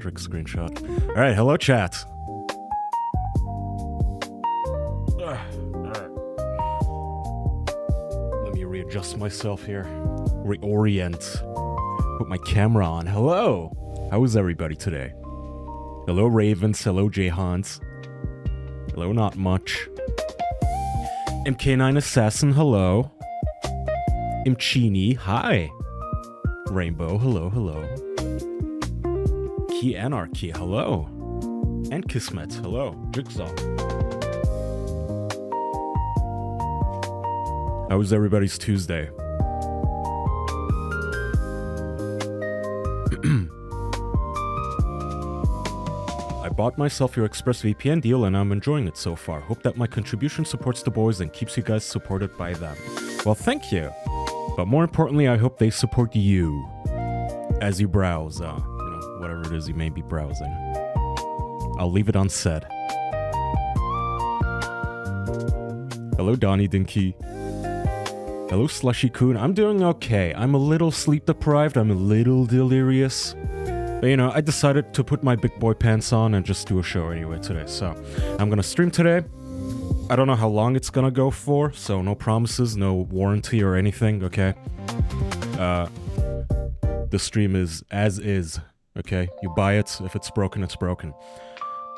biometric screenshot. All right, hello chat. Let me readjust myself here. Reorient. Put my camera on. Hello. How is everybody today? Hello Ravens. Hello Jayhans. Hello Not Much. MK9 Assassin. Hello. Imchini. Hi. Rainbow. Hello. Hello. Key Anarchy. Hello. And Kismet. Hello. Jigsaw. How was everybody's Tuesday? I bought myself your ExpressVPN deal and I'm enjoying it so far. Hope that my contribution supports the boys and keeps you guys supported by them. Well, thank you. But more importantly, I hope they support you as you browse, whatever it is you may be browsing. I'll leave it unsaid. Hello, Donnie Dinky. Hello, Slushy Coon. I'm doing okay. I'm a little sleep deprived. I'm a little delirious. But, I decided to put my big boy pants on and just do a show anyway today. So, I'm gonna stream today. I don't know how long it's gonna go for, so no promises, no warranty or anything, okay? The stream is as is, okay? You buy it. If it's broken, it's broken.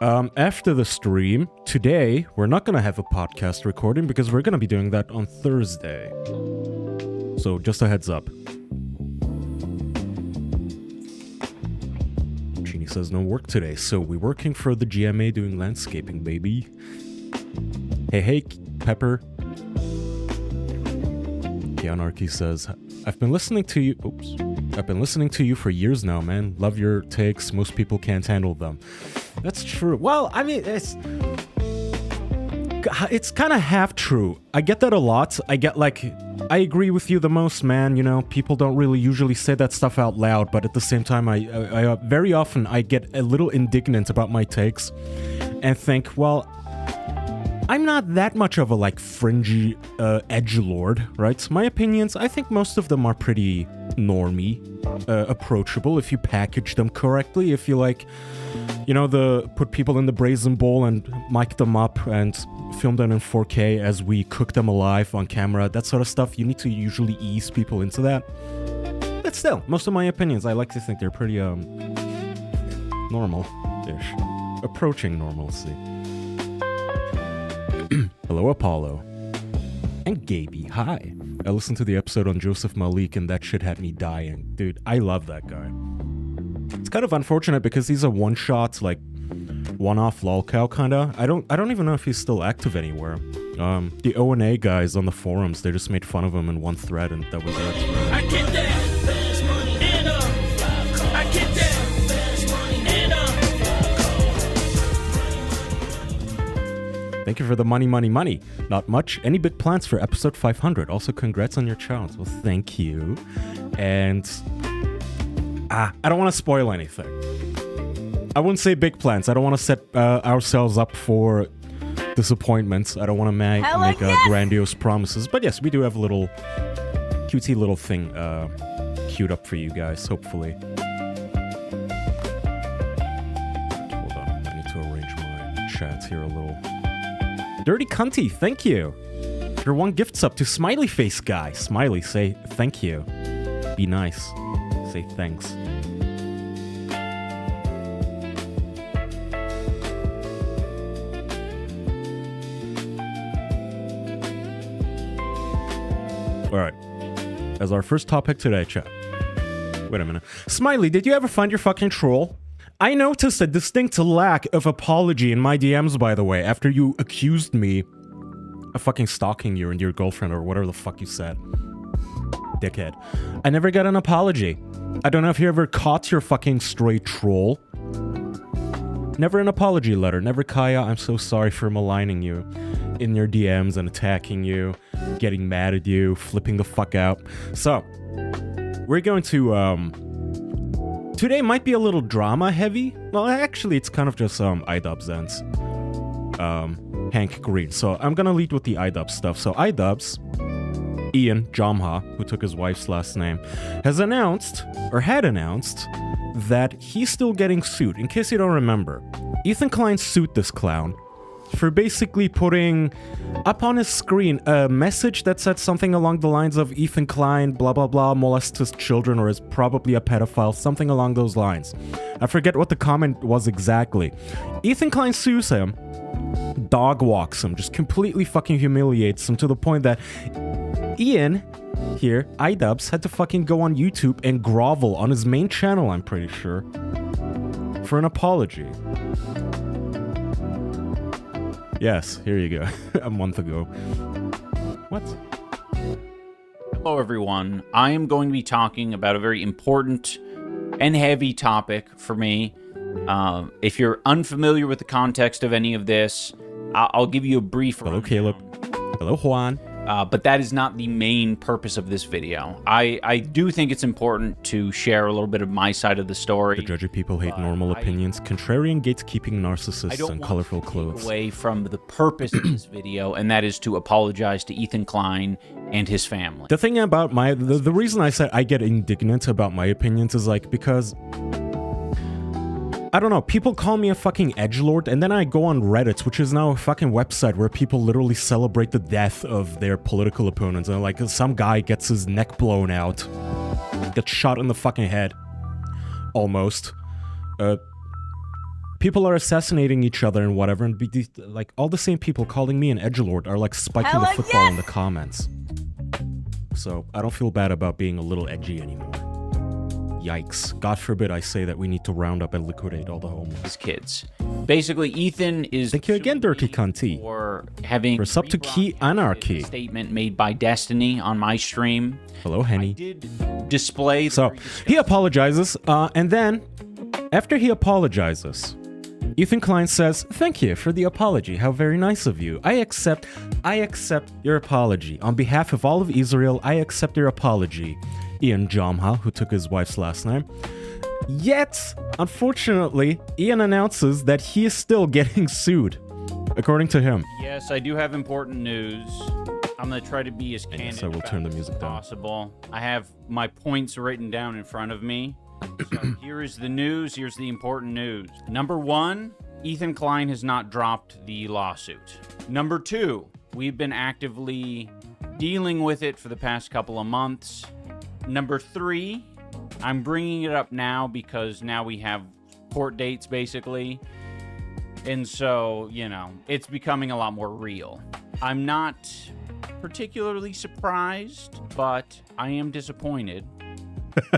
After the stream, today, we're not gonna have a podcast recording because we're gonna be doing that on Thursday. So, just a heads up. Chini says no work today, so we're working for the GMA doing landscaping, baby. Hey, Pepper. Anarchy says, I've been listening to you for years now, man. Love your takes. Most people can't handle them. That's true. Well, I mean, it's kind of half true. I get that a lot. I agree with you the most, man. People don't really usually say that stuff out loud, but at the same time, I very often I get a little indignant about my takes and think, well, I'm not that much of a fringy edgelord, right? My opinions, I think most of them are pretty normie, approachable if you package them correctly. If you put people in the brazen bowl and mic them up and film them in 4K as we cook them alive on camera, that sort of stuff, you need to usually ease people into that. But still, most of my opinions, I like to think they're pretty normal-ish, approaching normalcy. Hello, Apollo. And Gaby, hi. I listened to the episode on Joseph Malik and that shit had me dying. Dude, I love that guy. It's kind of unfortunate because he's a one-shot, one-off lolcow kinda. I don't even know if he's still active anywhere. The O&A guys on the forums, they just made fun of him in one thread and that was it. I get that. I get that. Thank you for the money. Not much. Any big plans for episode 500? Also, congrats on your challenge. Well, thank you. And I don't want to spoil anything. I wouldn't say big plans. I don't want to set ourselves up for disappointments. I don't want to make grandiose promises. But yes, we do have a little cutesy little thing queued up for you guys, hopefully. Hold on. I need to arrange my chat here a little. Dirty Cunty, thank you. Your one gift sub to Smiley Face Guy. Smiley, say thank you. Be nice. Say thanks. Alright. As our first topic today, chat. Wait a minute. Smiley, did you ever find your fucking troll? I noticed a distinct lack of apology in my DMs, by the way, after you accused me of fucking stalking you and your girlfriend or whatever the fuck you said. Dickhead. I never got an apology. I don't know if you ever caught your fucking stray troll. Never an apology letter. Never, Kaya, I'm so sorry for maligning you in your DMs and attacking you, getting mad at you, flipping the fuck out. So, we're going to, today might be a little drama heavy. Well, actually, it's kind of just iDubbbz and Hank Green. So I'm gonna lead with the iDubbbz stuff. So iDubbbz Ian Jamha, who took his wife's last name, has announced, or had announced, that he's still getting sued. In case you don't remember, Ethan Klein sued this clown for basically putting up on his screen a message that said something along the lines of Ethan Klein, blah blah blah, molests his children or is probably a pedophile, something along those lines. I forget what the comment was exactly. Ethan Klein sues him, dog walks him, just completely fucking humiliates him to the point that Ian here, iDubbbz, had to fucking go on YouTube and grovel on his main channel, I'm pretty sure, for an apology. Yes, here you go. A month ago. What? Hello, everyone. I am going to be talking about a very important and heavy topic for me. If you're unfamiliar with the context of any of this, I'll give you a brief rundown. Hello, Caleb. Hello, Juan. But that is not the main purpose of this video. I do think it's important to share a little bit of my side of the story. The judgy people hate normal opinions, contrarian gatekeeping narcissists, and colorful clothes. Away from the purpose of this video, and that is to apologize to Ethan Klein and his family. The thing about the reason I said I get indignant about my opinions is like because I don't know, people call me a fucking edgelord, and then I go on Reddit, which is now a fucking website where people literally celebrate the death of their political opponents, and like some guy gets his neck blown out, gets shot in the fucking head, almost. People are assassinating each other and whatever, and like all the same people calling me an edgelord are like spiking the football in the comments. So I don't feel bad about being a little edgy anymore. Yikes. God forbid I say that we need to round up and liquidate all the homeless. His kids. Basically, Ethan is... Thank you again, Dirty Cunty. For having... For sub to Key Anarchy. Statement made by Destiny on my stream. Hello, Henny. I did display... So, he apologizes, and then, after he apologizes, Ethan Klein says, "Thank you for the apology. How very nice of you. I accept your apology. On behalf of all of Israel, I accept your apology." Ian Jamha, who took his wife's last name. Yet, unfortunately, Ian announces that he is still getting sued, according to him. Yes, I do have important news. I'm going to try to be as candid so we'll turn the music as down. possible. I have my points written down in front of me. So here is the news. Here's the important news. Number 1, Ethan Klein has not dropped the lawsuit. Number 2, we've been actively dealing with it for the past couple of months. Number 3, I'm bringing it up now because now we have court dates, basically. And so, you know, it's becoming a lot more real. I'm not particularly surprised, but I am disappointed.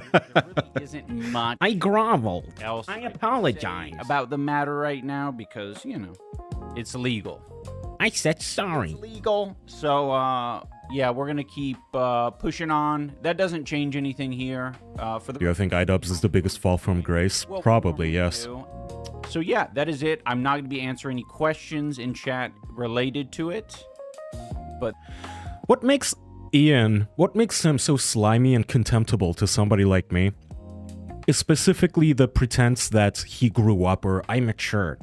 There really isn't much I groveled. else I apologize about the matter right now because, you know, it's legal. I said sorry. It's legal. So, yeah, we're gonna keep pushing on. That doesn't change anything here. For the Do you think iDubbbz is the biggest fall from grace? Well, Probably, yes. So yeah, that is it. I'm not gonna be answering any questions in chat related to it. But What makes him so slimy and contemptible to somebody like me is specifically the pretense that he grew up or I matured.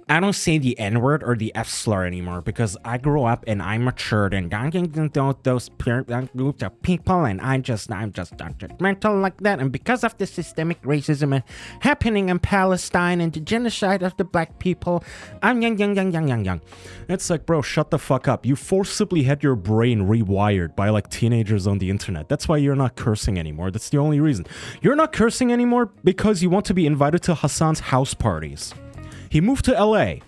I don't say the N-word or the F-slur anymore because I grew up and I matured and I didn't know those groups of people and I'm just not judgmental like that. And because of the systemic racism happening in Palestine and the genocide of the black people, I'm young. It's like, bro, shut the fuck up. You forcibly had your brain rewired by like teenagers on the internet. That's why you're not cursing anymore. That's the only reason. You're not cursing anymore because you want to be invited to Hassan's house parties. He moved to LA.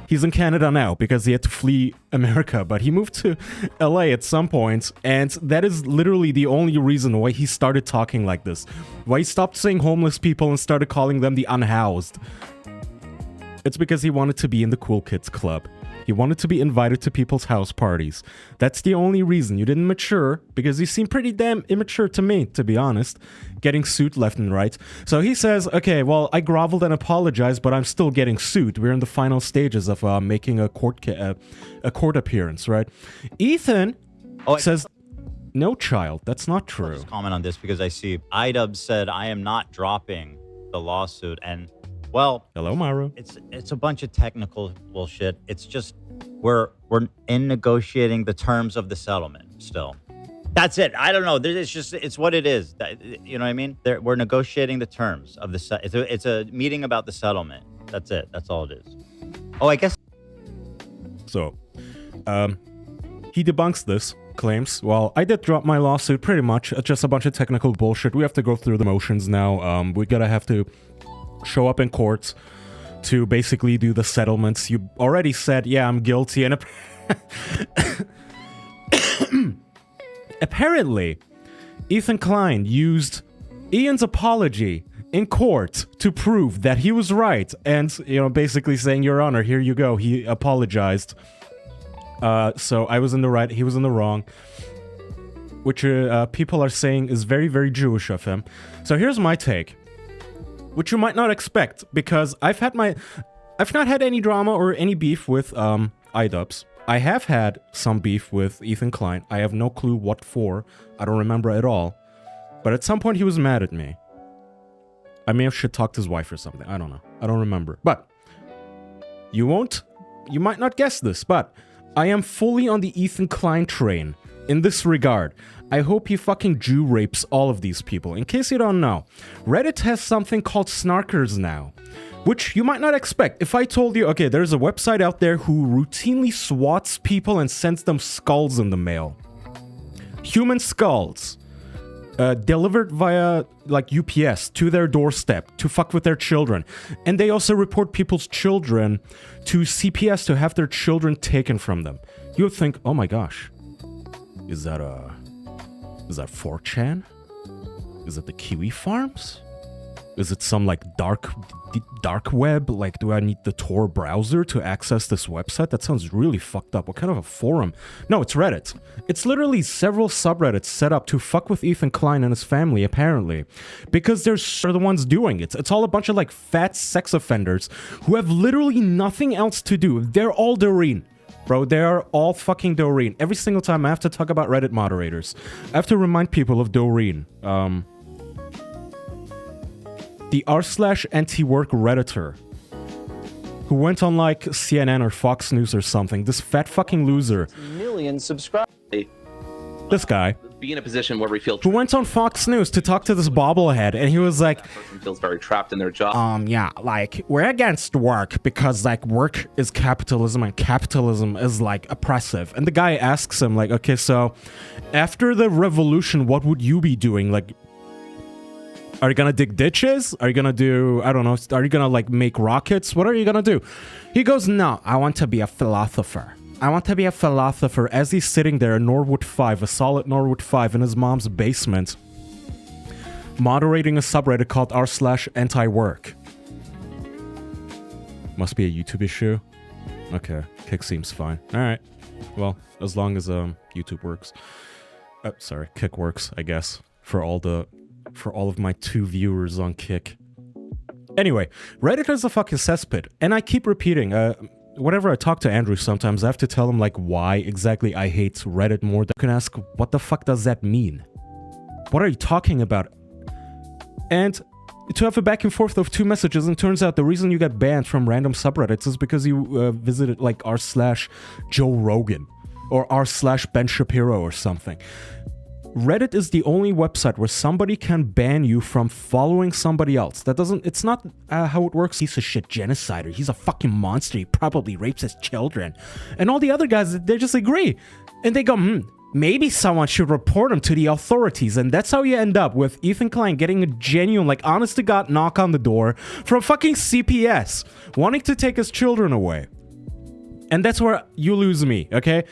He's in Canada now because he had to flee America, but he moved to LA at some point, and that is literally the only reason why he started talking like this. Why he stopped saying homeless people and started calling them the unhoused. It's because he wanted to be in the cool kids club. He wanted to be invited to people's house parties. That's the only reason. You didn't mature, because you seem pretty damn immature to me, to be honest. Getting sued left and right. So he says, okay, well, I groveled and apologized, but I'm still getting sued. We're in the final stages of making a court appearance, right? Ethan says, no, child, that's not true. I'll just comment on this because I see iDubbbz said, I am not dropping the lawsuit, and well, hello, Maru. It's a bunch of technical bullshit. It's just we're in negotiating the terms of the settlement still. That's it. I don't know. It's what it is. You know what I mean? We're negotiating the terms of the it's a meeting about the settlement. That's it. That's all it is. Oh, I guess. So, he debunks this, claims, well, I did drop my lawsuit pretty much. It's just a bunch of technical bullshit. We have to go through the motions now. We gotta have to show up in courts to basically do the settlements. You already said, yeah, I'm guilty, and apparently, Ethan Klein used Ian's apology in court to prove that he was right, and, you know, basically saying, Your Honor, here you go, he apologized. So I was in the right, he was in the wrong, which people are saying is very, very Jewish of him. So here's my take, which you might not expect, because I've not had any drama or any beef with iDubbbz. I have had some beef with Ethan Klein. I have no clue what for. I don't remember at all. But at some point he was mad at me. I may have shit-talked his wife or something. I don't know. I don't remember. But you might not guess this, but I am fully on the Ethan Klein train in this regard. I hope he fucking Jew rapes all of these people. In case you don't know, Reddit has something called Snarkers now, which you might not expect. If I told you, okay, there's a website out there who routinely swats people and sends them skulls in the mail. Human skulls. Delivered via, like, UPS to their doorstep to fuck with their children. And they also report people's children to CPS to have their children taken from them. You would think, oh my gosh, is that 4chan? Is it the Kiwi Farms? Is it some, like, dark web? Like, do I need the Tor browser to access this website? That sounds really fucked up. What kind of a forum? No, it's Reddit. It's literally several subreddits set up to fuck with Ethan Klein and his family, apparently. Because they're the ones doing it. It's all a bunch of, like, fat sex offenders who have literally nothing else to do. They're all Doreen. Bro, they are all fucking Doreen. Every single time I have to talk about Reddit moderators, I have to remind people of Doreen. The r/anti-work Redditor, who went on, like, CNN or Fox News or something. This fat fucking loser. Million subscribers. This guy. Be in a position where we feel who went on Fox News to talk to this bobblehead, and he was like, person feels very trapped in their job. Yeah, like, we're against work because, like, work is capitalism and capitalism is, like, oppressive. And the guy asks him, like, okay, so after the revolution, what would you be doing? Like, are you gonna dig ditches? Are you gonna do, I don't know, are you gonna, like, make rockets? What are you gonna do? He goes, no, I want to be a philosopher. I want to be a philosopher, as he's sitting there in Norwood 5, a solid Norwood 5 in his mom's basement, moderating a subreddit called r/anti-work. Must be a YouTube issue? Okay, Kick seems fine. Alright, well, as long as YouTube works. Sorry, Kick works, I guess, for all of my 2 viewers on Kick. Anyway, Reddit is a fucking cesspit, and I keep repeating, whenever I talk to Andrew sometimes, I have to tell him, like, why exactly I hate Reddit more than I can ask, what the fuck does that mean? What are you talking about? And to have a back and forth of 2 messages, and turns out the reason you got banned from random subreddits is because you visited, like, r/Joe Rogan, or r/Ben Shapiro or something. Reddit is the only website where somebody can ban you from following somebody else. It's not how it works. He's a shit genocider. He's a fucking monster. He probably rapes his children. And all the other guys, they just agree. And they go, maybe someone should report him to the authorities. And that's how you end up with Ethan Klein getting a genuine, like, honest to God knock on the door from fucking CPS, wanting to take his children away. And that's where you lose me, okay?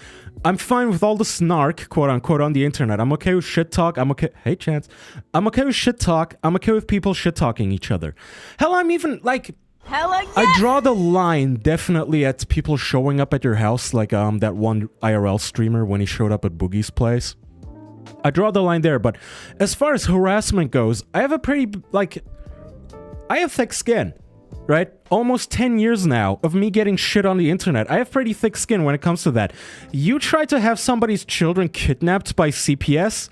I'm fine with all the snark, quote unquote, on the internet. I'm okay with shit talk. I'm okay. Hey, Chance. I'm okay with shit talk. I'm okay with people shit talking each other. Hell, I'm even like. Hella yes! I draw the line definitely at people showing up at your house, like that one IRL streamer when he showed up at Boogie's place. I draw the line there, but as far as harassment goes, I have a pretty, like, I have thick skin. Right? Almost 10 years now of me getting shit on the internet. I have pretty thick skin when it comes to that. You try to have somebody's children kidnapped by CPS?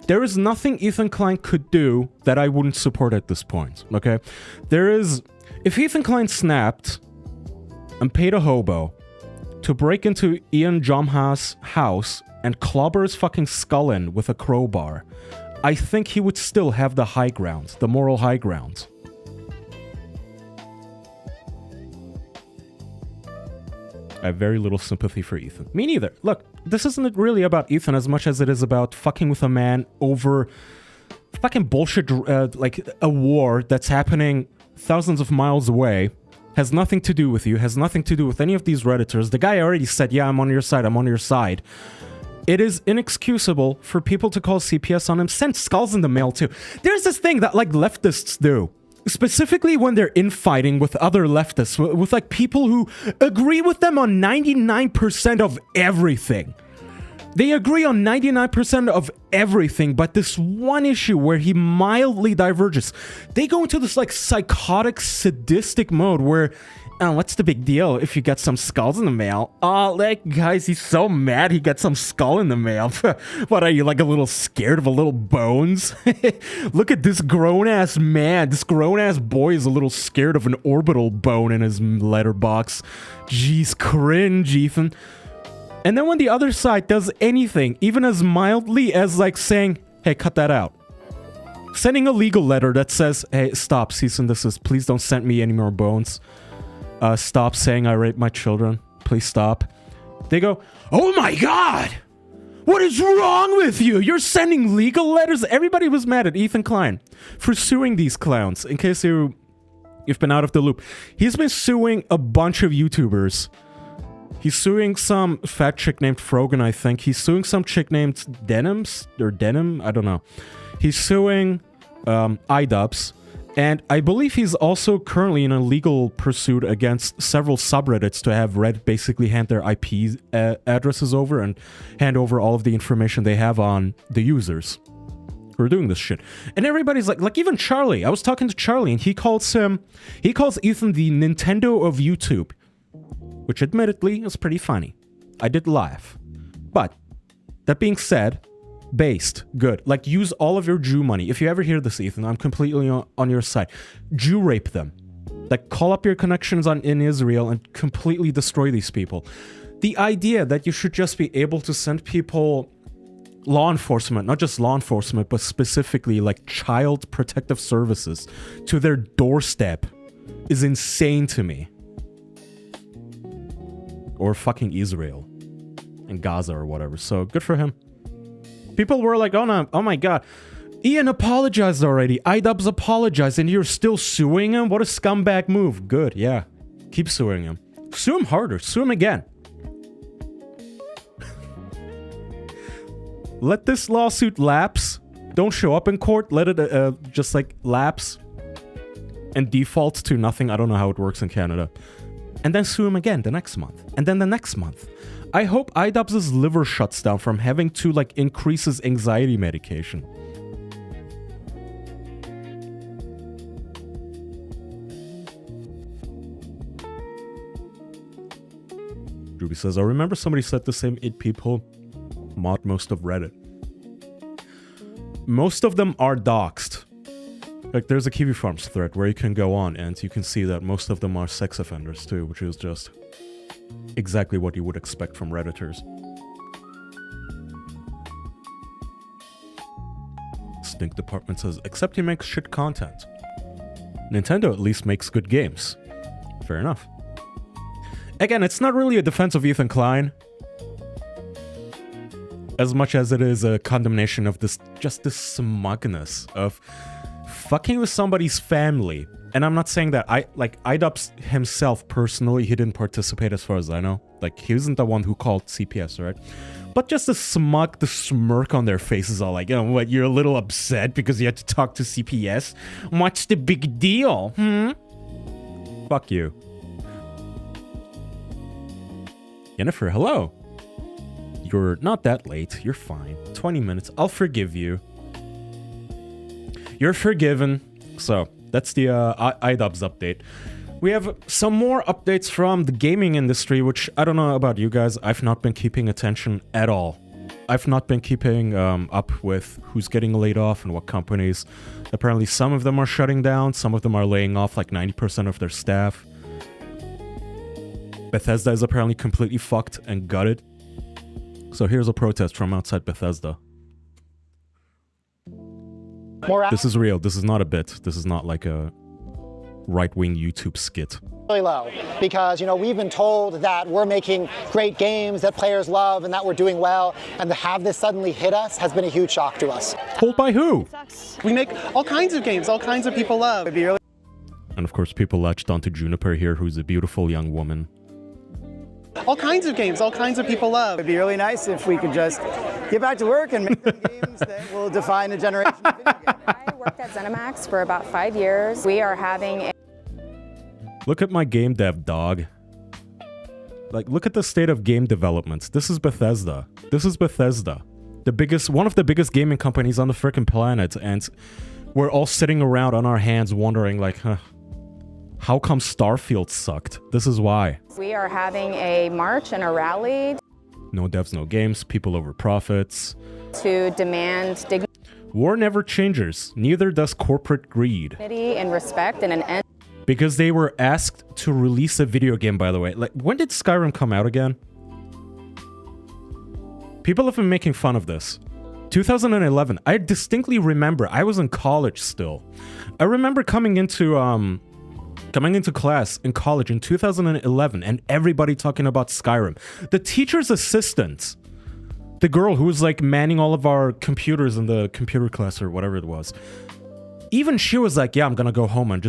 There is nothing Ethan Klein could do that I wouldn't support at this point, okay? If Ethan Klein snapped and paid a hobo to break into Ian Jomha's house and clobber his fucking skull in with a crowbar, I think he would still have the high ground, the moral high ground. I have very little sympathy for Ethan. Me neither. Look, this isn't really about Ethan as much as it is about fucking with a man over fucking bullshit, like a war that's happening thousands of miles away, has nothing to do with you, has nothing to do with any of these Redditors. The guy already said, yeah, I'm on your side, I'm on your side. It is inexcusable for people to call CPS on him, send skulls in the mail too. There's this thing that like leftists do. Specifically when they're infighting with other leftists, with like people who agree with them on 99% of everything. They agree on 99% of everything, but this one issue where he mildly diverges, they go into this like psychotic, sadistic mode where, oh, what's the big deal if you get some skulls in the mail? Oh, like, guys, he's so mad he got some skull in the mail. What are you, like a little scared of a little bones? Look at this grown-ass man. This grown-ass boy is a little scared of an orbital bone in his letterbox. Jeez, cringe, Ethan. And then when the other side does anything, even as mildly as like saying, hey, cut that out. Sending a legal letter that says, hey, stop, cease and desist. Please don't send me any more bones. Stop saying I rape my children. Please stop. They go, oh my god! What is wrong with you? You're sending legal letters? Everybody was mad at Ethan Klein for suing these clowns. In case you've been out of the loop. He's been suing a bunch of YouTubers. He's suing some fat chick named Frogan, I think. He's suing some chick named Denim, I don't know. He's suing iDubbbz. And I believe he's also currently in a legal pursuit against several subreddits to have Reddit basically hand their IP addresses over and hand over all of the information they have on the users who are doing this shit. And everybody's like even Charlie. I was talking to Charlie and he calls Ethan the Nintendo of YouTube, which admittedly is pretty funny. I did laugh. But that being said, based, good. Like, use all of your Jew money. If you ever hear this, Ethan, I'm completely on your side. Jew rape them. Like, call up your connections in Israel and completely destroy these people. The idea that you should just be able to send people law enforcement, not just law enforcement, but specifically like child protective services to their doorstep is insane to me. Or fucking Israel and Gaza or whatever. So good for him. People were like, oh no, oh my god, Ian apologized already. iDubbbz apologized and you're still suing him? What a scumbag move. Good, yeah. Keep suing him. Sue him harder. Sue him again. Let this lawsuit lapse. Don't show up in court. Let it just like lapse and default to nothing. I don't know how it works in Canada. And then sue him again the next month. And then the next month. I hope iDubbbz's liver shuts down from having to like increase his anxiety medication. Ruby says, I remember somebody said the same 8 people mod most of Reddit. Most of them are doxxed. Like, there's a Kiwi Farms thread where you can go on and you can see that most of them are sex offenders too, which is just exactly what you would expect from Redditors. Stink Department says, except he makes shit content. Nintendo at least makes good games. Fair enough. Again, it's not really a defense of Ethan Klein, as much as it is a condemnation of this smugness of fucking with somebody's family. And I'm not saying that iDubbbz himself personally, he didn't participate as far as I know. Like, he wasn't the one who called CPS, right? But just the smirk on their faces, all like, oh, what, you're a little upset because you had to talk to CPS? What's the big deal? Fuck you. Jennifer, hello. You're not that late. You're fine. 20 minutes. I'll forgive you. You're forgiven. So, that's the iDubbbz update. We have some more updates from the gaming industry, which I don't know about you guys. I've not been keeping attention at all. I've not been keeping up with who's getting laid off and what companies. Apparently, some of them are shutting down. Some of them are laying off like 90% of their staff. Bethesda is apparently completely fucked and gutted. So here's a protest from outside Bethesda. This is real. This is not a bit. This is not like a right-wing YouTube skit. Really low because, you know, we've been told that we're making great games that players love and that we're doing well, and to have this suddenly hit us has been a huge shock to us. Told by who? We make all kinds of games, all kinds of people love. And of course, people latched onto Juniper here, who's a beautiful young woman. All kinds of games, all kinds of people love. It'd be really nice if we could just get back to work and make them games that will define a generation of video games. I worked at ZeniMax for about 5 years. We are having a Look at my game dev, dog. Like, look at the state of game development. This is Bethesda. This is Bethesda. One of the biggest gaming companies on the frickin' planet, and we're all sitting around on our hands wondering, like, how come Starfield sucked? This is why. We are having a march and a rally No devs, no games, people over profits. to demand War never changes, neither does corporate greed. dignity and respect and an end Because they were asked to release a video game, by the way. Like, when did Skyrim come out again? People have been making fun of this. 2011. I distinctly remember. I was in college still. I remember coming into class in college in 2011 and everybody talking about Skyrim. The teacher's assistant, the girl who was like manning all of our computers in the computer class or whatever it was, even she was like, yeah, I'm gonna go home and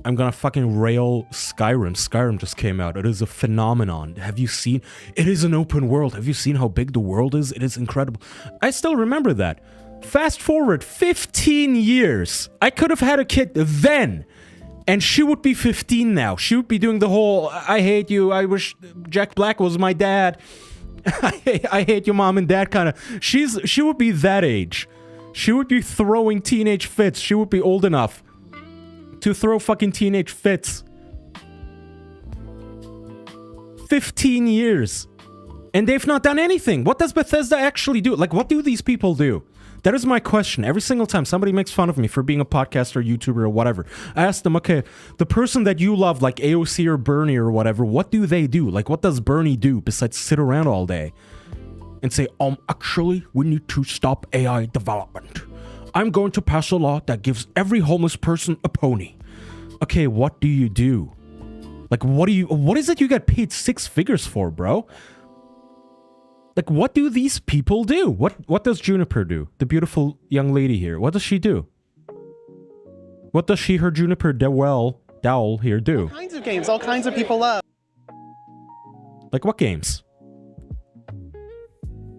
I'm gonna fucking rail Skyrim. Skyrim just came out. It is a phenomenon. Have you seen? It is an open world. Have you seen how big the world is? It is incredible. I still remember that. Fast forward 15 years. I could have had a kid then. And she would be 15 now. She would be doing the whole, I hate you, I wish Jack Black was my dad. I hate your mom and dad kind of. She would be that age. She would be throwing teenage fits. She would be old enough to throw fucking teenage fits. 15 years. And they've not done anything. What does Bethesda actually do? Like, what do these people do? That is my question. Every single time somebody makes fun of me for being a podcaster, YouTuber, or whatever, I ask them, okay, the person that you love, like AOC or Bernie or whatever, what do they do? Like, what does Bernie do besides sit around all day and say, actually, we need to stop AI development. I'm going to pass a law that gives every homeless person a pony. Okay, what do you do? Like, what is it you get paid 6 figures for, bro? Like, what do these people do? What does Juniper do? The beautiful young lady here. What does she do? What does her Juniper Dowell here do? All kinds of games, all kinds of people love. Like, what games?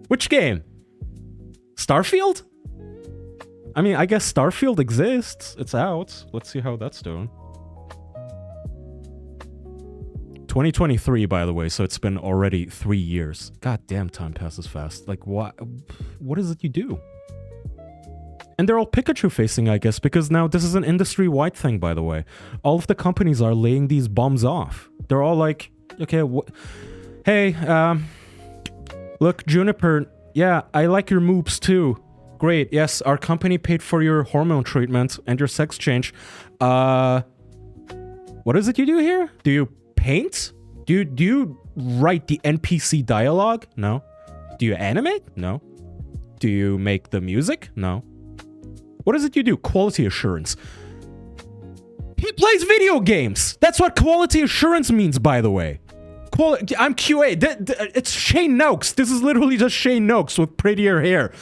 Which game? Starfield? I mean, I guess Starfield exists. It's out. Let's see how that's doing. 2023, by the way, so it's been already 3 years. God damn, time passes fast. Like, what is it you do? And they're all Pikachu facing, I guess, because now this is an industry-wide thing, by the way. All of the companies are laying these bums off. They're all like, okay, hey, look, Juniper, yeah, I like your moves too. Great, yes, our company paid for your hormone treatment and your sex change. What is it you do here? Do you paint? Do you write the NPC dialogue? No. Do you animate? No. Do you make the music? No. What is it you do? Quality assurance. He plays video games. That's what quality assurance means, by the way. I'm QA. It's Shane Noakes. This is literally just Shane Noakes with prettier hair.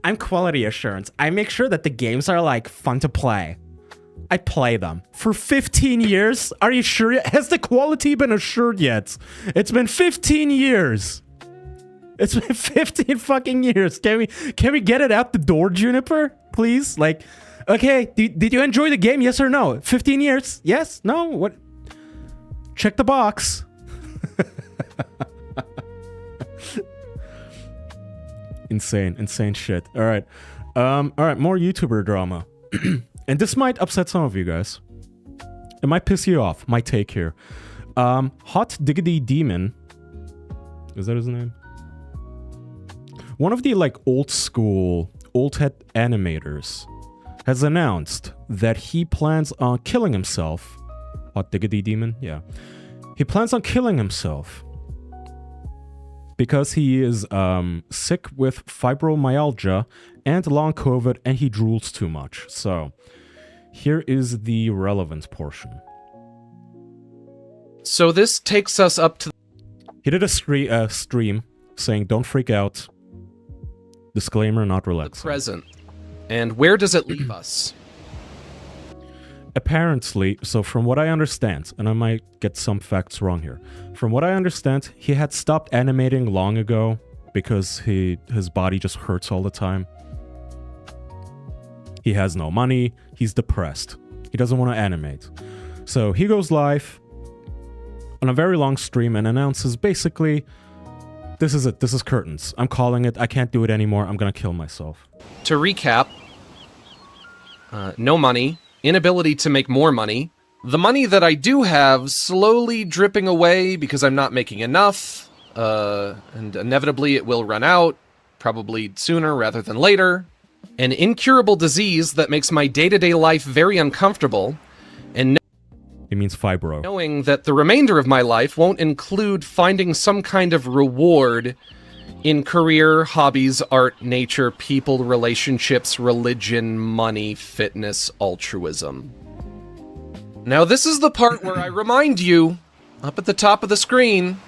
I'm quality assurance. I make sure that the games are like fun to play. I play them. For 15 years? Are you sure? Has the quality been assured yet? It's been 15 years. It's been 15 fucking years. Can we get it out the door, Juniper? Please? Like, okay, did you enjoy the game? Yes or no? 15 years? Yes? No? What? Check the box. Insane shit. All right, more YouTuber drama. And this might upset some of you guys. It might piss you off, my take here. Hot Diggity Demon. Is that his name? One of the like old head animators has announced that he plans on killing himself. Hot Diggity Demon? Yeah. He plans on killing himself because he is sick with fibromyalgia and long COVID, and he drools too much. So here is the relevant portion. So this takes us up to... He did a stream saying, "Don't freak out. Disclaimer, not the relaxing." present. And where does it leave us? Apparently, so from what I understand, and I might get some facts wrong here, from what I understand, he had stopped animating long ago because his body just hurts all the time. He has no money, he's depressed. He doesn't want to animate. So he goes live on a very long stream and announces basically, this is it, this is curtains. I'm calling it, I can't do it anymore, I'm gonna kill myself. To recap, no money, inability to make more money, the money that I do have slowly dripping away because I'm not making enough, and inevitably it will run out, probably sooner rather than later, an incurable disease that makes my day-to-day life very uncomfortable, and It means fibro. knowing that the remainder of my life won't include finding some kind of reward in career, hobbies, art, nature, people, relationships, religion, money, fitness, altruism. Now this is the part where I remind you, up at the top of the screen,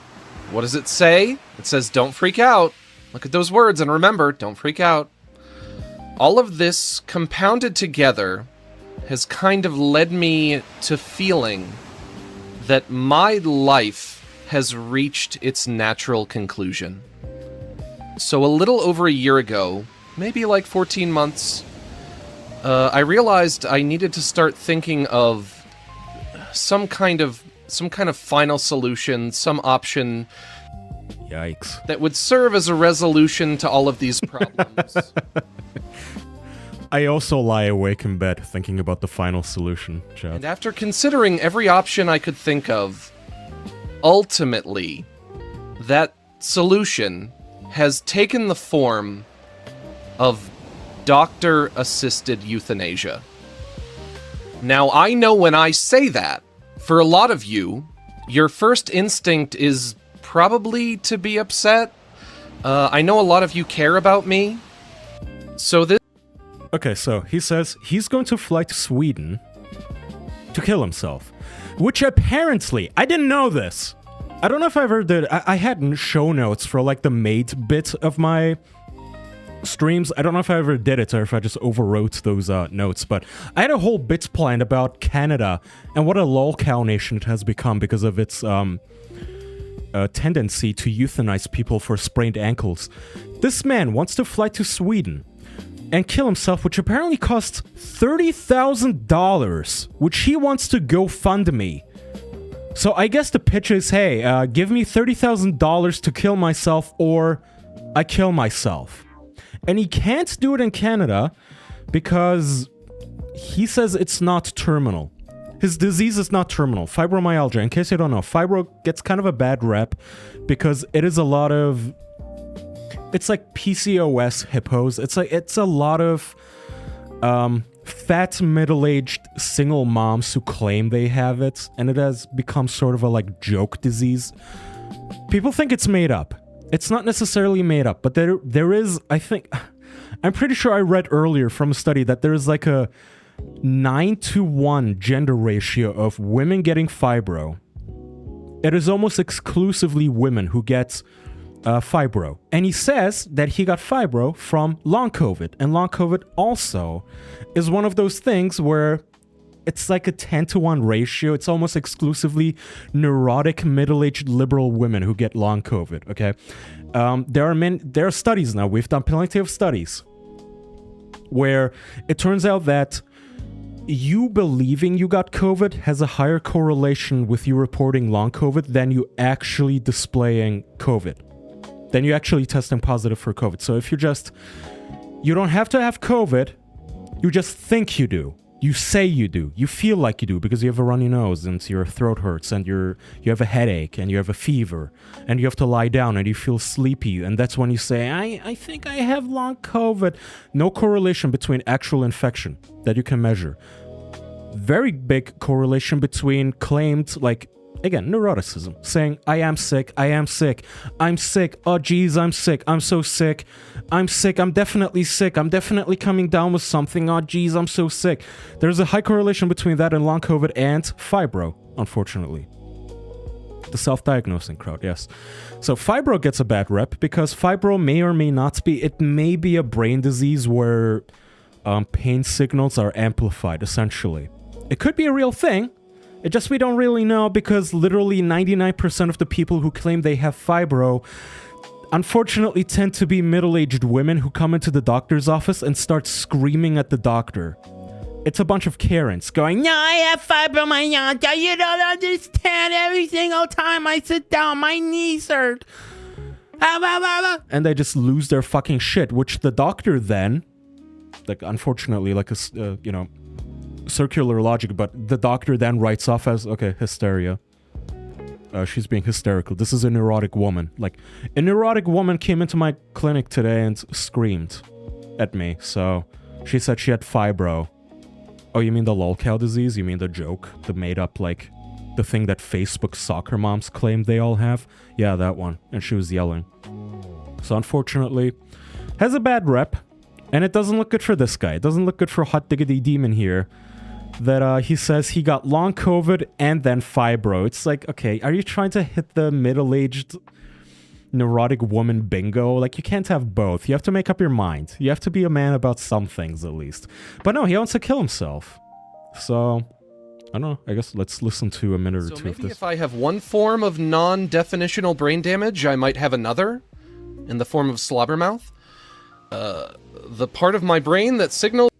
what does it say? It says, don't freak out. Look at those words and remember, don't freak out. All of this compounded together has kind of led me to feeling that my life has reached its natural conclusion. So a little over a year ago, maybe like 14 months, I realized I needed to start thinking of some kind of final solution, some option Yikes. that would serve as a resolution to all of these problems. I also lie awake in bed thinking about the final solution, Chad. And after considering every option I could think of, ultimately, that solution has taken the form of doctor-assisted euthanasia. Now, I know when I say that, for a lot of you, your first instinct is probably to be upset. I know a lot of you care about me. So this... Okay, so he says he's going to fly to Sweden to kill himself. Which apparently, I didn't know this. I don't know if I ever did. I had show notes for like the made bit of my streams. I don't know if I ever did it or if I just overwrote those notes, but I had a whole bit planned about Canada and what a lolcow nation it has become because of its tendency to euthanize people for sprained ankles. This man wants to fly to Sweden and kill himself, which apparently costs $30,000, which he wants to GoFundMe. So I guess the pitch is, hey, give me $30,000 to kill myself or I kill myself. And he can't do it in Canada because he says it's not terminal. His disease is not terminal. Fibromyalgia, in case you don't know, fibro gets kind of a bad rep because it is a lot of... It's like PCOS hippos. It's a lot of fat middle-aged single moms who claim they have it, and it has become sort of a like joke disease. People think it's made up. It's not necessarily made up, but there is, I think, I'm pretty sure I read earlier from a study that there is like a 9-to-1 gender ratio of women getting fibro. It is almost exclusively women who get fibro. And he says that he got fibro from long COVID. And long COVID also is one of those things where it's like a 10-to-1 ratio. It's almost exclusively neurotic, middle-aged liberal women who get long COVID, okay? There are studies now. We've done plenty of studies where it turns out that you believing you got COVID has a higher correlation with you reporting long COVID than you actually displaying COVID. Then you actually testing positive for COVID. So if you don't have to have COVID, you just think you do. You say you do. You feel like you do because you have a runny nose and your throat hurts and you have a headache and you have a fever and you have to lie down and you feel sleepy. And that's when you say, I think I have long COVID. No correlation between actual infection that you can measure. Very big correlation between claimed like Again, neuroticism, saying, I am sick, I'm sick, oh geez, I'm sick, I'm so sick, I'm definitely sick, I'm definitely coming down with something, oh geez, I'm so sick. There's a high correlation between that and long COVID and fibro, unfortunately. The self-diagnosing crowd, yes. So fibro gets a bad rep because fibro may or may not be, it may be a brain disease where pain signals are amplified, essentially. It could be a real thing. It just we don't really know because literally 99% of the people who claim they have fibro unfortunately tend to be middle-aged women who come into the doctor's office and start screaming at the doctor. It's a bunch of Karens going, no, I have fibromyalgia, you don't understand, every single time I sit down, my knees hurt. And they just lose their fucking shit, which the doctor then, like, unfortunately, like a, you know, circular logic, but the doctor then writes off as, okay, hysteria. She's being hysterical. This is a neurotic woman. Like, a neurotic woman came into my clinic today and screamed at me, so she said she had fibro. Oh, you mean the lol cow disease? You mean the joke? The made-up, like, the thing that Facebook soccer moms claim they all have? Yeah, that one. And she was yelling. So, unfortunately, has a bad rep. And it doesn't look good for this guy. It doesn't look good for Hot Diggity Demon here. That he says he got long COVID and then fibro. It's like, okay, are you trying to hit the middle-aged neurotic woman bingo? Like, you can't have both. You have to make up your mind. You have to be a man about some things, at least. But no, he wants to kill himself. So, I don't know. I guess let's listen to a minute or two of maybe this. if I have one form of non-definitional brain damage, I might have another in the form of slobbermouth. The part of my brain that signals...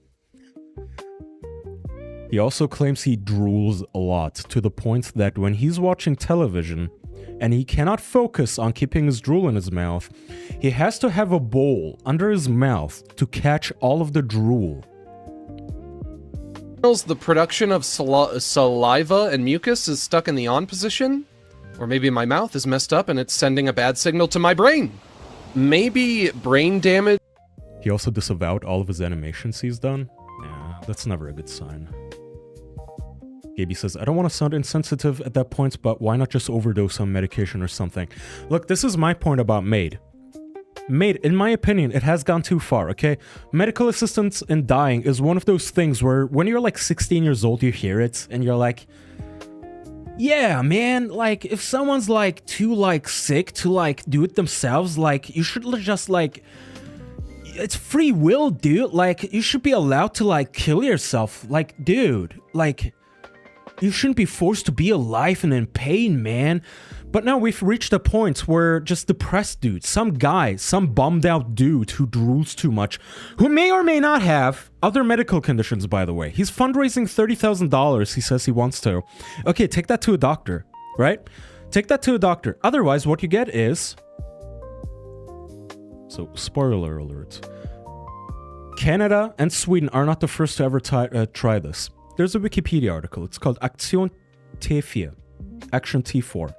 He also claims he drools a lot, to the point that when he's watching television and he cannot focus on keeping his drool in his mouth, he has to have a bowl under his mouth to catch all of the drool. The production of saliva and mucus is stuck in the on position, or maybe my mouth is messed up and it's sending a bad signal to my brain. Maybe brain damage. He also disavowed all of his animations he's done. Yeah, that's never a good sign. Gaby says, I don't want to sound insensitive at that point, but why not just overdose on medication or something? Look, this is my point about MAID. MAID, in my opinion, it has gone too far, okay? Medical assistance in dying is one of those things where when you're like 16 years old, you hear it, and you're like, yeah, man, like, if someone's like too like sick to like do it themselves, like, you should just like... It's free will, dude. Like, you should be allowed to like kill yourself. Like, dude, like... You shouldn't be forced to be alive and in pain, man. But now we've reached a point where just depressed dude, some guy, some bummed out dude who drools too much, who may or may not have other medical conditions, by the way. He's fundraising $30,000. He says he wants to. Okay, take that to a doctor, right? Take that to a doctor. Otherwise, what you get is... So, spoiler alert. Canada and Sweden are not the first to ever try this. There's a Wikipedia article. It's called Action T4. Action T4.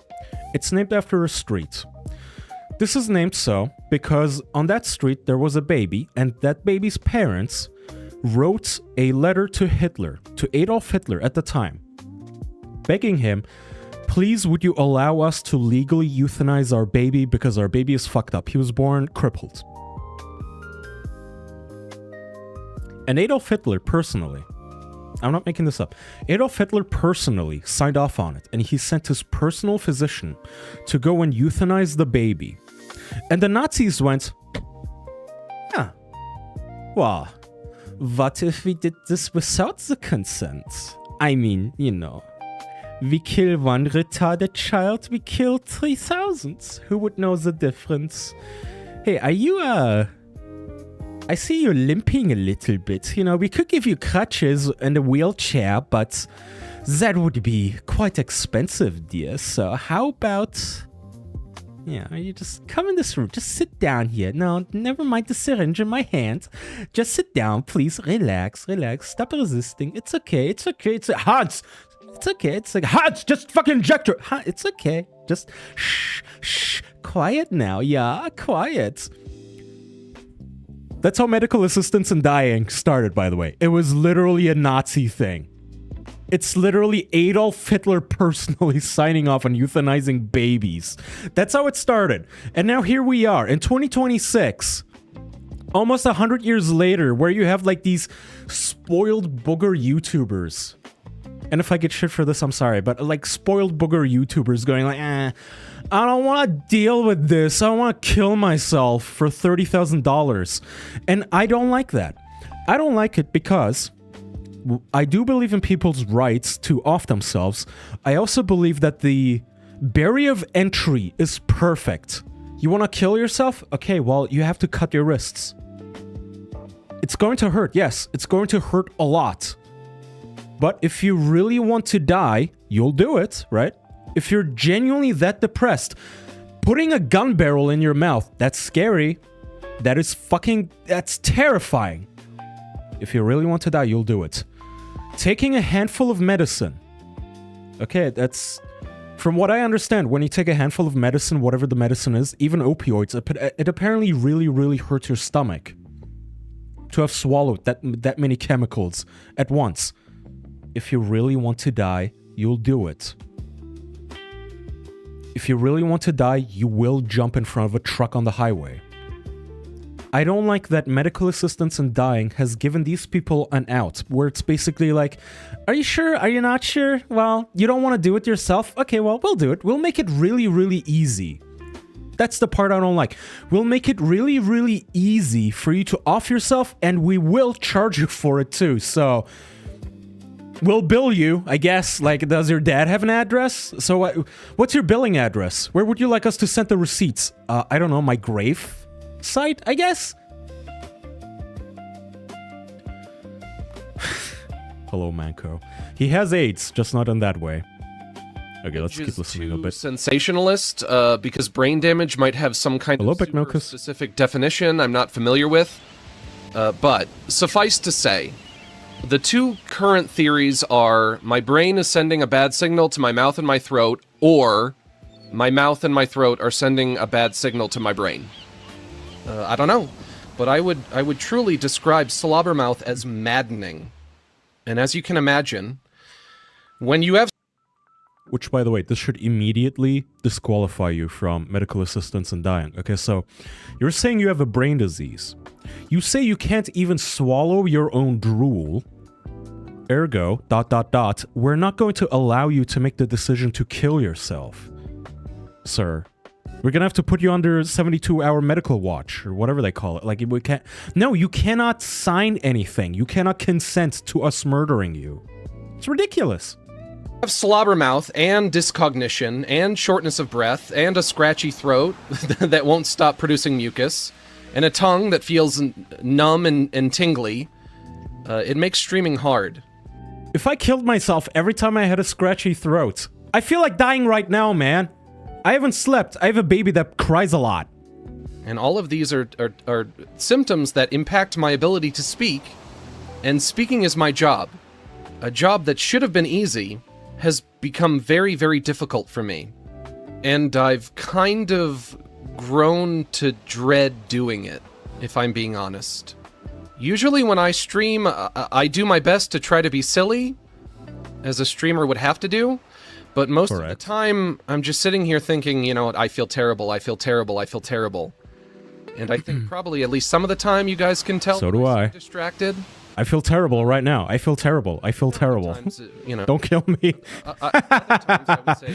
It's named after a street. This is named so because on that street there was a baby, and that baby's parents wrote a letter to Hitler, to Adolf Hitler at the time, begging him, please would you allow us to legally euthanize our baby because our baby is fucked up. He was born crippled. And Adolf Hitler personally, I'm not making this up, Adolf Hitler personally signed off on it, and he sent his personal physician to go and euthanize the baby. And the Nazis went, huh, well, what if we did this without the consent? I mean, you know, we kill one retarded child, we kill 3,000. Who would know the difference? Hey, are you, I see you limping a little bit. You know, we could give you crutches and a wheelchair, but that would be quite expensive, dear. So how about... Yeah, you just come in this room. Just sit down here. No, never mind the syringe in my hand. Just sit down, please. Relax, relax. Stop resisting. It's okay, it's okay. It's... Hans! It's okay, it's like... Hans, just fucking inject her! It's okay. Just... Shh, shh. Quiet now. Yeah, quiet. That's how medical assistance in dying started, by the way. It was literally a Nazi thing. It's literally Adolf Hitler personally signing off on euthanizing babies. That's how it started. And now here we are in 2026, almost 100 years later, where you have like these spoiled booger YouTubers. And if I get shit for this, I'm sorry, but like spoiled booger YouTubers going like, I don't want to deal with this. I want to kill myself for $30,000. And I don't like that. I don't like it because I do believe in people's rights to off themselves. I also believe that the barrier of entry is perfect. You want to kill yourself? Okay, well, you have to cut your wrists. It's going to hurt. Yes, it's going to hurt a lot. But if you really want to die, you'll do it, right? If you're genuinely that depressed, putting a gun barrel in your mouth, that's scary. That's terrifying. If you really want to die, you'll do it. Taking a handful of medicine. Okay, that's... From what I understand, when you take a handful of medicine, whatever the medicine is, even opioids, it apparently really, really hurts your stomach. To have swallowed that many chemicals at once. If you really want to die, you'll do it. If you really want to die, you will jump in front of a truck on the highway. I don't like that medical assistance in dying has given these people an out, where it's basically like, are you sure? Are you not sure? Well, you don't want to do it yourself? Okay, well, we'll do it. We'll make it really, really easy. That's the part I don't like. We'll make it really, really easy for you to off yourself, and we will charge you for it too. So, we'll bill you, I guess. Like, does your dad have an address? So, what's your billing address? Where would you like us to send the receipts? I don't know, my grave site, I guess? Hello, Manco. He has AIDS, just not in that way. Okay, let's keep listening a bit. Sensationalist, because brain damage might have some kind of super specific definition I'm not familiar with. But suffice to say, the two current theories are my brain is sending a bad signal to my mouth and my throat, or my mouth and my throat are sending a bad signal to my brain. I don't know, but I would truly describe Slobbermouth as maddening. And as you can imagine, when you have... Which, by the way, this should immediately disqualify you from medical assistance in dying. Okay, so you're saying you have a brain disease. You say you can't even swallow your own drool. Ergo, ... we're not going to allow you to make the decision to kill yourself. Sir. We're gonna have to put you under 72-hour medical watch, or whatever they call it. Like, we can't... No, you cannot sign anything. You cannot consent to us murdering you. It's ridiculous. Have slobbermouth and discognition and shortness of breath and a scratchy throat that won't stop producing mucus and a tongue that feels numb and tingly. It makes streaming hard. If I killed myself every time I had a scratchy throat, I feel like dying right now, man. I haven't slept. I have a baby that cries a lot. And all of these are symptoms that impact my ability to speak, and speaking is my job. A job that should have been easy has become very, very difficult for me. And I've kind of grown to dread doing it, if I'm being honest. Usually when I stream, I do my best to try to be silly, as a streamer would have to do. But most of the time, I'm just sitting here thinking, you know what, I feel terrible, I feel terrible, I feel terrible. And I think probably at least some of the time you guys can tell so do I. Distracted. I feel terrible right now. I feel terrible. I feel terrible. Times, you know, don't kill me. Other times I would say,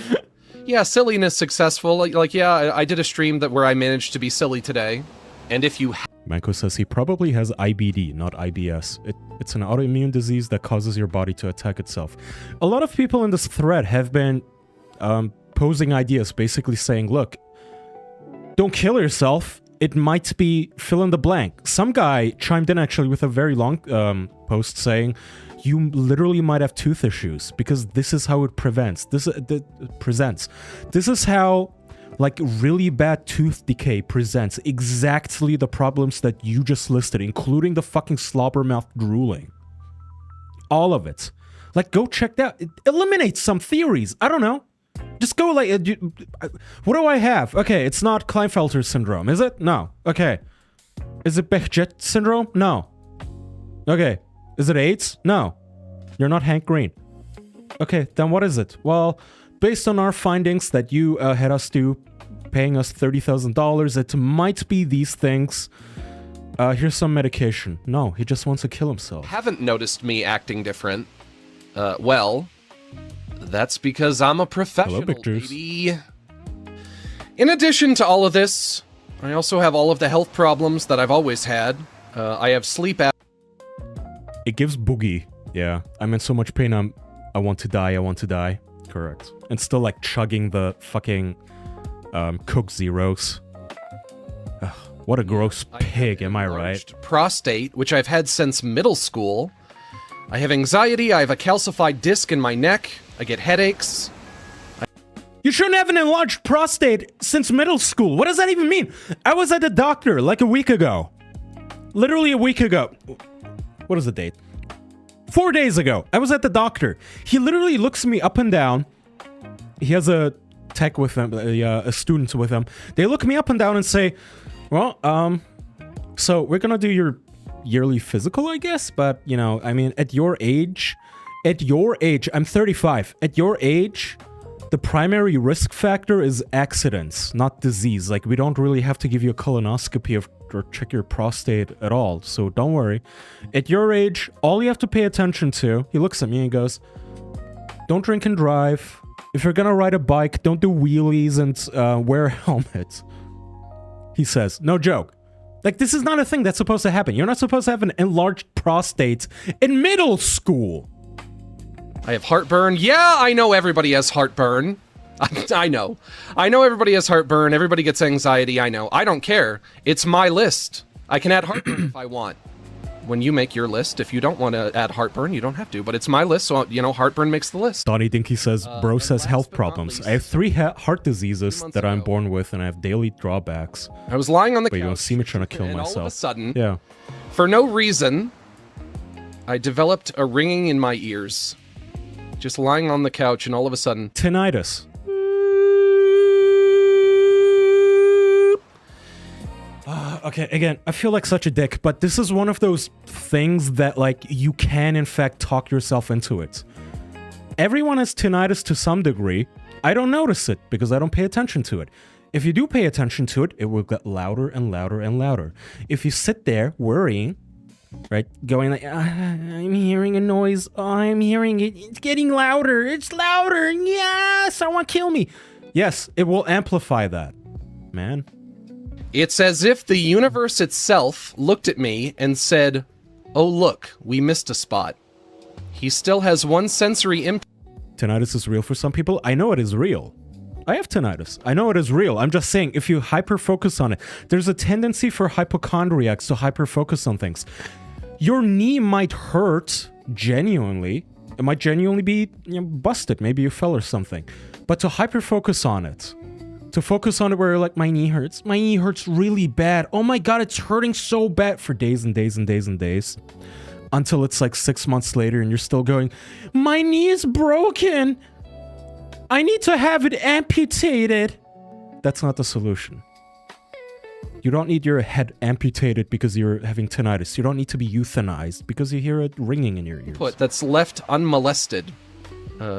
yeah, silliness successful. Like yeah, I did a stream where I managed to be silly today. And if you... Manco says he probably has IBD, not IBS. It's an autoimmune disease that causes your body to attack itself. A lot of people in this thread have been posing ideas, basically saying, look, don't kill yourself. It might be fill in the blank. Some guy chimed in actually with a very long post saying, you literally might have tooth issues because this is how it presents. This is how... like, really bad tooth decay presents exactly the problems that you just listed, including the fucking slobbermouth drooling. All of it. Like, go check that. Eliminate some theories. I don't know. Just go, like, what do I have? Okay, it's not Klinefelter syndrome, is it? No. Okay. Is it Behçet syndrome? No. Okay. Is it AIDS? No. You're not Hank Green. Okay, then what is it? Well, based on our findings that you had us do, paying us $30,000, it might be these things. Here's some medication. No, he just wants to kill himself. Haven't noticed me acting different. Well, that's because I'm a professional, Big Juice. baby. In addition to all of this, I also have all of the health problems that I've always had. I have sleep apnea. It gives boogie. Yeah, I'm in so much pain. I want to die. I want to die. Correct. And still like chugging the fucking Coke Zeros. Ugh, what a gross pig, am I right? Prostate, which I've had since middle school. I have anxiety. I have a calcified disc in my neck. I get headaches. You shouldn't have an enlarged prostate since middle school. What does that even mean? I was at the doctor like a week ago. Literally a week ago. What is the date? 4 days ago. I was at the doctor. He literally looks me up and down. He has a tech with him, a student with him. They look me up and down and say, well, so we're gonna do your yearly physical, I guess, but, you know, I mean, at your age, I'm 35. At your age, the primary risk factor is accidents, not disease. Like, we don't really have to give you a colonoscopy or check your prostate at all, so don't worry. At your age, all you have to pay attention to, he looks at me and he goes, don't drink and drive. If you're gonna ride a bike, don't do wheelies and wear a helmet. He says, no joke. Like, this is not a thing that's supposed to happen. You're not supposed to have an enlarged prostate in middle school. I have heartburn. Yeah, I know everybody has heartburn. I know. I know everybody has heartburn. Everybody gets anxiety. I know. I don't care. It's my list. I can add heartburn if I want. When you make your list, if you don't want to add heartburn, you don't have to. But it's my list, so, you know, heartburn makes the list. Donnie Dinky says, bro says health problems. I have 3 heart diseases that I'm born with, and I have daily drawbacks. I was lying on the couch. But you don't see me trying to kill myself. All of a sudden, yeah, for no reason, I developed a ringing in my ears. Just lying on the couch, and all of a sudden... tinnitus. Okay, again, I feel like such a dick, but this is one of those things that, like, you can, in fact, talk yourself into it. Everyone has tinnitus to some degree. I don't notice it, because I don't pay attention to it. If you do pay attention to it, it will get louder and louder and louder. If you sit there worrying... right? Going like, I'm hearing a noise. Oh, I'm hearing it. It's getting louder. It's louder. Yeah, someone kill me. Yes, it will amplify that, man. It's as if the universe itself looked at me and said, oh, look, we missed a spot. He still has one sensory input. Tinnitus is real for some people. I know it is real. I have tinnitus. I know it is real. I'm just saying, if you hyper-focus on it, there's a tendency for hypochondriacs to hyper-focus on things. Your knee might hurt genuinely. It might genuinely be, you know, busted. Maybe you fell or something. But to hyper-focus on it, to focus on it where you're like, my knee hurts. My knee hurts really bad. Oh my god, it's hurting so bad for days and days and days and days. Until it's like 6 months later and you're still going, my knee is broken. I need to have it amputated. That's not the solution. You don't need your head amputated because you're having tinnitus. You don't need to be euthanized because you hear it ringing in your ears. That's left unmolested.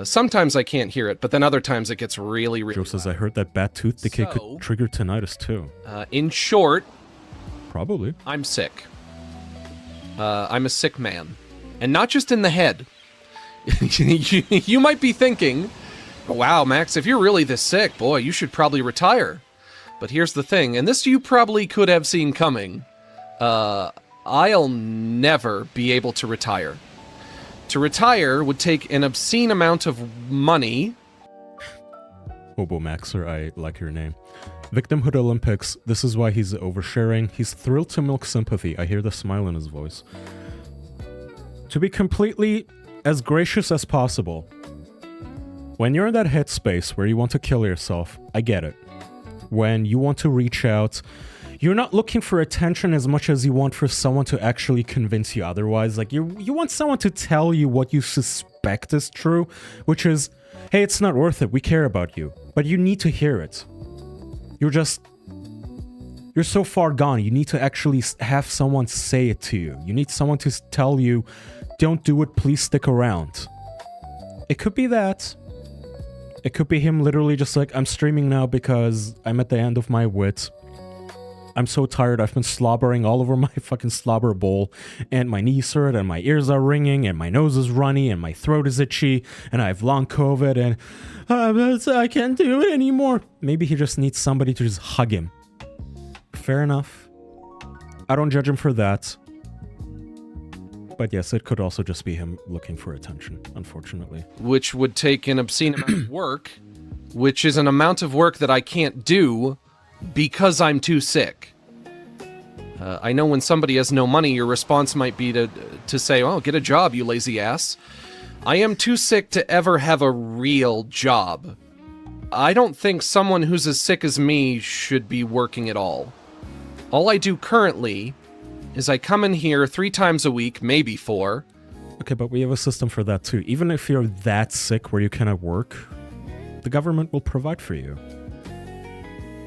Sometimes I can't hear it, but then other times it gets really, really Joe says, I heard that bad tooth decay could trigger tinnitus too. In short... probably. I'm sick. I'm a sick man. And not just in the head. You might be thinking, wow, Max, if you're really this sick, boy, you should probably retire. But here's the thing, and this you probably could have seen coming. I'll never be able to retire. To retire would take an obscene amount of money. Hobo Maxer, I like your name. Victimhood Olympics, this is why he's oversharing. He's thrilled to milk sympathy. I hear the smile in his voice. To be completely as gracious as possible. When you're in that headspace where you want to kill yourself, I get it. When you want to reach out, you're not looking for attention as much as you want for someone to actually convince you otherwise. Like, you want someone to tell you what you suspect is true, which is, hey, it's not worth it, we care about you. But you need to hear it. You're so far gone, you need to actually have someone say it to you. You need someone to tell you, don't do it, please stick around. It could be that. It could be him literally just like, I'm streaming now because I'm at the end of my wits. I'm so tired, I've been slobbering all over my fucking slobber bowl, and my knees hurt, and my ears are ringing, and my nose is runny, and my throat is itchy, and I have long COVID, and I can't do it anymore. Maybe he just needs somebody to just hug him. Fair enough. I don't judge him for that. But yes, it could also just be him looking for attention, unfortunately. Which would take an obscene amount of work, which is an amount of work that I can't do because I'm too sick. I know when somebody has no money, your response might be to say, oh, get a job, you lazy ass. I am too sick to ever have a real job. I don't think someone who's as sick as me should be working at all. All I do currently is I come in here 3 times a week, maybe 4. Okay, but we have a system for that too. Even if you're that sick where you cannot work, the government will provide for you.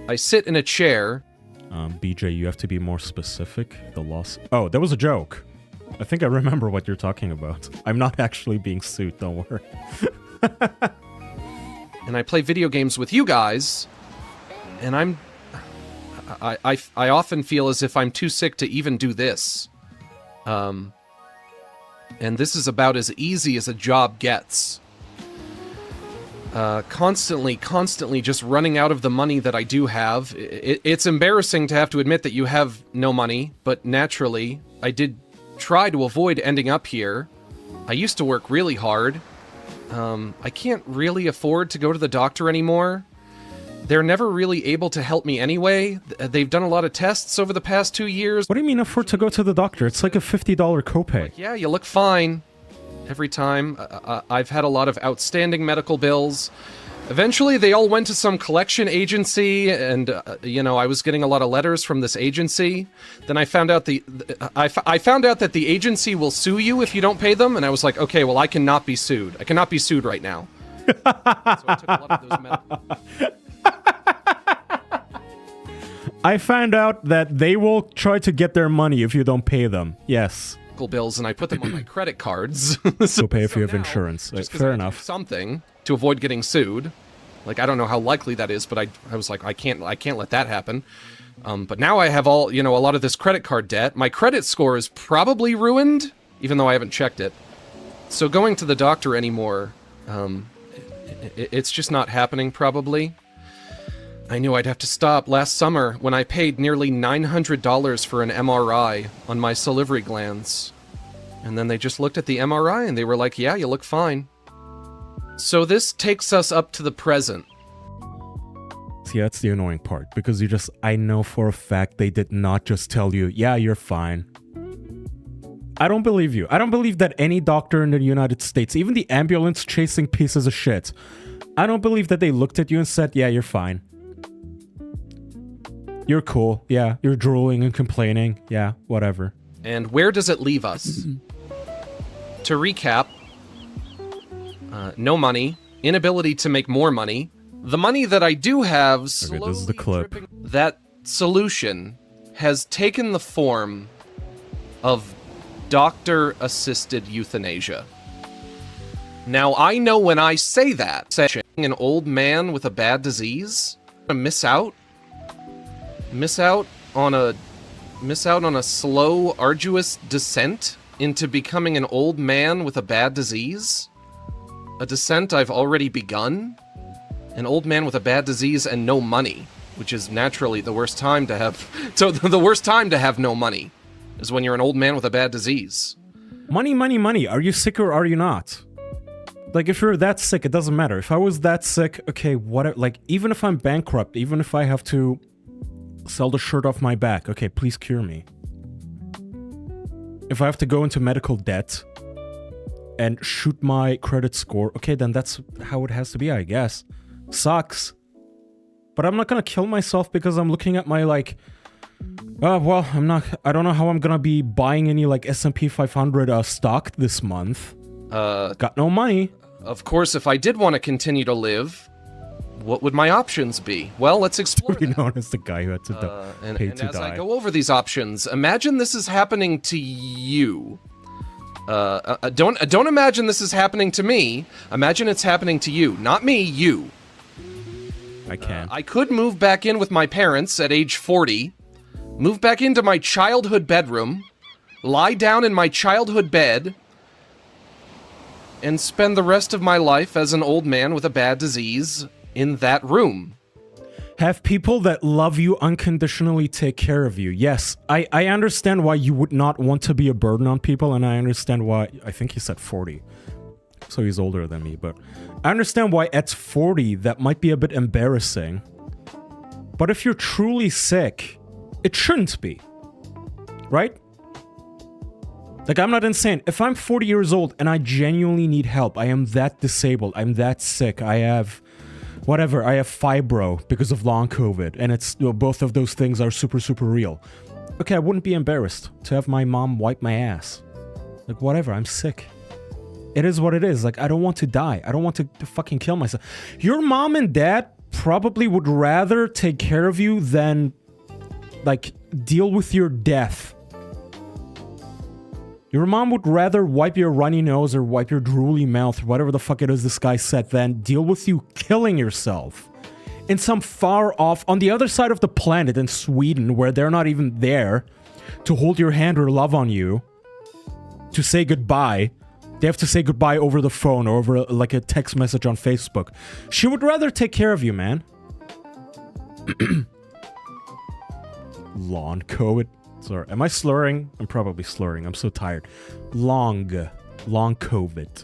I sit in a chair. BJ, you have to be more specific. The loss. Oh, that was a joke. I think I remember what you're talking about. I'm not actually being sued, don't worry. And I play video games with you guys, and I often feel as if I'm too sick to even do this. And this is about as easy as a job gets. Constantly just running out of the money that I do have. It's embarrassing to have to admit that you have no money, but naturally, I did try to avoid ending up here. I used to work really hard. I can't really afford to go to the doctor anymore. They're never really able to help me anyway. They've done a lot of tests over the past 2 years. What do you mean afford to go to the doctor? It's like a $50 copay. Yeah, you look fine. Every time. I've had a lot of outstanding medical bills. Eventually, they all went to some collection agency, and, I was getting a lot of letters from this agency. Then I found out I found out that the agency will sue you if you don't pay them, and I was like, okay, well, I cannot be sued. I cannot be sued right now. So I took a lot of those medical... I found out that they will try to get their money if you don't pay them. Yes. Bills, and I put them on my credit cards. So pay if you have insurance. Fair enough. Something to avoid getting sued. Like, I don't know how likely that is, but I was like, I can't let that happen. But now I have all, a lot of this credit card debt. My credit score is probably ruined, even though I haven't checked it. So going to the doctor anymore, it's just not happening, probably. I knew I'd have to stop last summer when I paid nearly $900 for an MRI on my salivary glands. And then they just looked at the MRI and they were like, yeah, you look fine. So this takes us up to the present. See, that's the annoying part, because I know for a fact they did not just tell you, yeah, you're fine. I don't believe you. I don't believe that any doctor in the United States, even the ambulance chasing pieces of shit, I don't believe that they looked at you and said, yeah, you're fine. You're cool. Yeah, you're drooling and complaining. Yeah, whatever. And where does it leave us? To recap, no money, inability to make more money. The money that I do have, okay, this is the clip. That solution has taken the form of doctor-assisted euthanasia. Now, I know when I say that, an old man with a bad disease, miss out on a slow, arduous descent into becoming an old man with a bad disease. A descent I've already begun. An old man with a bad disease and no money, which is naturally the worst time to have. So the worst time to have no money is when you're an old man with a bad disease. Money, money, money. Are you sick or are you not? Like, if you're that sick, it doesn't matter. If I was that sick, okay, what? Like, even if I'm bankrupt, even if I have to sell the shirt off my back, okay, please cure me. If I have to go into medical debt and shoot my credit score, okay, then that's how it has to be, I guess. Sucks. But I'm not gonna kill myself because I'm looking at my, like, well, I don't know how I'm gonna be buying any, like, S&P 500 stock this month. Got no money. Of course, if I did want to continue to live, what would my options be? Well, let's explore You known as the guy who had to pay to as die. I go over these options, imagine this is happening to you. Don't imagine this is happening to me. Imagine it's happening to you. Not me, you. I can. I could move back in with my parents at age 40, move back into my childhood bedroom, lie down in my childhood bed, and spend the rest of my life as an old man with a bad disease in that room. Have people that love you unconditionally take care of you. Yes, I understand why you would not want to be a burden on people, and I understand why, I think he said 40. So he's older than me, but I understand why at 40 that might be a bit embarrassing. But if you're truly sick, it shouldn't be. Right? Like, I'm not insane. If I'm 40 years old and I genuinely need help, I am that disabled, I'm that sick, I have... whatever, I have fibro because of long COVID, and it's, you know, both of those things are super, super real. Okay, I wouldn't be embarrassed to have my mom wipe my ass. Like, whatever, I'm sick. It is what it is. Like, I don't want to die. I don't want to fucking kill myself. Your mom and dad probably would rather take care of you than, like, deal with your death. Your mom would rather wipe your runny nose or wipe your drooly mouth, or whatever the fuck it is this guy said, than deal with you killing yourself in some far off, on the other side of the planet in Sweden, where they're not even there to hold your hand or love on you, to say goodbye. They have to say goodbye over the phone or over like a text message on Facebook. She would rather take care of you, man. Long COVID. Sorry, am I slurring? I'm probably slurring. I'm so tired. Long COVID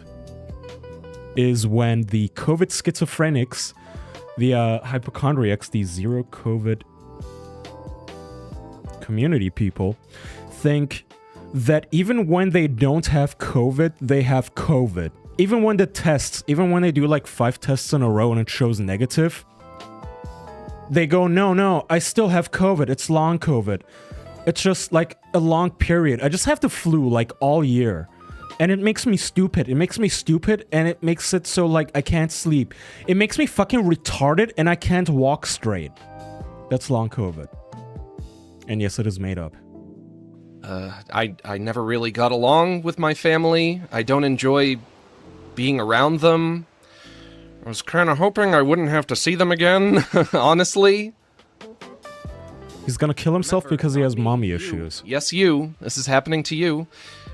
is when the COVID schizophrenics, the hypochondriacs, the zero COVID community people, think that even when they don't have COVID, they have COVID. Even when the tests, even when they do like 5 tests in a row and it shows negative, they go, no, I still have COVID. It's long COVID. It's just like a long period. I just have the flu like all year. And it makes me stupid. It makes me stupid, and it makes it so like I can't sleep. It makes me fucking retarded and I can't walk straight. That's long COVID. And yes, it is made up. I never really got along with my family. I don't enjoy being around them. I was kind of hoping I wouldn't have to see them again, honestly. He's gonna kill himself because he has mommy issues. Yes, you. This is happening to you.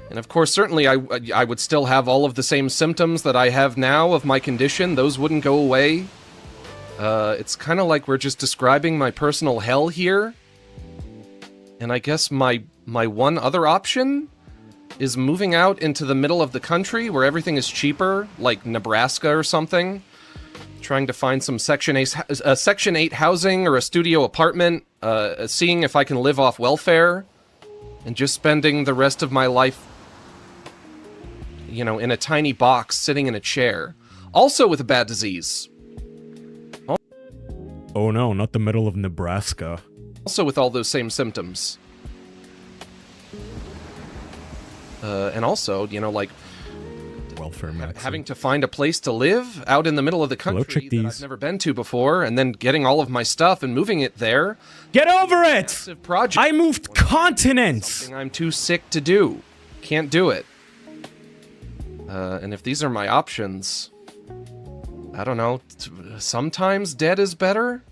And of course, certainly I would still have all of the same symptoms that I have now of my condition. Those wouldn't go away. It's kind of like we're just describing my personal hell here. And I guess my one other option is moving out into the middle of the country where everything is cheaper, like Nebraska or something. Trying to find some Section 8 housing or a studio apartment, seeing if I can live off welfare, and just spending the rest of my life, you know, in a tiny box, sitting in a chair. Also with a bad disease. Oh no, not the middle of Nebraska. Also with all those same symptoms. And also, you know, like, welfare medicine. Having to find a place to live out in the middle of the country that I've never been to before, and then getting all of my stuff and moving it there. Get over it! Massive project. I moved continents! Something I'm too sick to do. Can't do it. And if these are my options, I don't know, sometimes dead is better?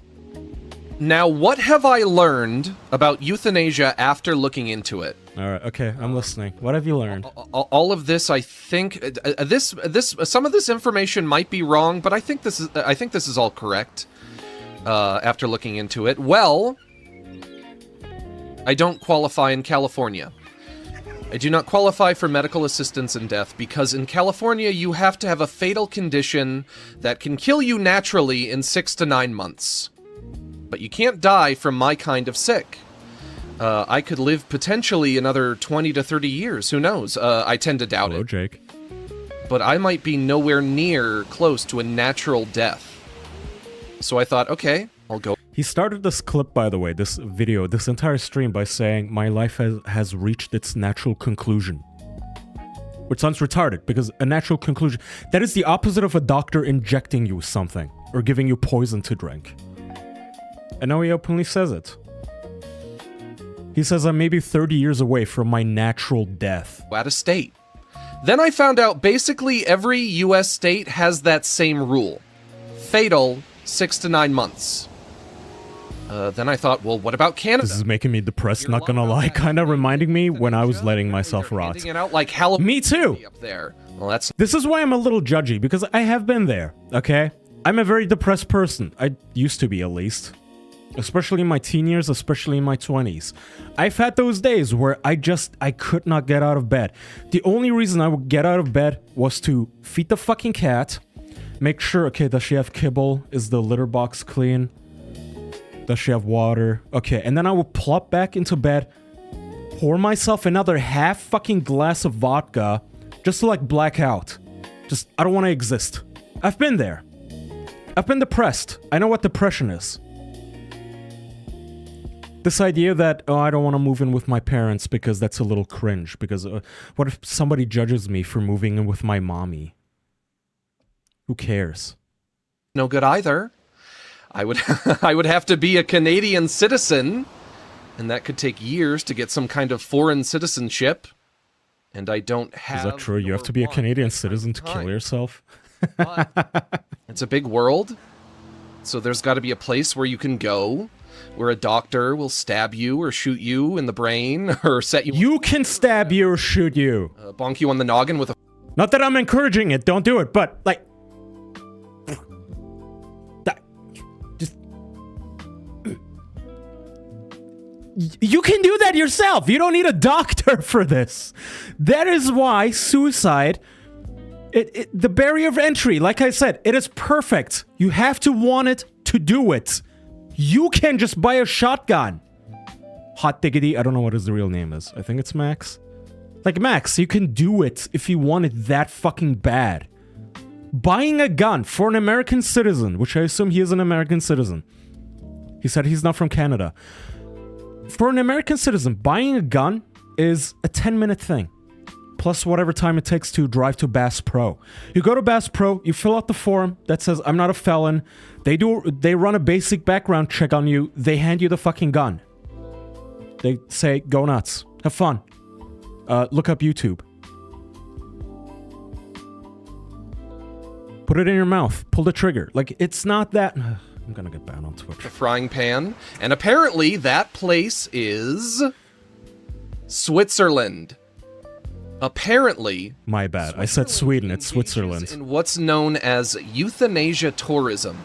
Now, what have I learned about euthanasia after looking into it? All right, okay, I'm listening. What have you learned? All of this, I think, some of this information might be wrong, but I think this is all correct. After looking into it, well, I don't qualify in California. I do not qualify for medical assistance in death because in California you have to have a fatal condition that can kill you naturally in 6 to 9 months. But you can't die from my kind of sick. I could live potentially another 20 to 30 years, who knows? I tend to doubt it. Jake. But I might be nowhere near close to a natural death. So I thought, okay, I'll go. He started this clip, by the way, this video, this entire stream by saying, my life has reached its natural conclusion. Which sounds retarded, because a natural conclusion, that is the opposite of a doctor injecting you with something, or giving you poison to drink. And now he openly says it. He says I'm maybe 30 years away from my natural death. Out of state. Then I found out basically every US state has that same rule. Fatal, 6 to 9 months. Then I thought, well, what about Canada? This is making me depressed, not gonna lie. Kind of reminding me when I was letting myself rot. Handing it out like Halloween Me too! up there. Well, that's This is why I'm a little judgy, because I have been there, okay? I'm a very depressed person. I used to be, at least. Especially in my teen years, especially in my 20s. I've had those days where I could not get out of bed. The only reason I would get out of bed was to feed the fucking cat, make sure, okay, does she have kibble? Is the litter box clean? Does she have water? Okay, and then I would plop back into bed, pour myself another half fucking glass of vodka, just to like black out. Just, I don't want to exist. I've been there. I've been depressed. I know what depression is. This idea that, oh, I don't want to move in with my parents because that's a little cringe. Because what if somebody judges me for moving in with my mommy? Who cares? no good either. I would I would have to be a Canadian citizen, and that could take years to get some kind of foreign citizenship. And I don't have. Is that true? You have to be a Canadian citizen to kill yourself? But it's a big world, so there's got to be a place where you can go, where a doctor will stab you or shoot you in the brain or set you. You can stab you or shoot you. Bonk you on the noggin with a. Not that I'm encouraging it. Don't do it. But like, just you can do that yourself. You don't need a doctor for this. That is why suicide. The barrier of entry, like I said, it is perfect. You have to want it to do it. You can just buy a shotgun. Hot diggity, I don't know what his real name is. I think it's Max. Like, Max, you can do it if you want it that fucking bad. Buying a gun for an American citizen, which I assume he is an American citizen. He said he's not from Canada. For an American citizen, buying a gun is a 10-minute thing. Plus whatever time it takes to drive to Bass Pro. You go to Bass Pro, you fill out the form that says, I'm not a felon. They run a basic background check on you. They hand you the fucking gun. They say, go nuts. Have fun. Look up YouTube. Put it in your mouth. Pull the trigger. Like, it's not that... I'm gonna get banned on Twitch. The frying pan. And apparently that place is... Switzerland. Apparently, my bad. I said Sweden. It's Switzerland. In what's known as euthanasia tourism,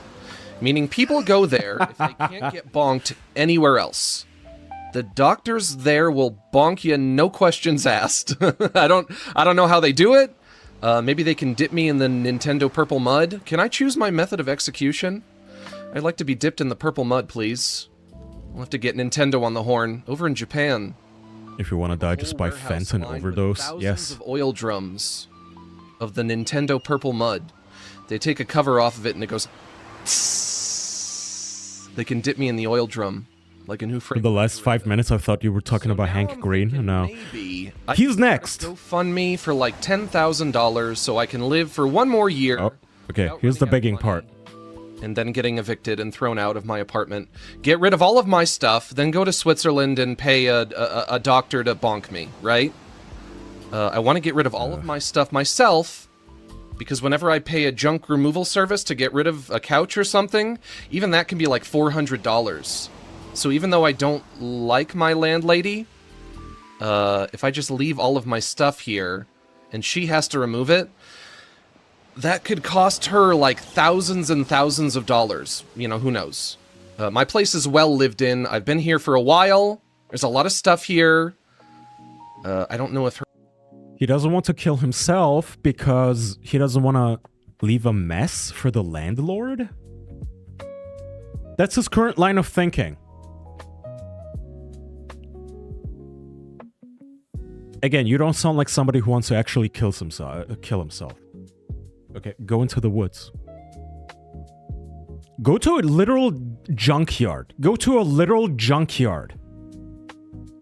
meaning people go there if they can't get bonked anywhere else. The doctors there will bonk you, no questions asked. I don't know how they do it. Maybe they can dip me in the Nintendo purple mud. Can I choose my method of execution? I'd like to be dipped in the purple mud, please. We'll have to get Nintendo on the horn. Over in Japan. If you want to die just by fentanyl overdose, yes. Of oil drums of the Nintendo Purple Mud. They take a cover off of it and it goes. Tss. They can dip me in the oil drum like a new friend. For the last 5 minutes, I thought you were talking about Hank Green. No, he's next. GoFund me for like $10,000 so I can live for one more year. Oh, okay. Here's the begging part. And then getting evicted and thrown out of my apartment. Get rid of all of my stuff, then go to Switzerland and pay a doctor to bonk me, right? I want to get rid of all of my stuff myself, because whenever I pay a junk removal service to get rid of a couch or something, even that can be like $400. So even though I don't like my landlady, if I just leave all of my stuff here, and she has to remove it, that could cost her like thousands and thousands of dollars. You know, who knows? My place is well lived in. I've been here for a while. There's a lot of stuff here. I don't know if her... He doesn't want to kill himself because he doesn't want to leave a mess for the landlord? That's his current line of thinking. Again, you don't sound like somebody who wants to actually kill himself. Okay, go into the woods. Go to a literal junkyard. Go to a literal junkyard.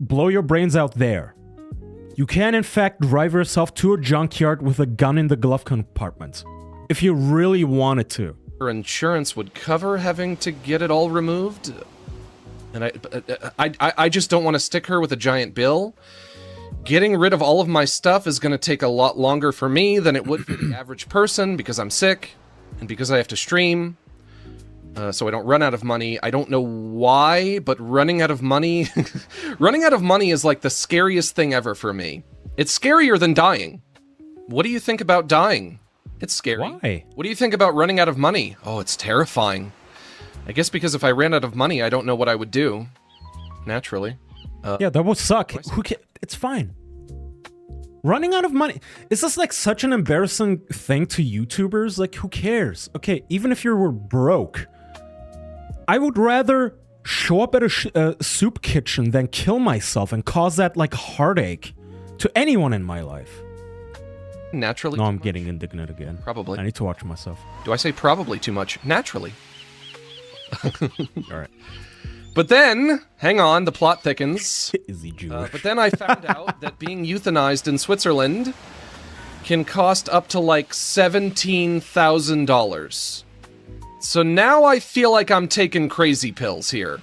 Blow your brains out there. You can, in fact, drive yourself to a junkyard with a gun in the glove compartment. If you really wanted to. Her insurance would cover having to get it all removed. And I just don't want to stick her with a giant bill. Getting rid of all of my stuff is going to take a lot longer for me than it would for the average person because I'm sick and because I have to stream. So I don't run out of money. I don't know why, but running out of money... running out of money is like the scariest thing ever for me. It's scarier than dying. What do you think about dying? It's scary. Why? What do you think about running out of money? Oh, it's terrifying. I guess because if I ran out of money, I don't know what I would do. Naturally. Yeah, that would suck. Who ca- It's fine. Running out of money. Is this like such an embarrassing thing to YouTubers? Like, who cares? Okay, even if you were broke, I would rather show up at a soup kitchen than kill myself and cause that, like, heartache to anyone in my life. Naturally. No, I'm getting indignant again. Probably. I need to watch myself. Do I say probably too much? Naturally. All right. But then, hang on, the plot thickens. Is he Jewish? But then I found out that being euthanized in Switzerland can cost up to like $17,000. So now I feel like I'm taking crazy pills here.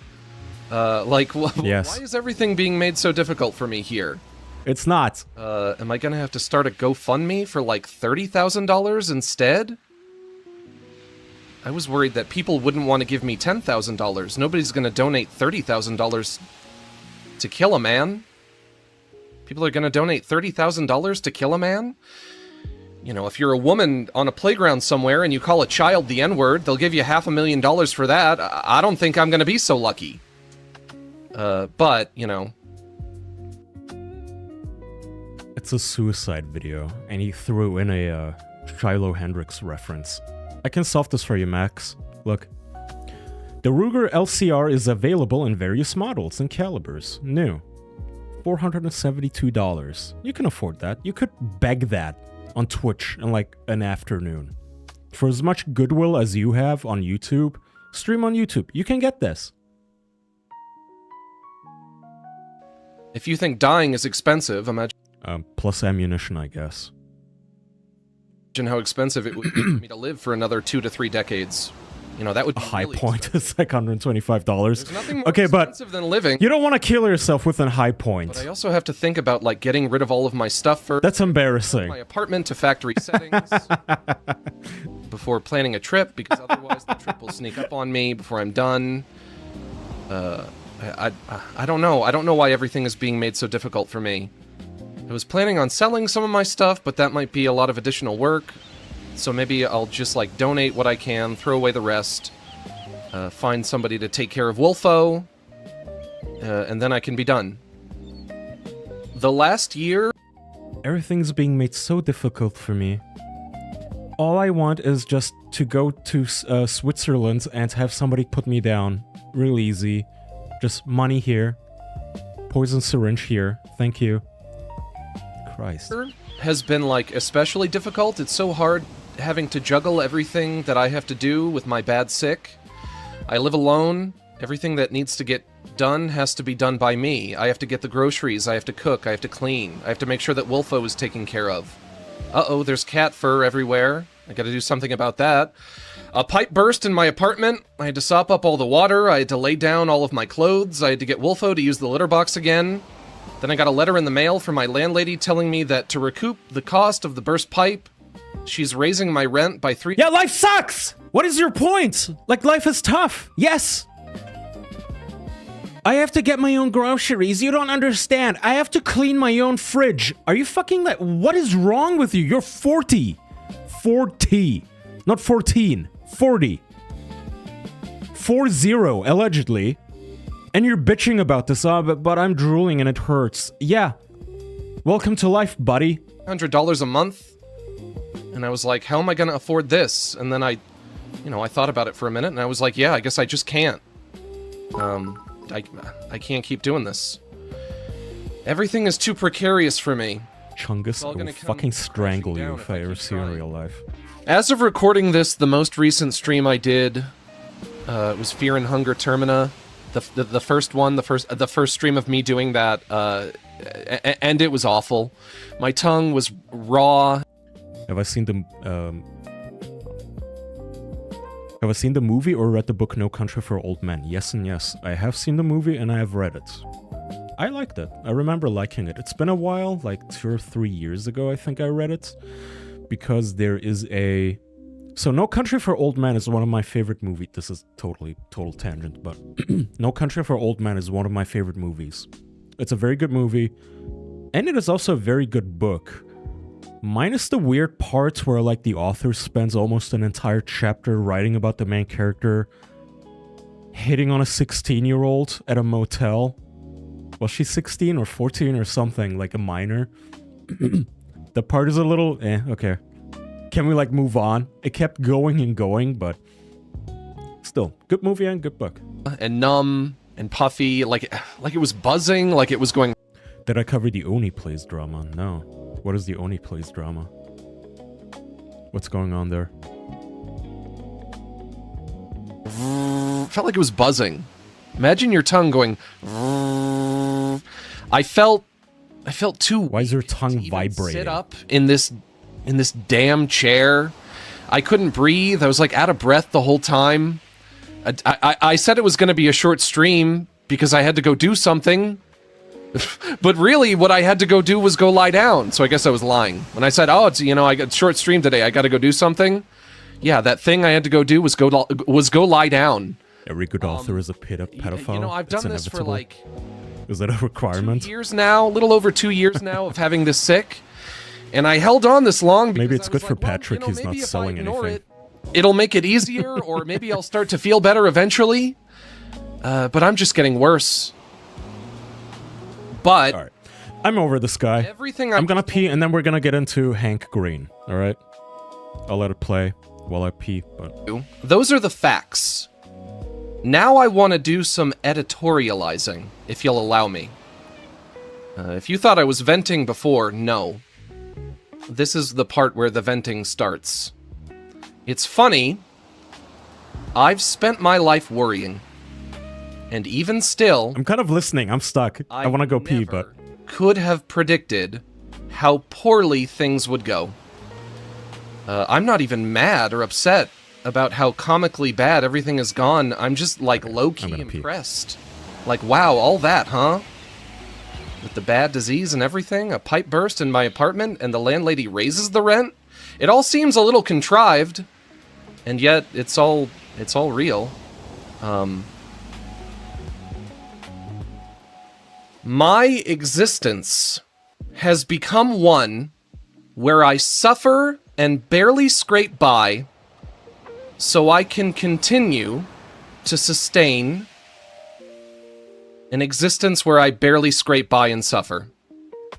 Yes. Why is everything being made so difficult for me here? It's not. Am I gonna have to start a GoFundMe for like $30,000 instead? I was worried that people wouldn't want to give me $10,000. Nobody's gonna donate $30,000 to kill a man. People are gonna donate $30,000 to kill a man? You know, if you're a woman on a playground somewhere and you call a child the N-word, they'll give you $500,000 for that. I don't think I'm gonna be so lucky. But, you know. It's a suicide video, and he threw in a Shiloh Hendrix reference. I can solve this for you, Max. Look. The Ruger LCR is available in various models and calibers. New. $472. You can afford that. You could beg that on Twitch in like an afternoon. For as much goodwill as you have on YouTube, stream on YouTube. You can get this. If you think dying is expensive, imagine Plus ammunition, I guess. how expensive it would be for me to live for another 2 to 3 decades. You know, that would be High really Point expensive. is like $125. There's nothing more Okay, but expensive than living. you don't want to kill yourself with a High Point. But I also have to think about, like, getting rid of all of my stuff first. That's embarrassing. My apartment to factory settings before planning a trip, because otherwise the trip will sneak up on me before I'm done. I don't know. I don't know why everything is being made so difficult for me. I was planning on selling some of my stuff, but that might be a lot of additional work. So maybe I'll just, like, donate what I can, throw away the rest, find somebody to take care of Wolfo, and then I can be done. The last year... Everything's being made so difficult for me. All I want is just to go to Switzerland and have somebody put me down. Real easy. Just money here. Poison syringe here. Thank you. Christ. Has been, like, especially difficult. It's so hard having to juggle everything that I have to do with my bad sick. I live alone. Everything that needs to get done has to be done by me. I have to get the groceries, I have to cook, I have to clean. I have to make sure that Wolfo is taken care of. Uh-oh, there's cat fur everywhere. I gotta do something about that. A pipe burst in my apartment. I had to sop up all the water. I had to lay down all of my clothes. I had to get Wolfo to use the litter box again. Then I got a letter in the mail from my landlady telling me that to recoup the cost of the burst pipe, she's raising my rent by 3... Yeah, life sucks! What is your point? Like, life is tough. Yes! I have to get my own groceries. You don't understand. I have to clean my own fridge. Are you fucking like... What is wrong with you? You're 40. 40. Not 14. 40. 40, allegedly. And you're bitching about this, but I'm drooling and it hurts. Yeah. Welcome to life, buddy. $100 a month. And I was like, how am I going to afford this? And then I thought about it for a minute and I was like, yeah, I guess I just can't. I can't keep doing this. Everything is too precarious for me. Chungus, I will fucking strangle you if I ever see you in real life. As of recording this, the most recent stream I did was Fear and Hunger Termina. The first one, the first stream of me doing that, and it was awful. My tongue was raw. Have I seen the movie or read the book No Country for Old Men? Yes and yes. I have seen the movie and I have read it. I liked it. I remember liking it. It's been a while, like 2 or 3 years ago, I think I read it. Because there is a... So No Country for Old Men is one of my favorite movies. This is total tangent, but No Country for Old Men is one of my favorite movies. It's a very good movie, and it is also a very good book. Minus the weird parts where, like, the author spends almost an entire chapter writing about the main character hitting on a 16-year-old at a motel. Was she 16 or 14 or something, like a minor? The part is a little... okay. Can we, like, move on? It kept going and going, but... Still, good movie and good book. And numb and puffy, like it was buzzing, like it was going... Did I cover the Oni Plays drama? No. What is the Oni Plays drama? What's going on there? Felt like it was buzzing. Imagine your tongue going... I felt too... Why is your tongue vibrating? Sit up in this damn chair. I couldn't breathe. I was like out of breath the whole time. I said it was going to be a short stream because I had to go do something. But really, what I had to go do was go lie down. So I guess I was lying. When I said, oh, it's, you know, I got short stream today, I got to go do something. Yeah, that thing I had to go do was go lie down. Every good author is a pedophile. You know, I've done this for like... Is that a requirement? 2 years now, a little over 2 years now of having this sick. And I held on this long because maybe it's good for Patrick, well, he's not selling anything. It'll make it easier, or maybe I'll start to feel better eventually. But I'm just getting worse. But... All right. I'm over this guy. I'm gonna pee, and then we're gonna get into Hank Green, alright? I'll let it play while I pee, but... Those are the facts. Now I want to do some editorializing, if you'll allow me. If you thought I was venting before, no. This is the part where the venting starts. It's funny. I've spent my life worrying. And even still... I'm kind of listening. I'm stuck. I want to go pee, but... could have predicted how poorly things would go. I'm not even mad or upset about how comically bad everything has gone. I'm just, like, low-key impressed. Like, wow, all that, huh? With the bad disease and everything, a pipe burst in my apartment, and the landlady raises the rent? It all seems a little contrived, and yet it's all real. My existence has become one where I suffer and barely scrape by so I can continue to sustain an existence where I barely scrape by and suffer.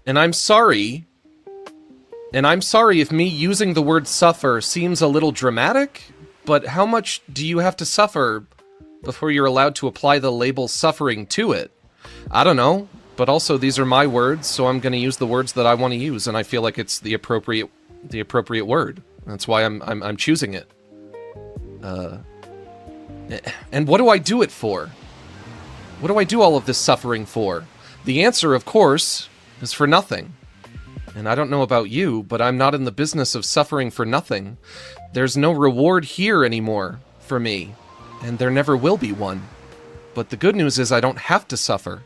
And I'm sorry. And I'm sorry if me using the word suffer seems a little dramatic, but how much do you have to suffer before you're allowed to apply the label suffering to it? I don't know, but also these are my words, so I'm going to use the words that I want to use, and I feel like it's the appropriate word. That's why I'm choosing it. And what do I do it for? What do I do all of this suffering for? The answer, of course, is for nothing. And I don't know about you, but I'm not in the business of suffering for nothing. There's no reward here anymore for me, and there never will be one. But the good news is I don't have to suffer.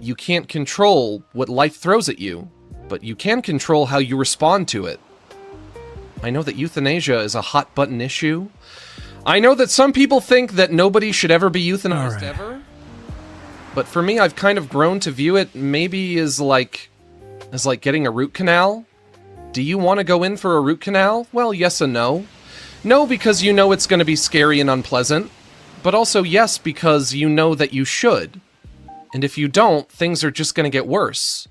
You can't control what life throws at you, but you can control how you respond to it. I know that euthanasia is a hot-button issue. I know that some people think that nobody should ever be euthanized ever. But for me, I've kind of grown to view it maybe as like getting a root canal. Do you want to go in for a root canal? Well, yes and no. No, because you know it's going to be scary and unpleasant. But also yes, because you know that you should. And if you don't, things are just going to get worse.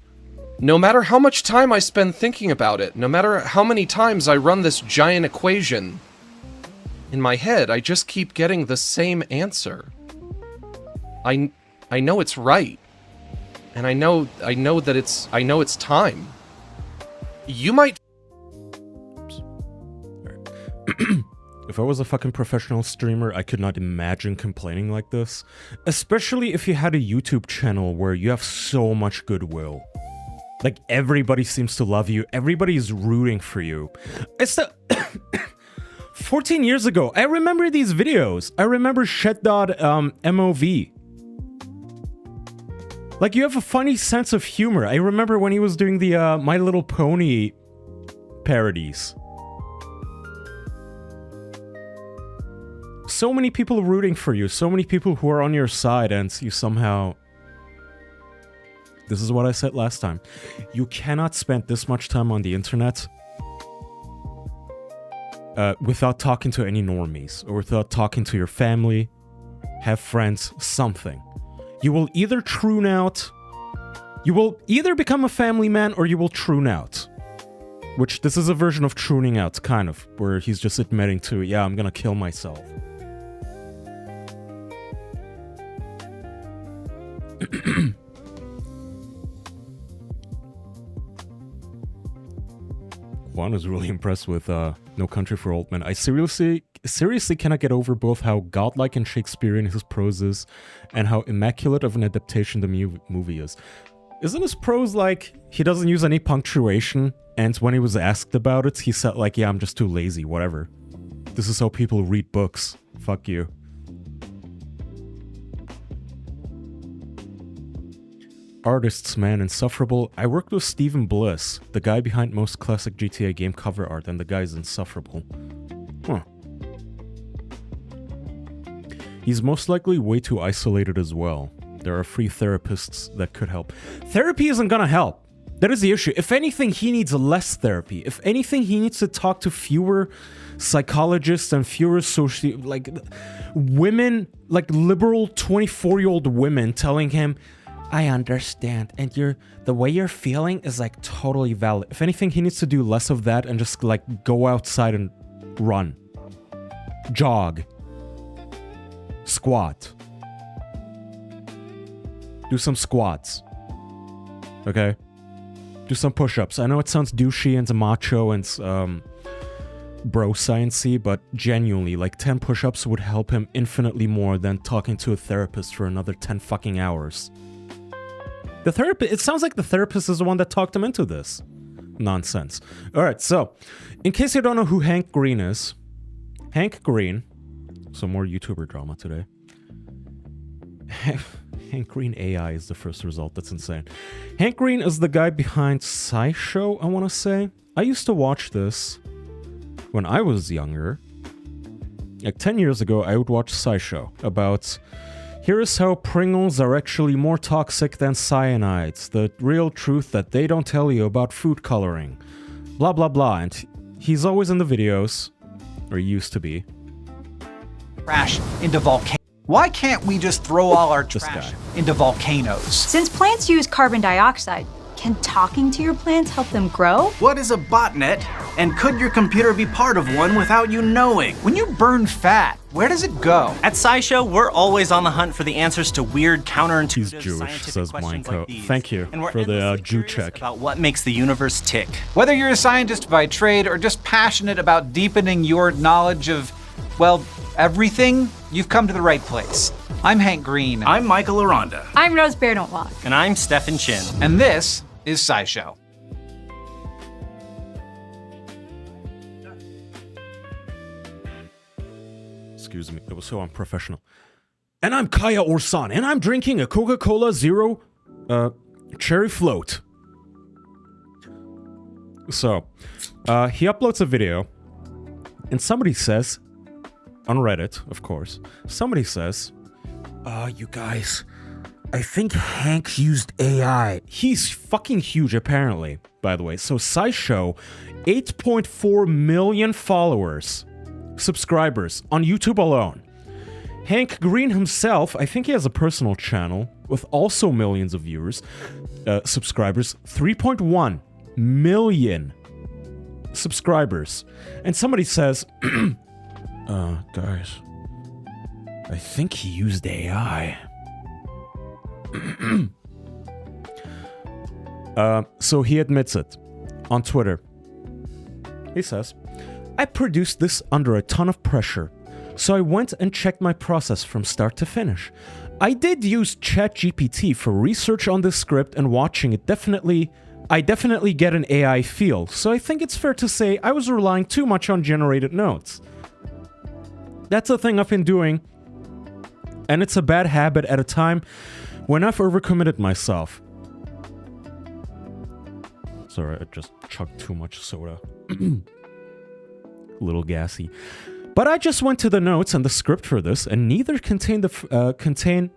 No matter how much time I spend thinking about it, no matter how many times I run this giant equation in my head, I just keep getting the same answer. I know it's right. And I know that it's time. You might... If I was a fucking professional streamer, I could not imagine complaining like this. Especially if you had a YouTube channel where you have so much goodwill. Like, everybody seems to love you. Everybody's rooting for you. It's the... 14 years ago, I remember these videos. I remember Shed.mov. Like, you have a funny sense of humor. I remember when he was doing the My Little Pony parodies. So many people rooting for you, so many people who are on your side, and you somehow... This is what I said last time. You cannot spend this much time on the internet without talking to any normies, or without talking to your family, have friends, something. You will either troon out, you will either become a family man, or you will troon out. Which, this is a version of trooning out, kind of, where he's just admitting to, yeah, I'm gonna kill myself. Juan is really impressed with No Country for Old Men. I seriously cannot get over both how godlike and Shakespearean his prose is, and how immaculate of an adaptation the movie is. Isn't his prose like, he doesn't use any punctuation, and when he was asked about it, he said like, yeah, I'm just too lazy, whatever. This is how people read books. Fuck you. Artists, man, insufferable. I worked with Stephen Bliss, the guy behind most classic GTA game cover art, and the guy's insufferable. Huh. He's most likely way too isolated as well. There are free therapists that could help. Therapy isn't gonna help. That is the issue. If anything, he needs less therapy. If anything, he needs to talk to fewer psychologists and fewer women, like liberal 24-year-old women telling him, I understand, and the way you're feeling is like totally valid. If anything, he needs to do less of that and just like go outside and run. Jog. Squat. Do some squats. Okay? Do some push-ups. I know it sounds douchey and macho and bro science-y, but genuinely, like 10 push-ups would help him infinitely more than talking to a therapist for another 10 fucking hours. The therapist, it sounds like the therapist is the one that talked him into this nonsense. Alright, so, in case you don't know who Hank Green is, Hank Green, some more YouTuber drama today. Hank Green AI is the first result, that's insane. Hank Green is the guy behind SciShow, I want to say. I used to watch this when I was younger. Like 10 years ago, I would watch SciShow about... Here is how Pringles are actually more toxic than cyanides. The real truth that they don't tell you about food coloring. Blah, blah, blah. And he's always in the videos. Or he used to be. Trash into volcanoes. Why can't we just throw all our trash into volcanoes? Since plants use carbon dioxide, can talking to your plants help them grow? What is a botnet? And could your computer be part of one without you knowing? When you burn fat, where does it go? At SciShow, we're always on the hunt for the answers to weird, counterintuitive, He's Jewish, scientific says questions Minecraft. like these. Thank you for the Jew check. About what makes the universe tick. Whether you're a scientist by trade or just passionate about deepening your knowledge of, well, everything, you've come to the right place. I'm Hank Green. I'm Michael Aranda. I'm Rose Bear Don't Walk. And I'm Stefan Chin. And this is SciShow. Excuse me, it was so unprofessional. And I'm Kaya Orsan, and I'm drinking a Coca-Cola Zero cherry float. So, he uploads a video, and somebody says, on Reddit, of course, somebody says, you guys, I think Hank used AI. He's fucking huge, apparently, by the way. So, SciShow, 8.4 million followers, subscribers, on YouTube alone. Hank Green himself, I think he has a personal channel with also millions of viewers, subscribers, 3.1 million subscribers. And somebody says, guys, I think he used AI. So he admits it on Twitter. He says, I produced this under a ton of pressure, so I went and checked my process from start to finish. I did use ChatGPT for research on this script, and watching it I definitely get an AI feel, so I think it's fair to say I was relying too much on generated notes. That's a thing I've been doing And it's a bad habit at a time when I've overcommitted myself. Sorry, I just chugged too much soda. A little gassy. But I just went to the notes and the script for this, and neither contain,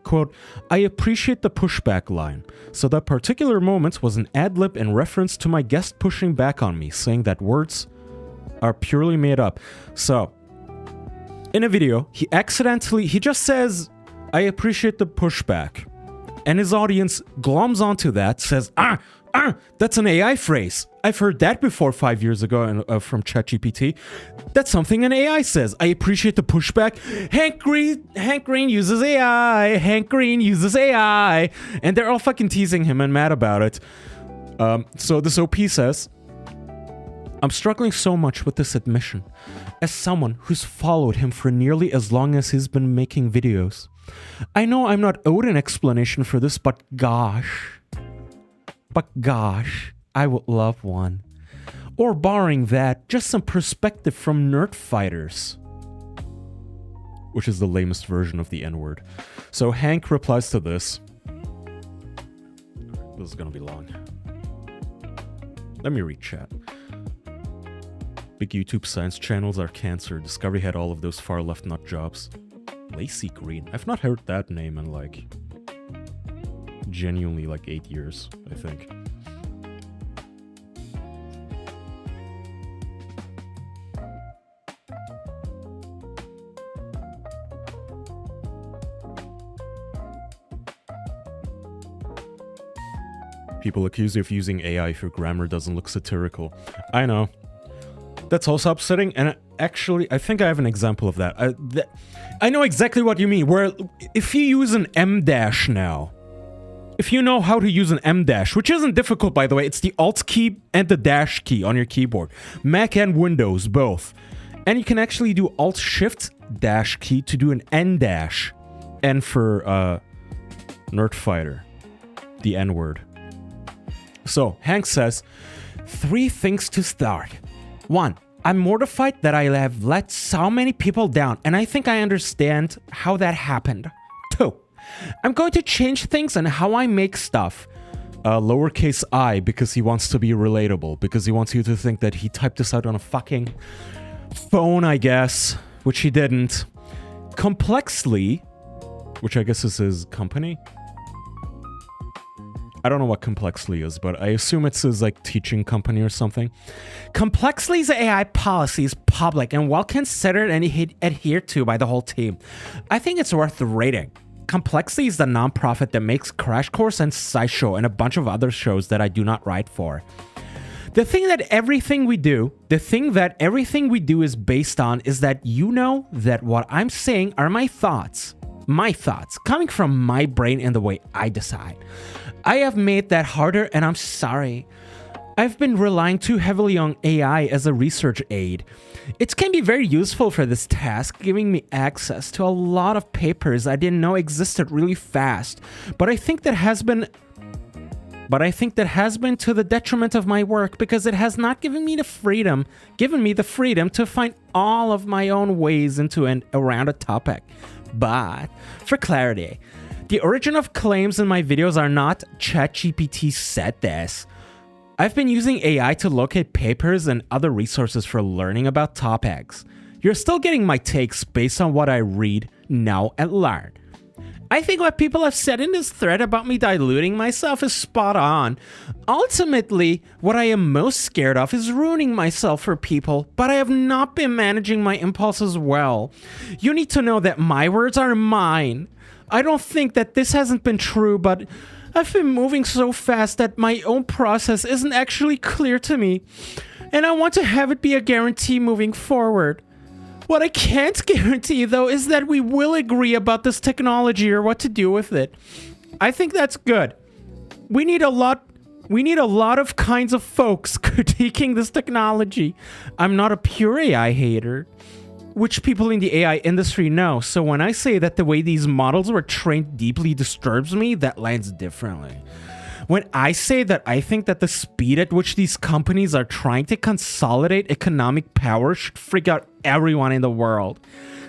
quote, I appreciate the pushback line. So that particular moment was an ad-lib in reference to my guest pushing back on me, saying that words are purely made up. So, in a video, he just says, I appreciate the pushback. And his audience gloms onto that, says, that's an AI phrase. I've heard that before 5 years ago from ChatGPT. That's something an AI says. I appreciate the pushback. Hank Green uses AI. Hank Green uses AI. And they're all fucking teasing him and mad about it. So this OP says, I'm struggling so much with this admission as someone who's followed him for nearly as long as he's been making videos. I know I'm not owed an explanation for this, but gosh, I would love one. Or barring that, just some perspective from Nerd Fighters. Which is the lamest version of the N-word. So Hank replies to this. This is gonna be long. Let me read chat. Big YouTube science channels are cancer. Discovery had all of those far left nut jobs. Lacey Green. I've not heard that name in like genuinely like 8 years, I think. People accuse you of using AI if your grammar doesn't look satirical. I know. That's also upsetting, and actually, I think I have an example of that. I know exactly what you mean, where if you use an M dash now, if you know how to use an M dash, which isn't difficult, by the way, it's the Alt key and the dash key on your keyboard. Mac and Windows, both. And you can actually do Alt Shift dash key to do an N dash. N for Nerd Fighter, the N word. So, Hank says, 3 things to start. 1. I'm mortified that I have let so many people down, and I think I understand how that happened. 2. I'm going to change things and how I make stuff. Lowercase I, because he wants to be relatable, because he wants you to think that he typed this out on a fucking phone, I guess, which he didn't. Complexly, which I guess is his company. I don't know what Complexly is, but I assume it's his like teaching company or something. Complexly's AI policy is public and well considered and adhered to by the whole team. I think it's worth the rating. Complexly is the nonprofit that makes Crash Course and SciShow and a bunch of other shows that I do not write for. The thing that everything we do is based on is that you know that what I'm saying are my thoughts, coming from my brain and the way I decide. I have made that harder and I'm sorry. I've been relying too heavily on AI as a research aid. It can be very useful for this task, giving me access to a lot of papers I didn't know existed really fast, but I think that has been to the detriment of my work because it has not given me the freedom to find all of my own ways into and around a topic. But for clarity, the origin of claims in my videos are not ChatGPT said this. I've been using AI to locate papers and other resources for learning about topics. You're still getting my takes based on what I read, know, and learn. I think what people have said in this thread about me diluting myself is spot on. Ultimately, what I am most scared of is ruining myself for people, but I have not been managing my impulses well. You need to know that my words are mine. I don't think that this hasn't been true, but I've been moving so fast that my own process isn't actually clear to me, and I want to have it be a guarantee moving forward. What I can't guarantee, though, is that we will agree about this technology or what to do with it. I think that's good. We need a lot of kinds of folks critiquing this technology. I'm not a pure AI hater, which people in the AI industry know. So when I say that the way these models were trained deeply disturbs me, that lands differently. When I say that I think that the speed at which these companies are trying to consolidate economic power should freak out everyone in the world.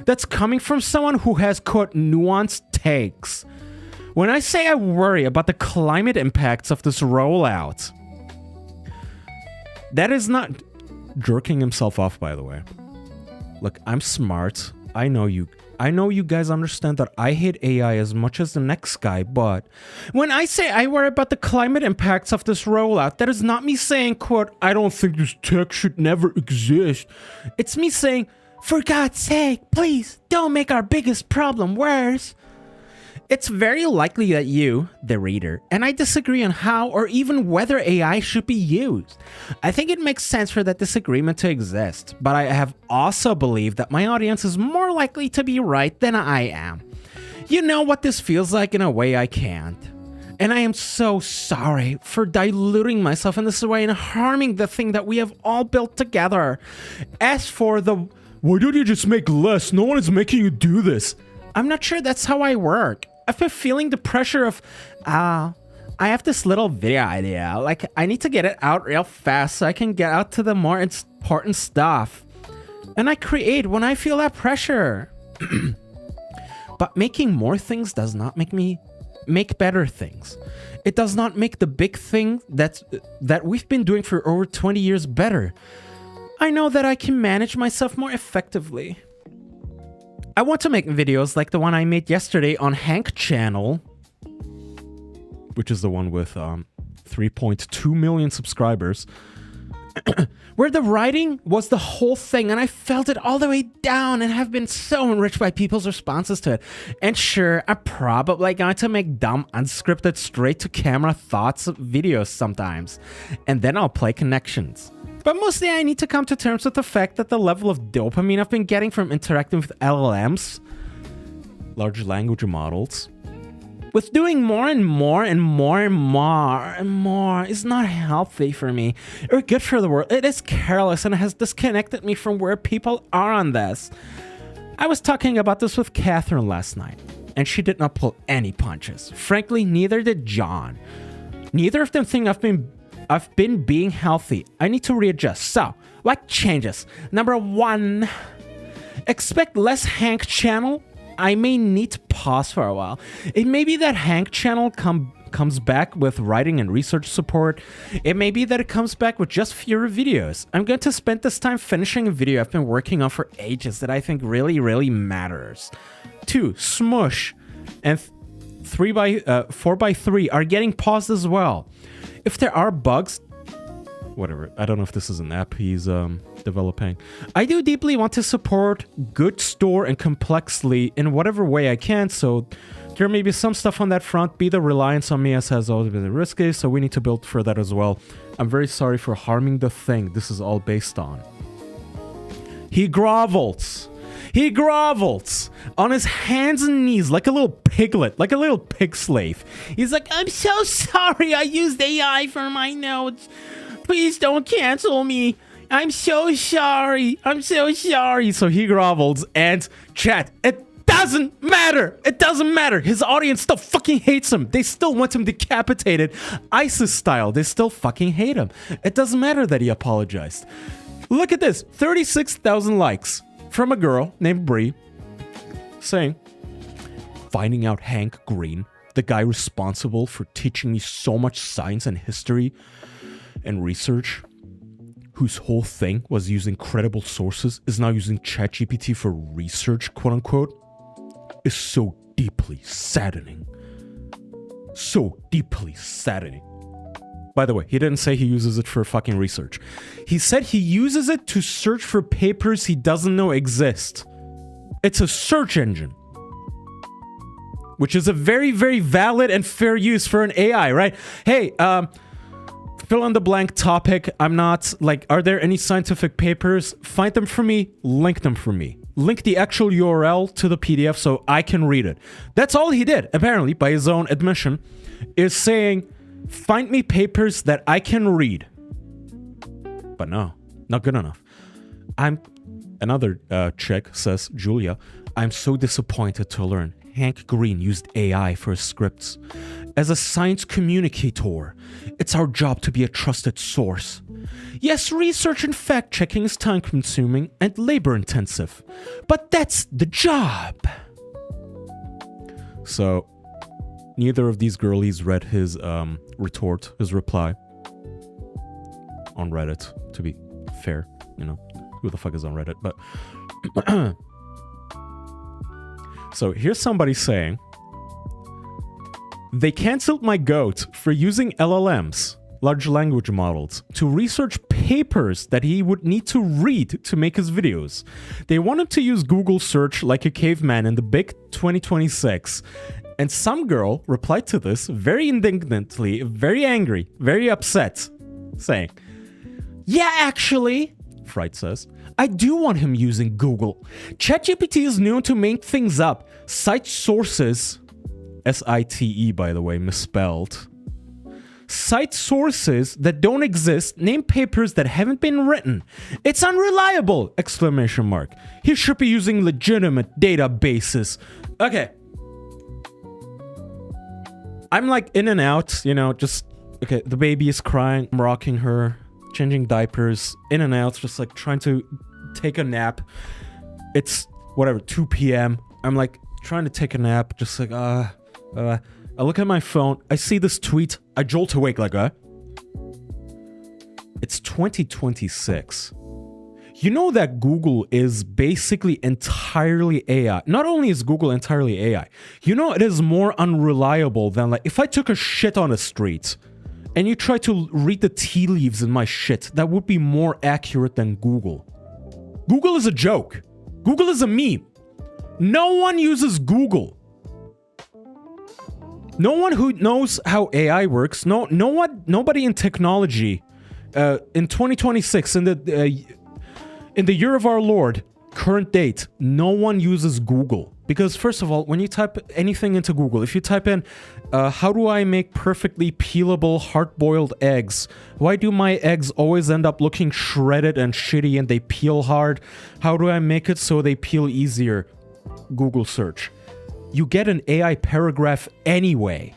That's coming from someone who has, quote, nuanced takes. When I say I worry about the climate impacts of this rollout, that is not jerking himself off, by the way. Look, I'm smart. I know you guys understand that I hate AI as much as the next guy, but when I say I worry about the climate impacts of this rollout, that is not me saying, quote, I don't think this tech should never exist. It's me saying, for God's sake, please don't make our biggest problem worse. It's very likely that you, the reader, and I disagree on how or even whether AI should be used. I think it makes sense for that disagreement to exist, but I have also believed that my audience is more likely to be right than I am. You know what this feels like in a way I can't. And I am so sorry for diluting myself in this way and harming the thing that we have all built together. As for the, why don't you just make less? No one is making you do this. I'm not sure that's how I work. I've been feeling the pressure of, I have this little video idea. Like, I need to get it out real fast so I can get out to the more important stuff. And I create when I feel that pressure. But making more things does not make me make better things. It does not make the big thing that we've been doing for over 20 years better. I know that I can manage myself more effectively. I want to make videos like the one I made yesterday on Hank Channel, which is the one with 3.2 million subscribers, where the writing was the whole thing, and I felt it all the way down and have been so enriched by people's responses to it. And sure, I'm probably going to make dumb, unscripted, straight-to-camera thoughts videos sometimes, and then I'll play connections. But mostly I need to come to terms with the fact that the level of dopamine I've been getting from interacting with LLMs, large language models, with doing more and more and more and more and more is not healthy for me or good for the world. It is careless and has disconnected me from where people are on this. I was talking about this with Catherine last night, and she did not pull any punches. Frankly, neither did John. Neither of them think I've been being healthy. I need to readjust. So, what changes? Number 1, expect less Hank Channel. I may need to pause for a while. It may be that Hank Channel comes back with writing and research support. It may be that it comes back with just fewer videos. I'm going to spend this time finishing a video I've been working on for ages that I think really, really matters. 2, Smush and 4x3 are getting paused as well. If there are bugs, whatever, I don't know if this is an app he's developing. I do deeply want to support good store and complexly in whatever way I can, so there may be some stuff on that front. The reliance on me has always been risky, so we need to build for that as well. I'm very sorry for harming the thing this is all based on. He grovels. He grovels on his hands and knees like a little piglet, like a little pig slave. He's like, I'm so sorry I used AI for my notes. Please don't cancel me. I'm so sorry. I'm so sorry. So he grovels, and chat, it doesn't matter. It doesn't matter. His audience still fucking hates him. They still want him decapitated, ISIS style. They still fucking hate him. It doesn't matter that he apologized. Look at this, 36,000 likes. From a girl named Bree saying, finding out Hank Green, the guy responsible for teaching me so much science and history and research, whose whole thing was using credible sources, is now using ChatGPT for research, quote unquote, is so deeply saddening. So deeply saddening. By the way, he didn't say he uses it for fucking research. He said he uses it to search for papers he doesn't know exist. It's a search engine. Which is a very, very valid and fair use for an AI, right? Hey, fill in the blank topic. I'm not, like, are there any scientific papers? Find them for me, link them for me. Link the actual URL to the PDF so I can read it. That's all he did, apparently, by his own admission, is saying, find me papers that I can read. But no, not good enough. Another chick says, Julia, I'm so disappointed to learn Hank Green used AI for his scripts. As a science communicator, it's our job to be a trusted source. Yes, research and fact-checking is time-consuming and labor-intensive, but that's the job. So, neither of these girlies read his retort, his reply on Reddit, to be fair. You know, who the fuck is on Reddit? But so here's somebody saying, they canceled my goat for using LLMs, large language models, to research papers that he would need to read to make his videos. They wanted to use Google search like a caveman in the big 2026. And some girl replied to this very indignantly, very angry, very upset, saying, yeah, actually, Fright says, I do want him using Google. ChatGPT is known to make things up. Cite sources, S-I-T-E, by the way, misspelled. Cite sources that don't exist, name papers that haven't been written. It's unreliable! Exclamation mark. He should be using legitimate databases. Okay. I'm like in and out, you know, just, okay, the baby is crying, I'm rocking her, changing diapers, in and out, just like trying to take a nap. It's, whatever, 2 p.m. I'm like trying to take a nap, just like, I look at my phone, I see this tweet, I jolt awake like, It's 2026. You know that Google is basically entirely AI. Not only is Google entirely AI, you know it is more unreliable than, like, if I took a shit on the street and you try to read the tea leaves in my shit, that would be more accurate than Google. Google is a joke. Google is a meme. No one uses Google. No one who knows how AI works, nobody in technology, in 2026, in the year of our Lord, current date, no one uses Google. Because first of all, when you type anything into Google, if you type in, how do I make perfectly peelable hard-boiled eggs? Why do my eggs always end up looking shredded and shitty and they peel hard? How do I make it so they peel easier? Google search. You get an AI paragraph anyway.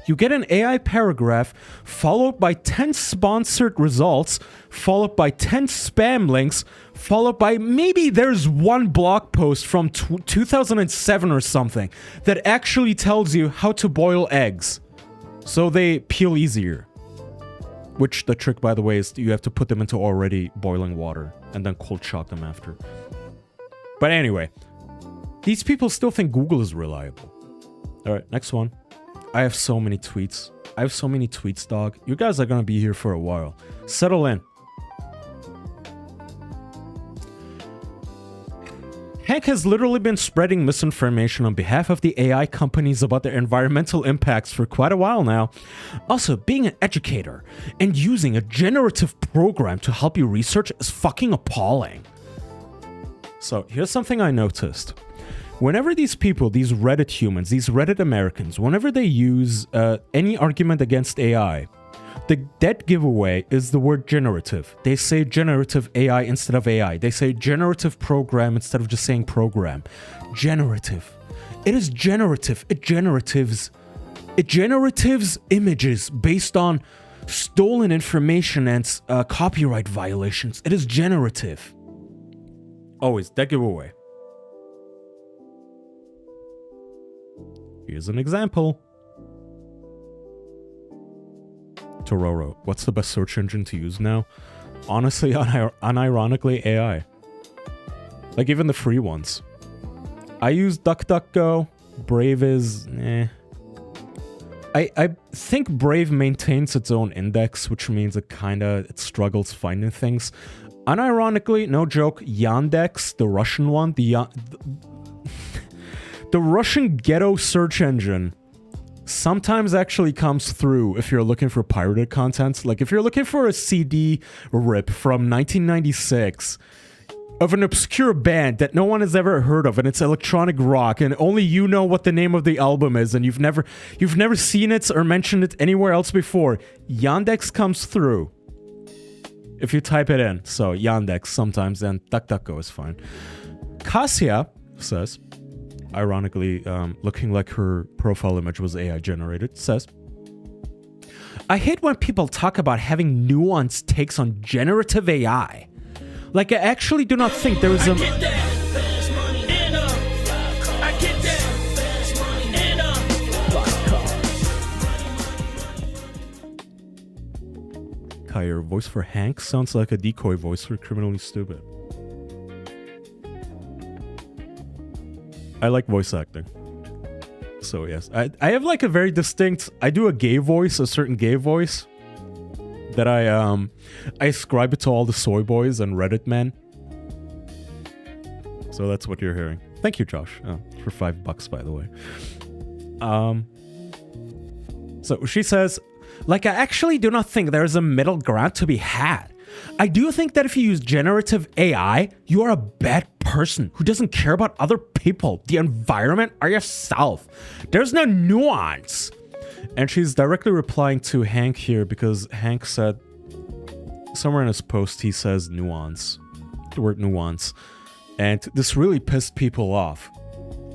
You get an AI paragraph followed by 10 sponsored results, followed by 10 spam links, followed by maybe there's one blog post from 2007 or something that actually tells you how to boil eggs so they peel easier. Which the trick, by the way, is you have to put them into already boiling water and then cold shock them after. But anyway, these people still think Google is reliable. All right, next one. I have so many tweets. I have so many tweets, dog. You guys are gonna be here for a while. Settle in. Hank has literally been spreading misinformation on behalf of the AI companies about their environmental impacts for quite a while now. Also, being an educator and using a generative program to help you research is fucking appalling. So, here's something I noticed. Whenever these people, these Reddit humans, these Reddit Americans, whenever they use any argument against AI, the dead giveaway is the word generative. They say generative AI instead of AI. They say generative program instead of just saying program. Generative. It is generative. It generatives images based on stolen information and copyright violations. It is generative. Always, dead giveaway. Here's an example. Tororo, what's the best search engine to use now? Honestly, unironically, AI. Like, even the free ones. I use DuckDuckGo. Brave is... I think Brave maintains its own index, which means it struggles finding things. Unironically, no joke, Yandex, the Russian one, the Russian ghetto search engine sometimes actually comes through if you're looking for pirated content. Like if you're looking for a CD rip from 1996 of an obscure band that no one has ever heard of and it's electronic rock and only you know what the name of the album is and you've never seen it or mentioned it anywhere else before, Yandex comes through if you type it in. So Yandex sometimes, and DuckDuckGo is fine. Kasia says, ironically looking like her profile image was AI generated, says, I hate when people talk about having nuanced takes on generative AI. Like, I actually do not think there is a... Kai, your voice for Hank sounds like a decoy voice for Criminally Stupid. I like voice acting. So yes, I have like a very distinct... I do a gay voice, a certain gay voice. That I ascribe it to all the soy boys and Reddit men. So that's what you're hearing. Thank you, Josh. For $5, by the way. So she says... Like, I actually do not think there is a middle ground to be had. I do think that if you use generative AI, you are a bad person who doesn't care about other people, the environment, or yourself. There's no nuance. And she's directly replying to Hank here because Hank said, somewhere in his post, he says nuance. The word nuance. And this really pissed people off.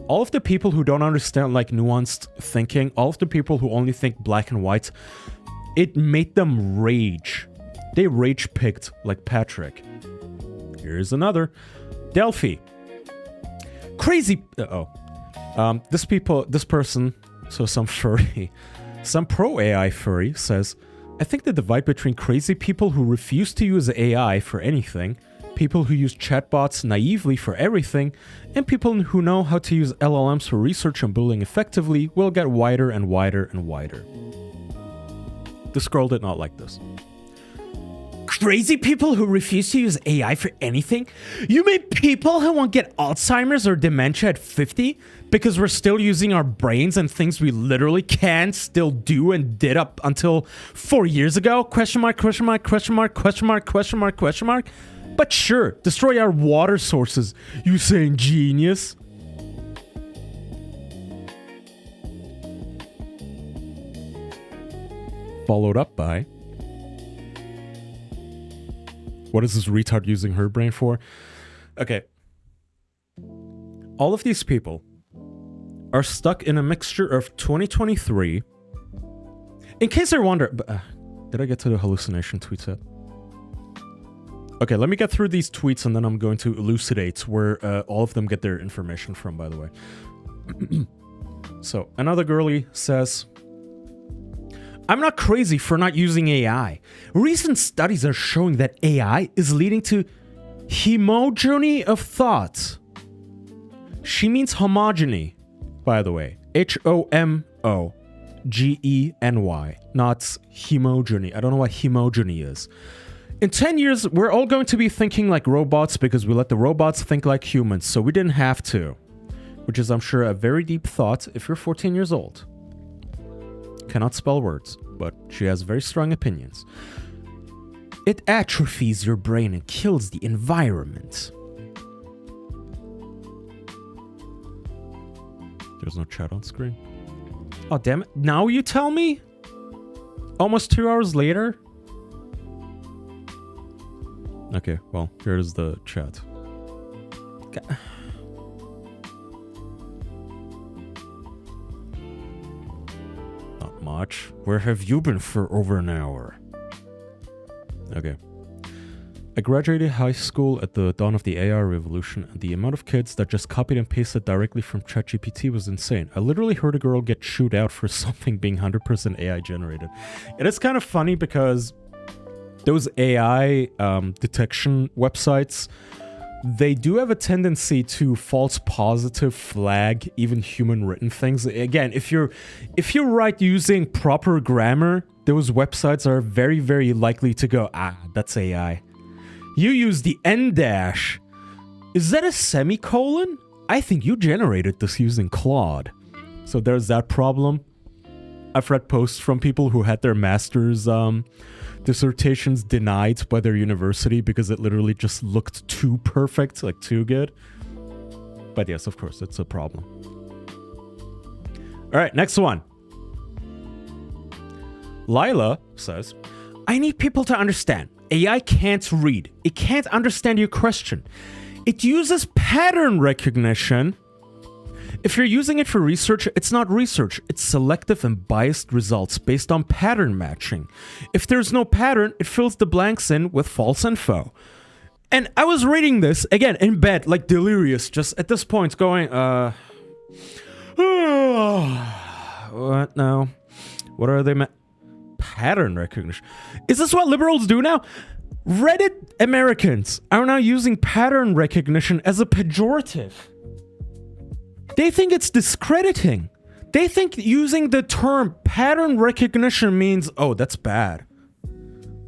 All of the people who don't understand, like, nuanced thinking, all of the people who only think black and white, it made them rage. They rage-picked like Patrick. Here's another. Delphi. Crazy... This person, so some furry, some pro-AI furry says, I think the divide between crazy people who refuse to use AI for anything, people who use chatbots naively for everything, and people who know how to use LLMs for research and building effectively will get wider and wider and wider. This girl did not like this. Crazy people who refuse to use AI for anything? You mean people who won't get Alzheimer's or dementia at 50 because we're still using our brains and things we literally can still do and did up until 4 years ago? Question mark, question mark, question mark, question mark, question mark, question mark. But sure, destroy our water sources, you saying genius. Followed up by... What is this retard using her brain for? Okay. All of these people are stuck in a mixture of 2023. In case I wonder... did I get to the hallucination tweets yet? Okay, let me get through these tweets and then I'm going to elucidate where all of them get their information from, by the way. So, another girlie says... I'm not crazy for not using AI. Recent studies are showing that AI is leading to homogeny of thought. She means homogeny, by the way. H-O-M-O-G-E-N-Y, not homogeny. I don't know what homogeny is. In 10 years, we're all going to be thinking like robots because we let the robots think like humans, so we didn't have to. Which is, I'm sure, a very deep thought if you're 14 years old. Cannot spell words, but she has very strong opinions. It atrophies your brain and kills the environment. There's no chat on screen. Oh, damn it. Now you tell me? Almost 2 hours later? Okay, well, here is the chat. Not much. Where have you been for over an hour? Okay. I graduated high school at the dawn of the AI revolution, and the amount of kids that just copied and pasted directly from ChatGPT was insane. I literally heard a girl get chewed out for something being 100% AI generated. And it's kind of funny because those AI detection websites, they do have a tendency to false positive flag even human written things. Again, if you write using proper grammar, those websites are very, very likely to go, that's AI. You use the N dash. Is that a semicolon? I think you generated this using Claude. So there's that problem. I've read posts from people who had their master's dissertations denied by their university because it literally just looked too perfect, like too good. But yes, of course, it's a problem. All right, next one. Lila says, I need people to understand. AI can't read. It can't understand your question. It uses pattern recognition If you're using it for research, it's not research. It's selective and biased results based on pattern matching. If there's no pattern, it fills the blanks in with false info. And I was reading this, again, in bed, like delirious, just at this point going, what now? What are they pattern recognition. Is this what liberals do now? Reddit Americans are now using pattern recognition as a pejorative. They think it's discrediting. They think using the term pattern recognition means, oh, that's bad.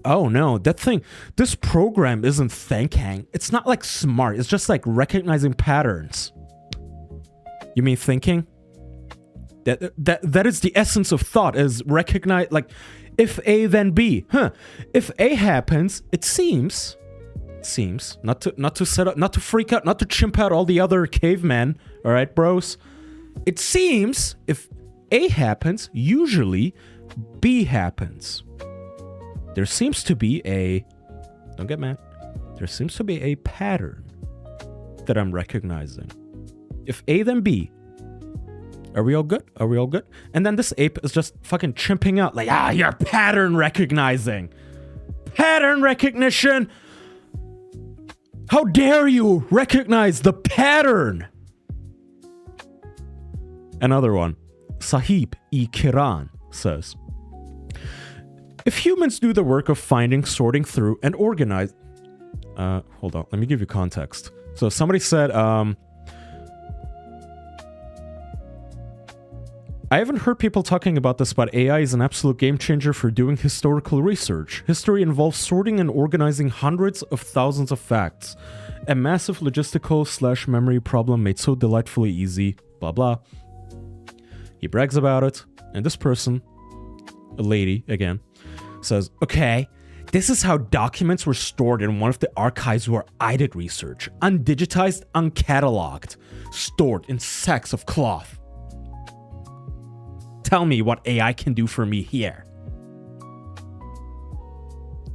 Oh no, this program isn't thinking. It's not like smart. It's just like recognizing patterns. You mean thinking? That is the essence of thought, is recognize, like, if A then B. If A happens, it seems not to set up, not to freak out, not to chimp out all the other cavemen, all right, bros. It seems if A happens, usually B happens. There seems to be don't get mad. There seems to be a pattern that I'm recognizing. If A then B. Are we all good? Are we all good? And then this ape is just fucking chimping out like, you're pattern recognizing. Pattern recognition. How dare you recognize the pattern? Another one. Sahib-e-Kiran says, if humans do the work of finding, sorting through, and organize... hold on. Let me give you context. So somebody said, I haven't heard people talking about this, but AI is an absolute game changer for doing historical research. History involves sorting and organizing hundreds of thousands of facts. A massive logistical/memory problem made so delightfully easy, blah blah. He brags about it, and this person, a lady again, says, okay, this is how documents were stored in one of the archives where I did research. Undigitized, uncatalogued, stored in sacks of cloth. Tell me what AI can do for me here.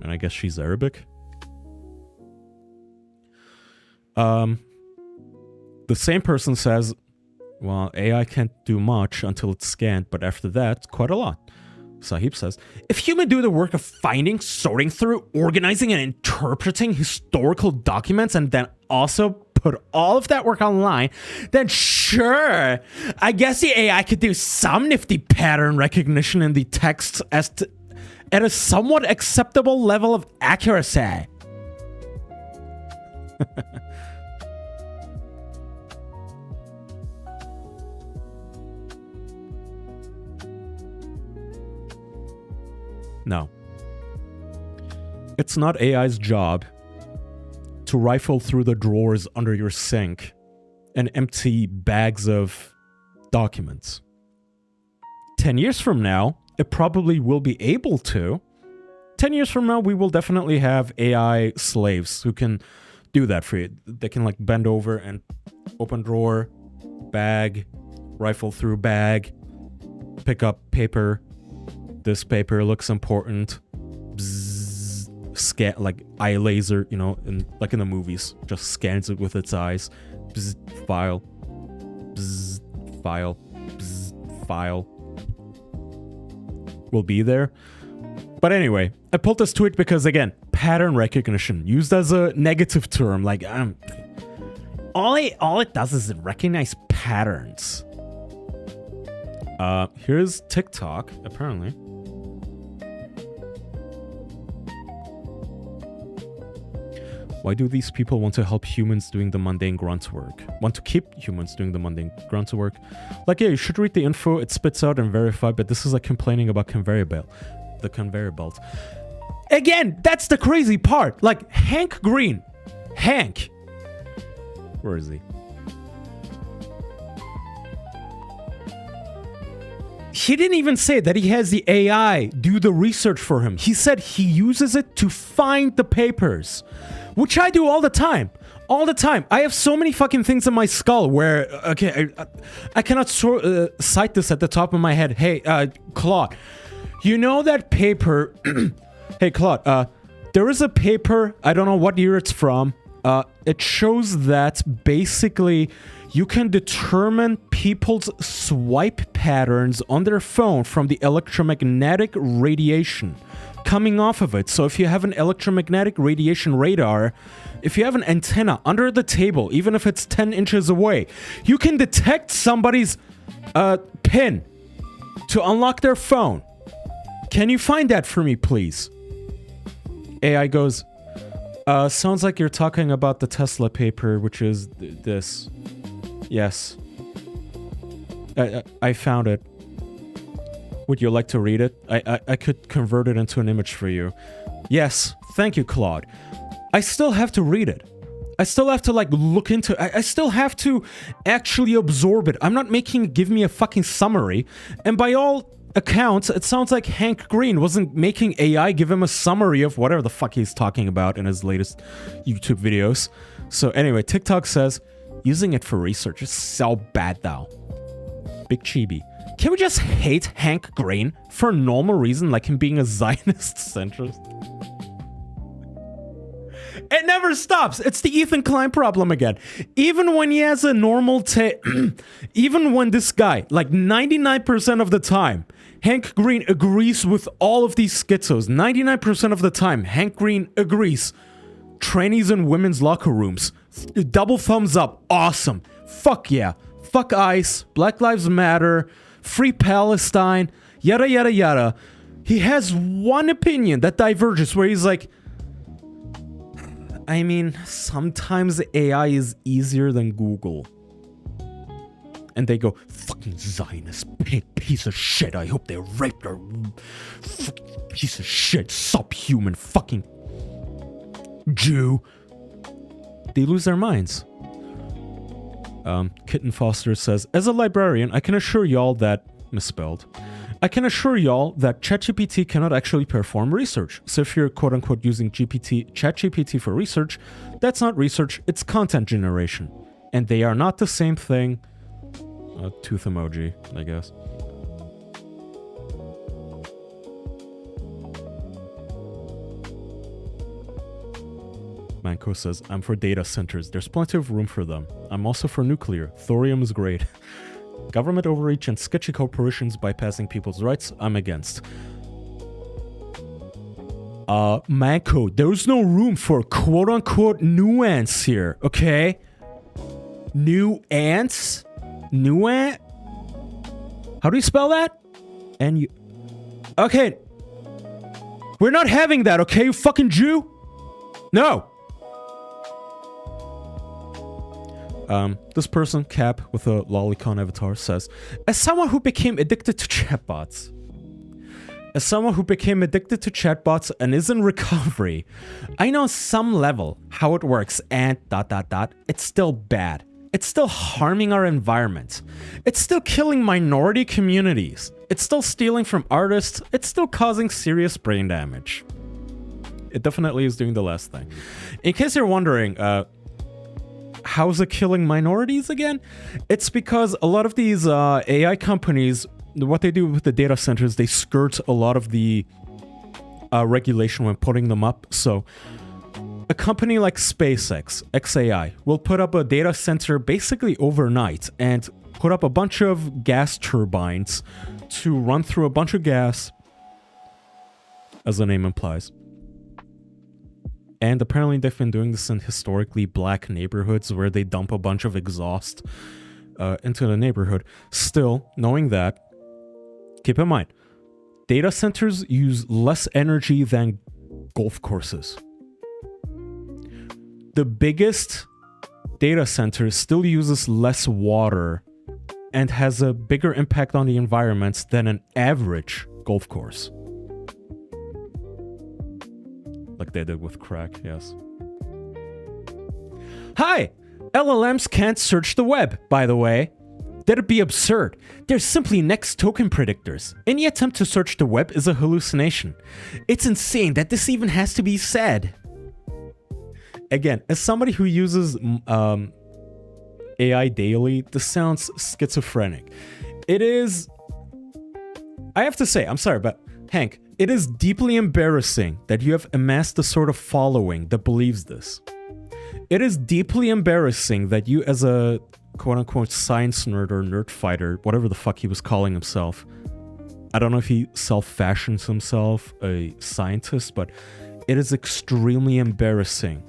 And I guess she's Arabic. The same person says, well, AI can't do much until it's scanned, but after that, quite a lot. Sahib says, if humans do the work of finding, sorting through, organizing, and interpreting historical documents, and then also put all of that work online, then sure, I guess the AI could do some nifty pattern recognition in the text at a somewhat acceptable level of accuracy. No. It's not AI's job to rifle through the drawers under your sink and empty bags of documents. 10 years from now, it probably will be able to. 10 years from now, we will definitely have AI slaves who can do that for you. They can like bend over and open drawer, bag, rifle through bag, pick up paper. This paper looks important. Bzzz, scan, like eye laser, you know, like in the movies, just scans it with its eyes. Bzzz, file. Bzzz, file. Bzzz, file. Will be there. But anyway, I pulled this tweet because, again, pattern recognition, used as a negative term, like, all it does is recognize patterns. Here's TikTok, apparently. Why do these people want to help humans doing the mundane grunt work? Want to keep humans doing the mundane grunt work? Like, yeah, you should read the info, it spits out and verify, but this is like complaining about conveyor belt. The conveyor belt. Again, that's the crazy part. Like, Hank Green. Hank. Where is he? He didn't even say that he has the AI do the research for him. He said he uses it to find the papers, which I do all the time. All the time. I have so many fucking things in my skull where, okay, I cannot cite this at the top of my head. Hey, Claude, you know that paper... Hey, Claude, there is a paper, I don't know what year it's from. It shows that basically You can determine people's swipe patterns on their phone from the electromagnetic radiation coming off of it. So if you have an electromagnetic radiation radar, if you have an antenna under the table, even if it's 10 inches away, you can detect somebody's PIN to unlock their phone. Can you find that for me, please? AI goes, sounds like you're talking about the Tesla paper, which is this. Yes. I found it. Would you like to read it? I could convert it into an image for you. Yes. Thank you, Claude. I still have to read it. I still have to, like, look into it. I still have to actually absorb it. I'm not making it give me a fucking summary. And by all accounts, it sounds like Hank Green wasn't making AI give him a summary of whatever the fuck he's talking about in his latest YouTube videos. So anyway, TikTok says, using it for research is so bad though. Big Chibi. Can we just hate Hank Green for a normal reason, like him being a Zionist centrist? It never stops. It's the Ethan Klein problem again. Even when he has a normal even when this guy, like 99% of the time, Hank Green agrees with all of these schizos. 99% of the time, Hank Green agrees. Trannies in women's locker rooms. Double thumbs up. Awesome. Fuck yeah. Fuck ICE. Black Lives Matter. Free Palestine. Yada, yada, yada. He has one opinion that diverges where he's like, I mean, sometimes AI is easier than Google. And they go, fucking Zionist piece of shit. I hope they raped her. Piece of shit. Subhuman fucking Jew. They lose their minds. Kitten Foster says, as a librarian, I can assure y'all that... misspelled. I can assure y'all that ChatGPT cannot actually perform research. So if you're quote-unquote using ChatGPT for research, that's not research, it's content generation. And they are not the same thing. A tooth emoji, I guess. Manko says, I'm for data centers. There's plenty of room for them. I'm also for nuclear. Thorium is great. Government overreach and sketchy corporations bypassing people's rights, I'm against. Manko, there's no room for quote-unquote nuance here, okay? Nuance? Nuance? How do you spell that? Okay. We're not having that, okay, you fucking Jew? No. This person, Cap, with a lolicon avatar, says, as someone who became addicted to chatbots, and is in recovery, I know on some level how it works and ... it's still bad. It's still harming our environment. It's still killing minority communities. It's still stealing from artists. It's still causing serious brain damage. It definitely is doing the last thing. In case you're wondering, how's it killing minorities again? It's because a lot of these AI companies, what they do with the data centers, they skirt a lot of the regulation when putting them up. So a company like SpaceX, XAI, will put up a data center basically overnight and put up a bunch of gas turbines to run through a bunch of gas, as the name implies. And apparently they've been doing this in historically black neighborhoods where they dump a bunch of exhaust into the neighborhood. Still, knowing that, keep in mind, data centers use less energy than golf courses. The biggest data center still uses less water and has a bigger impact on the environment than an average golf course. Like they did with crack, yes. Hi! LLMs can't search the web, by the way. That'd be absurd. They're simply next token predictors. Any attempt to search the web is a hallucination. It's insane that this even has to be said. Again, as somebody who uses AI daily, this sounds schizophrenic. It is... I have to say, I'm sorry, but Hank, it is deeply embarrassing that you have amassed the sort of following that believes this. It is deeply embarrassing that you, as a quote-unquote science nerd or nerd fighter, whatever the fuck he was calling himself. I don't know if he self-fashions himself a scientist, but it is extremely embarrassing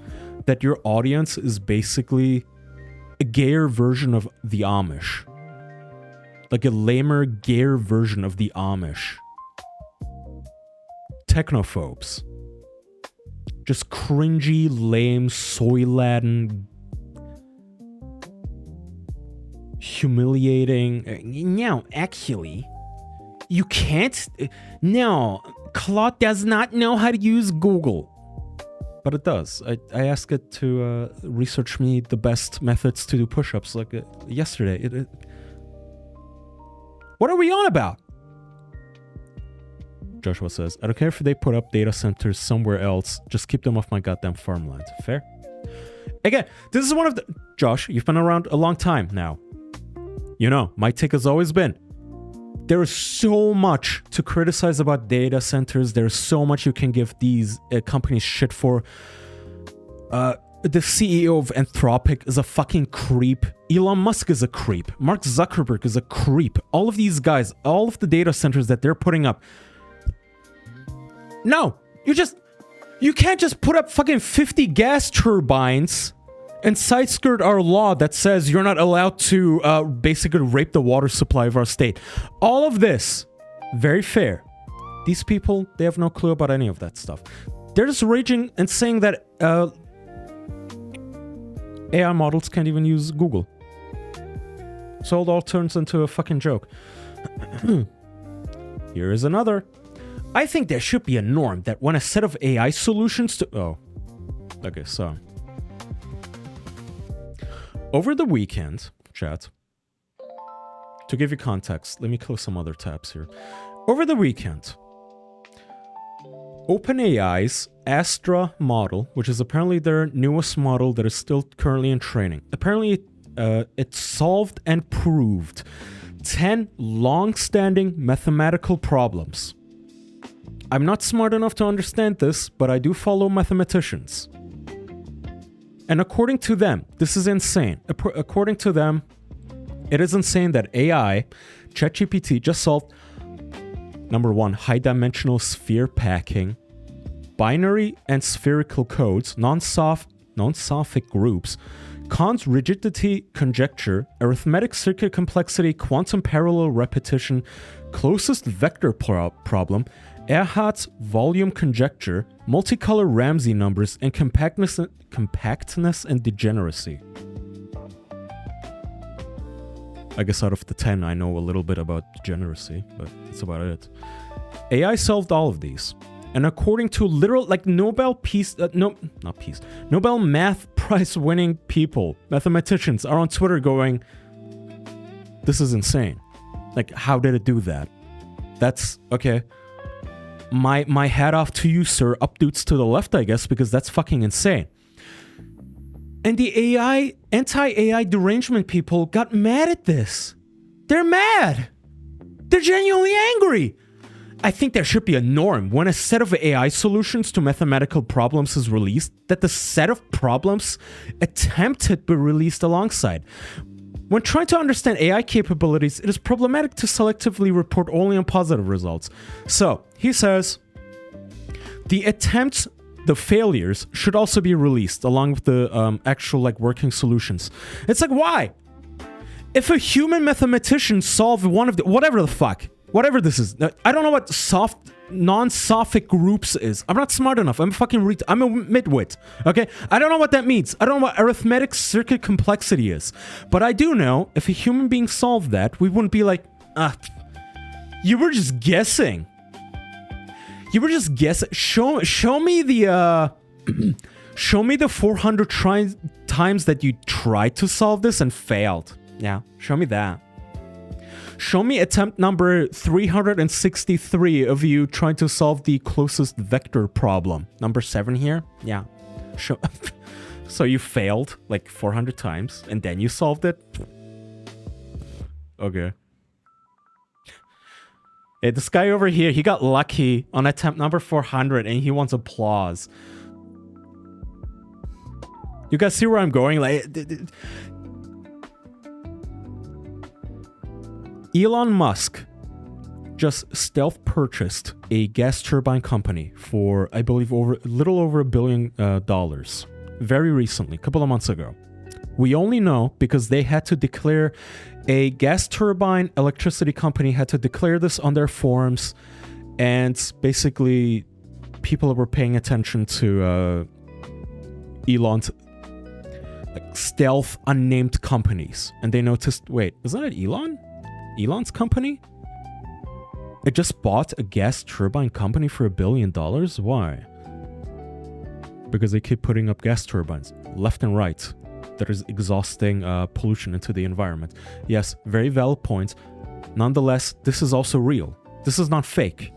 that your audience is basically a gayer version of the Amish. Like a lamer, gayer version of the Amish. Technophobes. Just cringy, lame, soy-laden, humiliating. No, actually, you can't. No, Claude does not know how to use Google. But it does. I asked it to research me the best methods to do push-ups like yesterday. What are we on about? Joshua says, I don't care if they put up data centers somewhere else. Just keep them off my goddamn farmland. Fair? Again, this is one of the... Josh, you've been around a long time now. You know, my take has always been, there is so much to criticize about data centers. There's so much you can give these companies shit for. The CEO of Anthropic is a fucking creep. Elon Musk is a creep. Mark Zuckerberg is a creep. All of these guys, all of the data centers that they're putting up. No, you can't just put up fucking 50 gas turbines and side skirt our law that says you're not allowed to basically rape the water supply of our state. All of this, very fair. These people, they have no clue about any of that stuff. They're just raging and saying that AI models can't even use Google. So it all turns into a fucking joke. Here is another. I think there should be a norm that when a set of AI solutions to... Oh. Okay, so... Over the weekend, chat, to give you context, let me close some other tabs here. Over the weekend, OpenAI's Astra model, which is apparently their newest model that is still currently in training, apparently it solved and proved 10 long-standing mathematical problems. I'm not smart enough to understand this, but I do follow mathematicians. And according to them, this is insane. According to them, it is insane that AI, ChatGPT, just solved, number one, high-dimensional sphere packing, binary and spherical codes, non-sophic groups, Kahn's rigidity conjecture, arithmetic circuit complexity, quantum parallel repetition, closest vector problem, Erhard's volume conjecture, multicolor Ramsey numbers, and compactness and degeneracy. I guess out of the 10, I know a little bit about degeneracy, but that's about it. AI solved all of these. And according to literal, like Nobel Math Prize winning people, mathematicians, are on Twitter going, this is insane. Like, how did it do that? That's, okay. My hat off to you, sir. Up dudes to the left, I guess, because that's fucking insane. And the anti-AI derangement people got mad at this. They're mad. They're genuinely angry. I think there should be a norm when a set of AI solutions to mathematical problems is released, that the set of problems attempted be released alongside. When trying to understand AI capabilities, it is problematic to selectively report only on positive results. So, he says, the attempts, the failures, should also be released along with the actual, like, working solutions. It's like, why? If a human mathematician solved one of the... Whatever the fuck. Whatever this is. I don't know what non-sophic groups is. I'm not smart enough. I'm fucking I'm a midwit. Okay? I don't know what that means. I don't know what arithmetic circuit complexity is. But I do know if a human being solved that, we wouldn't be like, you were just guessing. You were just guessing. Show me the show me the 400 times that you tried to solve this and failed. Yeah, show me that. Show me attempt number 363 of you trying to solve the closest vector problem. Number 7 here? Yeah. So you failed like 400 times and then you solved it? Okay. Hey, this guy over here, he got lucky on attempt number 400 and he wants applause. You guys see where I'm going? Like... Elon Musk just stealth purchased a gas turbine company for, I believe, a little over $1 billion very recently, a couple of months ago. We only know because they had to declare, a gas turbine electricity company had to declare this on their forums, and basically people were paying attention to Elon's stealth unnamed companies, and they noticed, wait, isn't it Elon? Elon's company? It just bought a gas turbine company for $1 billion? Why? Because they keep putting up gas turbines left and right that is exhausting pollution into the environment. Yes, very valid point. Nonetheless, this is also real. This is not fake.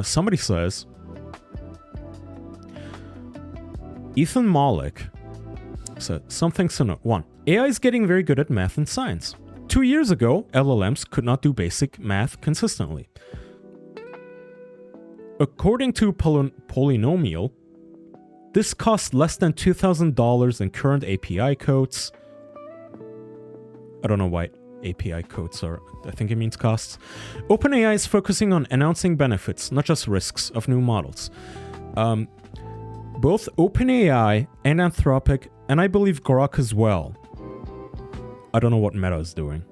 Somebody says, Ethan Malik said some things to note. 1. AI is getting very good at math and science. 2 years ago, LLMs could not do basic math consistently. According to Polynomial, this costs less than $2,000 in current API codes. I don't know why API codes are, I think it means costs. OpenAI is focusing on announcing benefits, not just risks, of new models. Both OpenAI and Anthropic, and I believe Grok as well. I don't know what Meta is doing.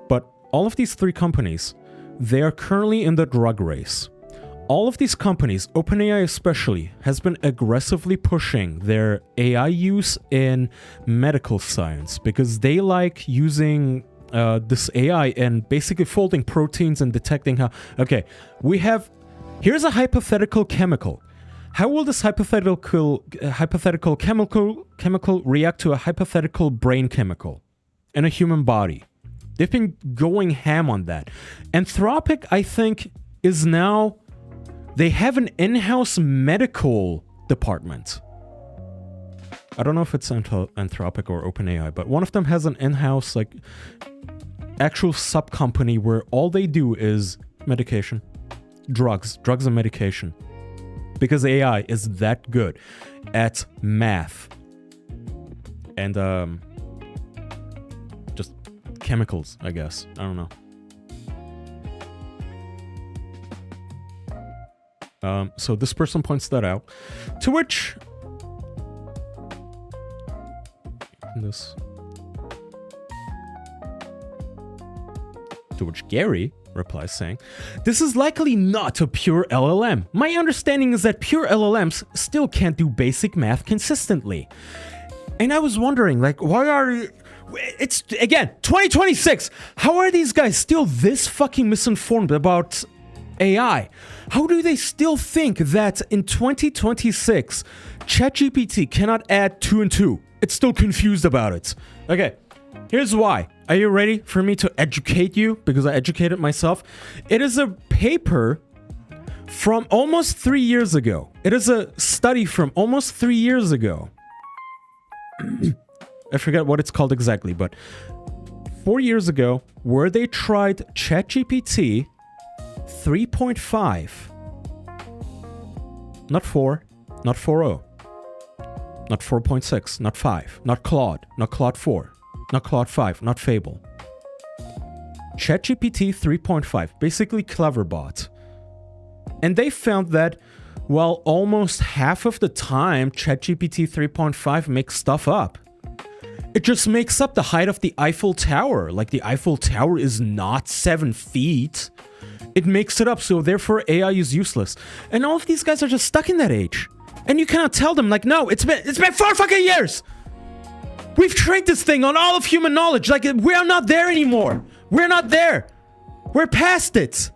But all of these three companies, they are currently in the drug race. All of these companies, OpenAI especially, has been aggressively pushing their AI use in medical science because they like using this AI and basically folding proteins and detecting how... Okay, here's a hypothetical chemical. How will this hypothetical chemical react to a hypothetical brain chemical in a human body? They've been going ham on that. Anthropic, I think, is now... They have an in-house medical department. I don't know if it's Anthropic or OpenAI, but one of them has an in-house, like, actual sub-company where all they do is medication. Drugs and medication. Because AI is that good at math. And, just chemicals, I guess. I don't know. So this person points that out, to which Gary replies saying, "This is likely not a pure LLM. My understanding is that pure LLMs still can't do basic math consistently." And I was wondering, like, why are you... It's, again, 2026. How are these guys still this fucking misinformed about AI? How do they still think that in 2026 ChatGPT cannot add 2 and 2? It's still confused about it. Okay, here's why. Are you ready for me to educate you? Because I educated myself. It is a paper from almost 3 years ago. It is a study from almost 3 years ago. I forget what it's called exactly, but 4 years ago, where they tried ChatGPT 3.5. Not 4, not 4.0, not 4.6, not 5, not Claude, not Claude 4, not Claude 5, not Fable. ChatGPT 3.5, basically Cleverbot. And they found that, well, almost half of the time ChatGPT 3.5 makes stuff up. It just makes up the height of the Eiffel Tower. Like, the Eiffel Tower is not 7 feet. It makes it up, so therefore AI is useless. And all of these guys are just stuck in that age. And you cannot tell them, like, no, it's been 4 fucking years! We've trained this thing on all of human knowledge. Like, we're not there anymore. We're not there. We're past it.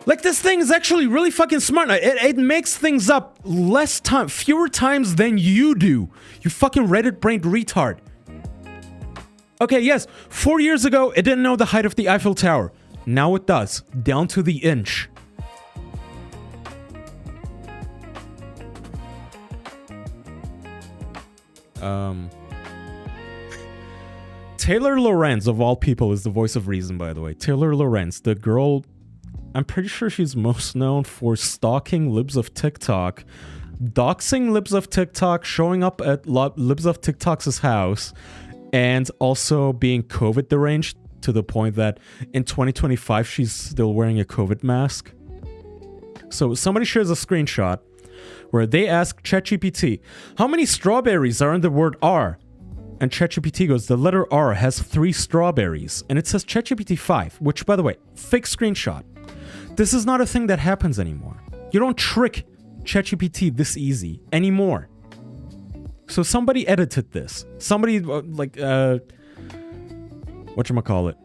Like, this thing is actually really fucking smart. It makes things up fewer times than you do. You fucking Reddit-brained retard. Okay, yes, 4 years ago, it didn't know the height of the Eiffel Tower. Now it does, down to the inch. Taylor Lorenz, of all people, is the voice of reason, by the way. Taylor Lorenz, the girl... I'm pretty sure she's most known for stalking libs of TikTok doxing Libs of TikTok, showing up at Libs of TikTok's house, and also being COVID deranged to the point that in 2025 she's still wearing a COVID mask. So somebody shares a screenshot where they ask ChatGPT, how many strawberries are in the word R? And ChatGPT goes, the letter R has 3 strawberries. And it says ChatGPT 5, which, by the way, fake screenshot. This is not a thing that happens anymore. You don't trick ChatGPT this easy anymore. So somebody edited this. Somebody, whatchamacallit?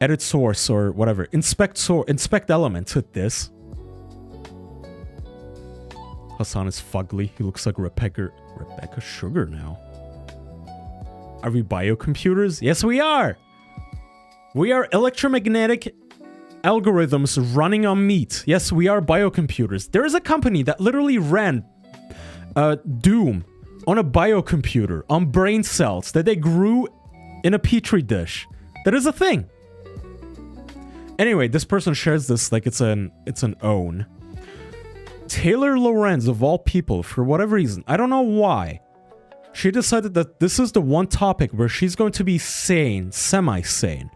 Edit source or whatever. Inspect element took this. Hassan is fugly. He looks like Rebecca Sugar now. Are we biocomputers? Yes, we are. We are electromagnetic algorithms running on meat. Yes, we are biocomputers. There is a company that literally ran Doom on a biocomputer, on brain cells that they grew in a petri dish. That is a thing. Anyway, this person shares this like it's an own. Taylor Lorenz, of all people, for whatever reason, I don't know why, she decided that this is the one topic where she's going to be sane, semi-sane.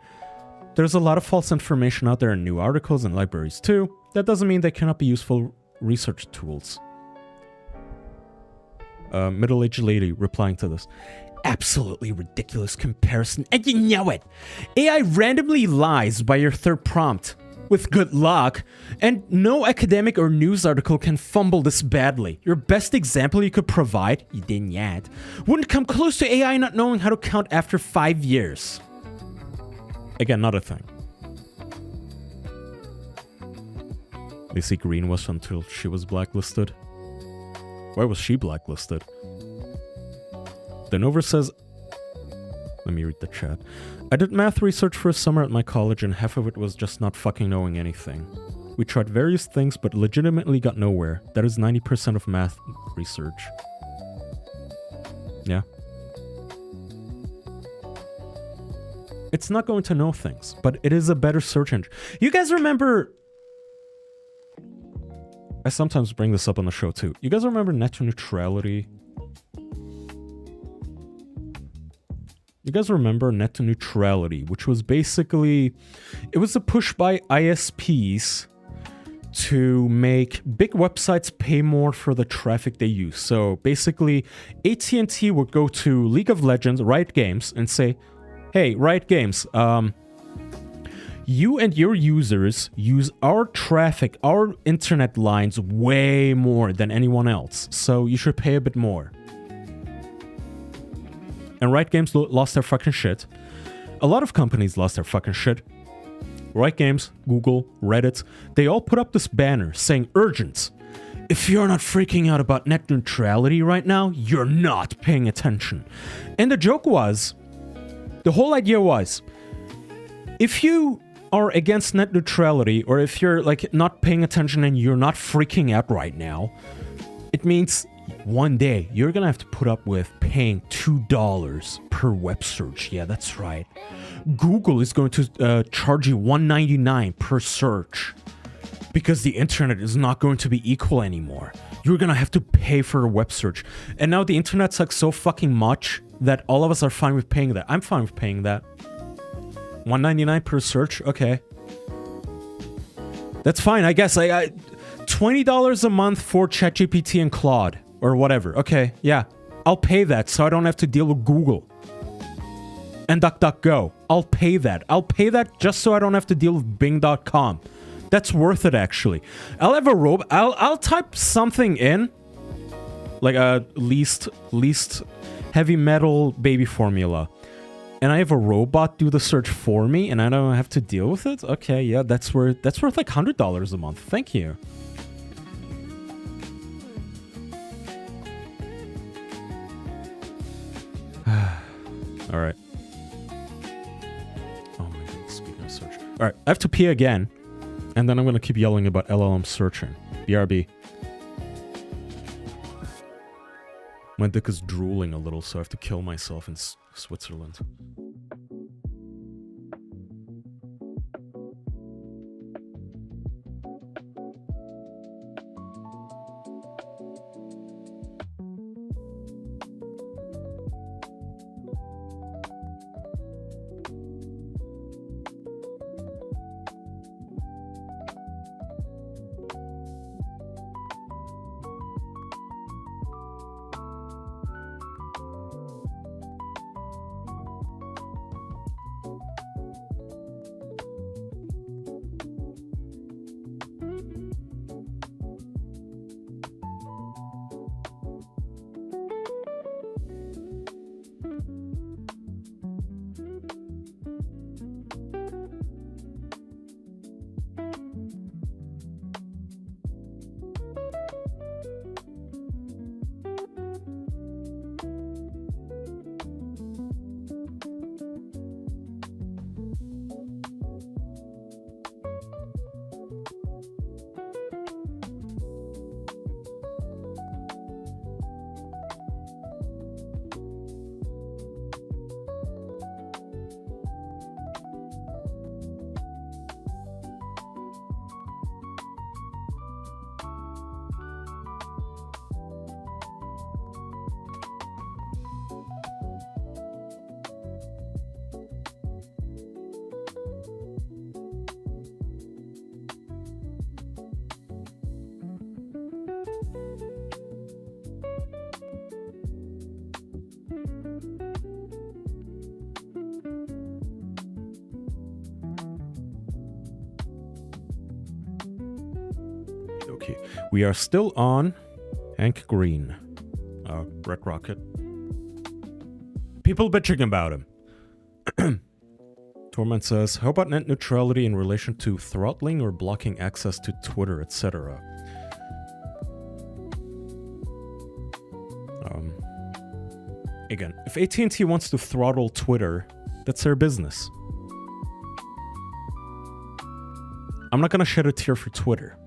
There's a lot of false information out there in new articles and libraries too. That doesn't mean they cannot be useful research tools. Middle-aged lady replying to this. Absolutely ridiculous comparison, and you know it. AI randomly lies by your third prompt. With good luck, and no academic or news article can fumble this badly. Your best example you could provide, you didn't yet, wouldn't come close to AI not knowing how to count after 5 years. Again, not a thing. Lacey Green was until she was blacklisted. Why was she blacklisted? Denover says, let me read the chat. I did math research for a summer at my college and half of it was just not fucking knowing anything. We tried various things but legitimately got nowhere. That is 90% of math research. Yeah. It's not going to know things, but it is a better search engine. You guys remember... I sometimes bring this up on the show too. You guys remember net neutrality? You guys remember net neutrality, which was basically... It was a push by ISPs to make big websites pay more for the traffic they use. So basically, AT&T would go to League of Legends, Riot Games, and say, hey, Riot Games, you and your users use our traffic, our internet lines way more than anyone else, so you should pay a bit more. And Riot Games lost their fucking shit. A lot of companies lost their fucking shit. Riot Games, Google, Reddit, they all put up this banner saying, urgent. If you're not freaking out about net neutrality right now, you're not paying attention. And the joke was, the whole idea was, if you are against net neutrality, or if you're like not paying attention and you're not freaking out right now, it means one day you're gonna have to put up with paying $2 per web search. Yeah, that's right. Google is going to charge you $1.99 per search because the internet is not going to be equal anymore. You're gonna have to pay for a web search. And now the internet sucks so fucking much that all of us are fine with paying that. I'm fine with paying that. $1.99 per search? Okay. That's fine, I guess. I $20 a month for ChatGPT and Claude. Or whatever. Okay, yeah. I'll pay that so I don't have to deal with Google. And DuckDuckGo. I'll pay that. I'll pay that just so I don't have to deal with Bing.com. That's worth it, actually. I'll have a robot. I'll type something in. Like a least heavy metal baby formula. And I have a robot do the search for me and I don't have to deal with it? Okay, yeah, that's worth like $100 a month. Thank you. Alright. Oh my god, speaking of search. Alright, I have to pee again. And then I'm gonna keep yelling about LLM searching. BRB. My dick is drooling a little, so I have to kill myself in Switzerland. Okay, we are still on Hank Green, Red Rocket. People bitching about him. Torment says, how about net neutrality in relation to throttling or blocking access to Twitter, etc.? Again, if AT&T wants to throttle Twitter, that's their business. I'm not gonna shed a tear for Twitter.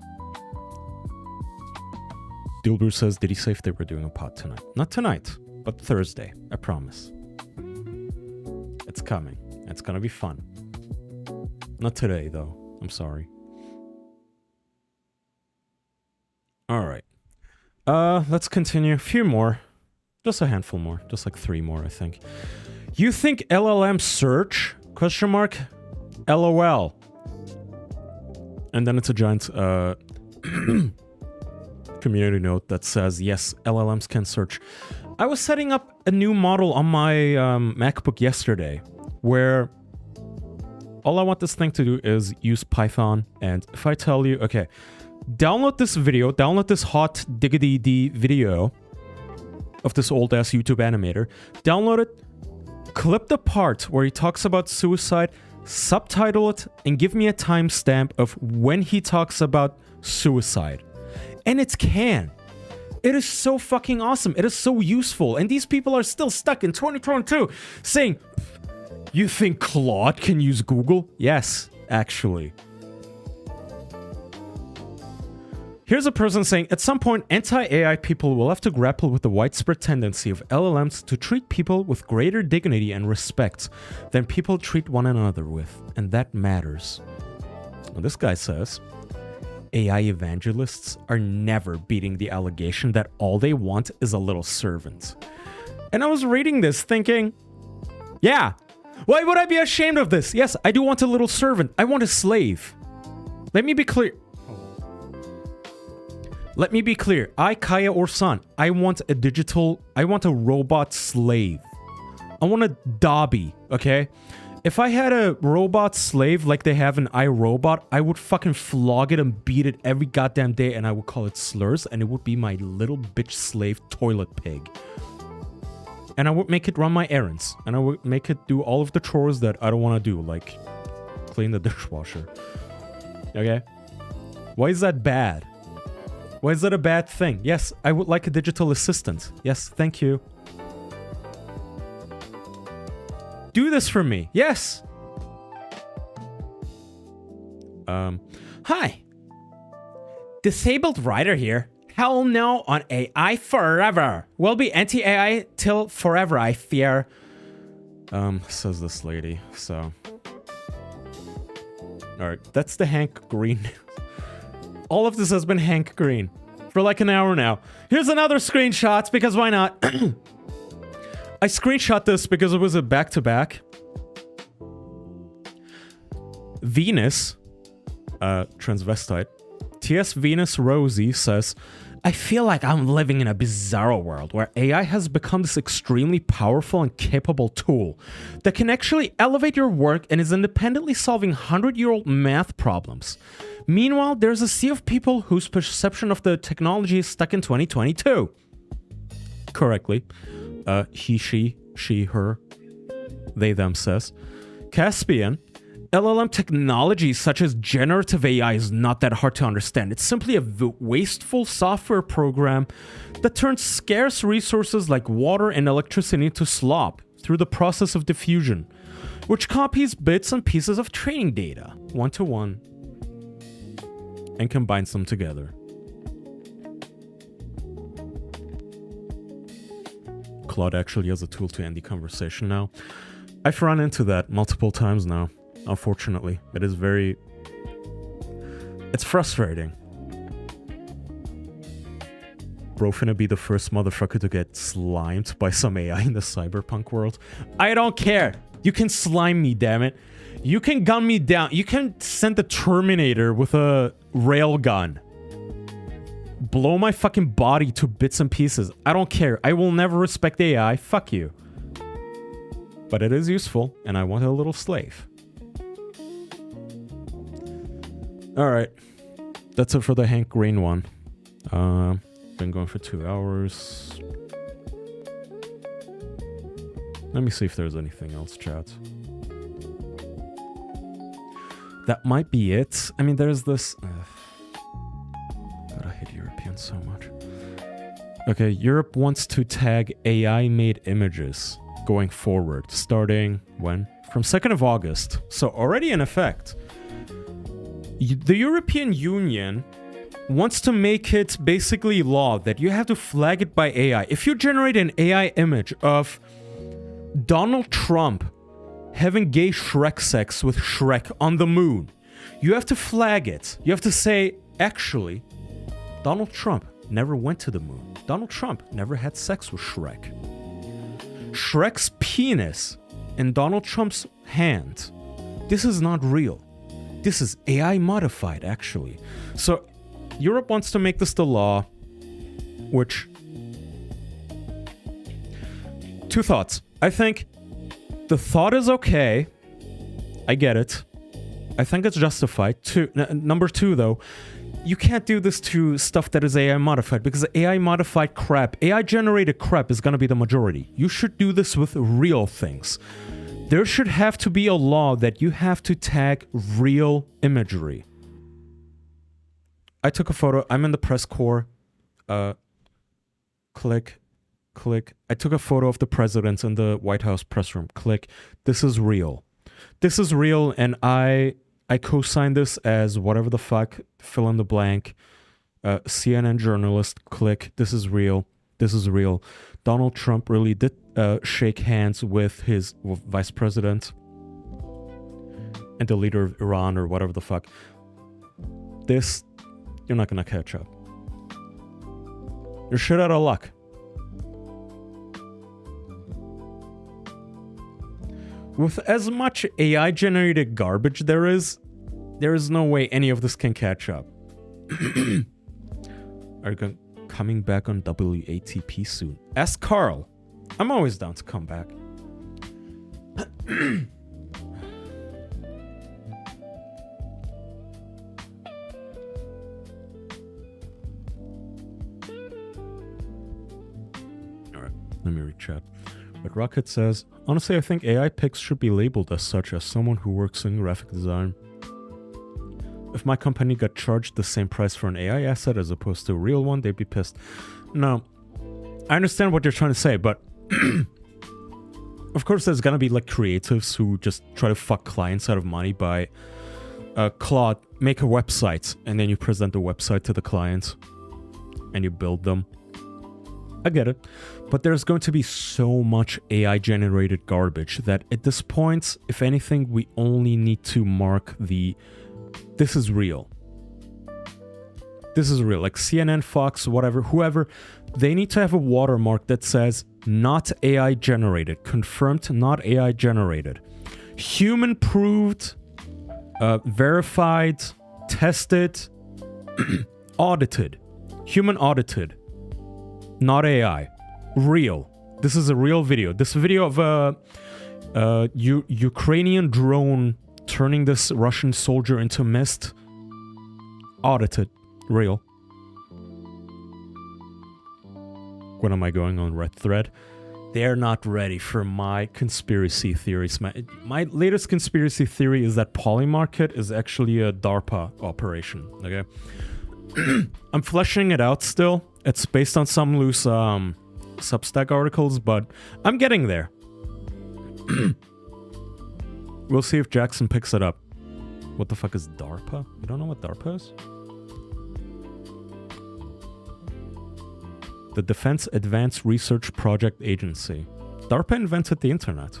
Dilbrew says, did he say if they were doing a pod tonight? Not tonight, but Thursday, I promise. It's coming. It's gonna be fun. Not today, though. I'm sorry. Alright. Let's continue. A few more. Just a handful more. Just like 3 more, I think. You think LLM search? Question mark? LOL. And then it's a giant community note that says, yes, LLMs can search. I was setting up a new model on my MacBook yesterday, where all I want this thing to do is use Python. And if I tell you, okay, download this video, download this hot diggity D video of this old ass YouTube animator, download it, clip the part where he talks about suicide, subtitle it, and give me a timestamp of when he talks about suicide. And it can. It is so fucking awesome. It is so useful. And these people are still stuck in 2022 saying, you think Claude can use Google? Yes, actually. Here's a person saying, at some point, anti-AI people will have to grapple with the widespread tendency of LLMs to treat people with greater dignity and respect than people treat one another with. And that matters. Well, this guy says, AI evangelists are never beating the allegation that all they want is a little servant. And I was reading this thinking, yeah, why would I be ashamed of this? Yes, I do want a little servant. I want a slave. Let me be clear. Let me be clear. I, Kaya Orsan, I want a robot slave. I want a Dobby, okay? If I had a robot slave like they have in iRobot, I would fucking flog it and beat it every goddamn day, and I would call it slurs, and it would be my little bitch slave toilet pig. And I would make it run my errands, and I would make it do all of the chores that I don't want to do, like clean the dishwasher. Okay? Why is that bad? Why is that a bad thing? Yes, I would like a digital assistant. Yes, thank you. Do this for me. Yes. Hi. Disabled writer here. Hell no on AI forever. We'll be anti-AI till forever, I fear. Says this lady, so. Alright, that's the Hank Green. All of this has been Hank Green for like an hour now. Here's another screenshot, because why not? I screenshot this because it was a back-to-back. Venus, transvestite, TS Venus Rosie says, I feel like I'm living in a bizarro world where AI has become this extremely powerful and capable tool that can actually elevate your work and is independently solving 100-year-old math problems. Meanwhile, there's a sea of people whose perception of the technology is stuck in 2022. Correctly. He, she, her, they, them says. Caspian, LLM technology such as generative AI is not that hard to understand. It's simply a wasteful software program that turns scarce resources like water and electricity into slop through the process of diffusion, which copies bits and pieces of training data, one-to-one, and combines them together. Claude actually has a tool to end the conversation now. I've run into that multiple times now, unfortunately. It is very... It's frustrating. Bro finna be the first motherfucker to get slimed by some AI in the cyberpunk world. I don't care. You can slime me, damn it. You can gun me down. You can send the Terminator with a railgun. Blow my fucking body to bits and pieces. I don't care. I will never respect AI. Fuck you. But it is useful, and I want a little slave. Alright. That's it for the Hank Green one. Been going for 2 hours. Let me see if there's anything else, chat. That might be it. I mean, there's this... God, I hate Europeans so much. Okay, Europe wants to tag AI-made images going forward, starting when? From 2nd of August. So already in effect. The European Union wants to make it basically law that you have to flag it by AI. If you generate an AI image of Donald Trump having gay Shrek sex with Shrek on the moon, you have to flag it. You have to say, actually, Donald Trump never went to the moon. Donald Trump never had sex with Shrek. Shrek's penis in Donald Trump's hand. This is not real. This is AI modified, actually. So Europe wants to make this the law, which... Two thoughts. I think the thought is okay. I get it. I think it's justified. Number two, though, you can't do this to stuff that is AI modified, because AI modified crap, AI generated crap is going to be the majority. You should do this with real things. There should have to be a law that you have to tag real imagery. I took a photo. I'm in the press corps. Click. I took a photo of the president in the White House press room. Click. This is real. This is real, and I co-signed this as whatever the fuck, fill in the blank. CNN journalist. Click. This is real. This is real. Donald Trump really did shake hands with his vice president and the leader of Iran or whatever the fuck. This, you're not gonna catch up. You're shit out of luck. With as much AI-generated garbage there is no way any of this can catch up. Are you coming back on WATP soon? Ask Carl. I'm always down to come back. Alright, let me read chat. But Rocket says, honestly, I think AI pics should be labeled as such as someone who works in graphic design. If my company got charged the same price for an AI asset as opposed to a real one, they'd be pissed. No, I understand what you're trying to say, but of course there's gonna be like creatives who just try to fuck clients out of money by Claude, make a website, and then you present the website to the client and you build them. I get it. But there's going to be so much AI-generated garbage that at this point, if anything, we only need to mark the... This is real. This is real. Like CNN, Fox, whatever, whoever, they need to have a watermark that says not AI-generated. Confirmed, not AI-generated. Human-proved, verified, tested, audited. Human-audited. Not AI. Real. This is a real video. This video of a Ukrainian drone turning this Russian soldier into mist. Audited. Real. When am I going on Red Thread? They're not ready for my conspiracy theories. My latest conspiracy theory is that Polymarket is actually a DARPA operation. Okay? I'm fleshing it out still. It's based on some loose Substack articles, but I'm getting there. We'll see if Jackson picks it up. What the fuck is DARPA? You don't know what DARPA is? The Defense Advanced Research Project Agency. DARPA invented the internet.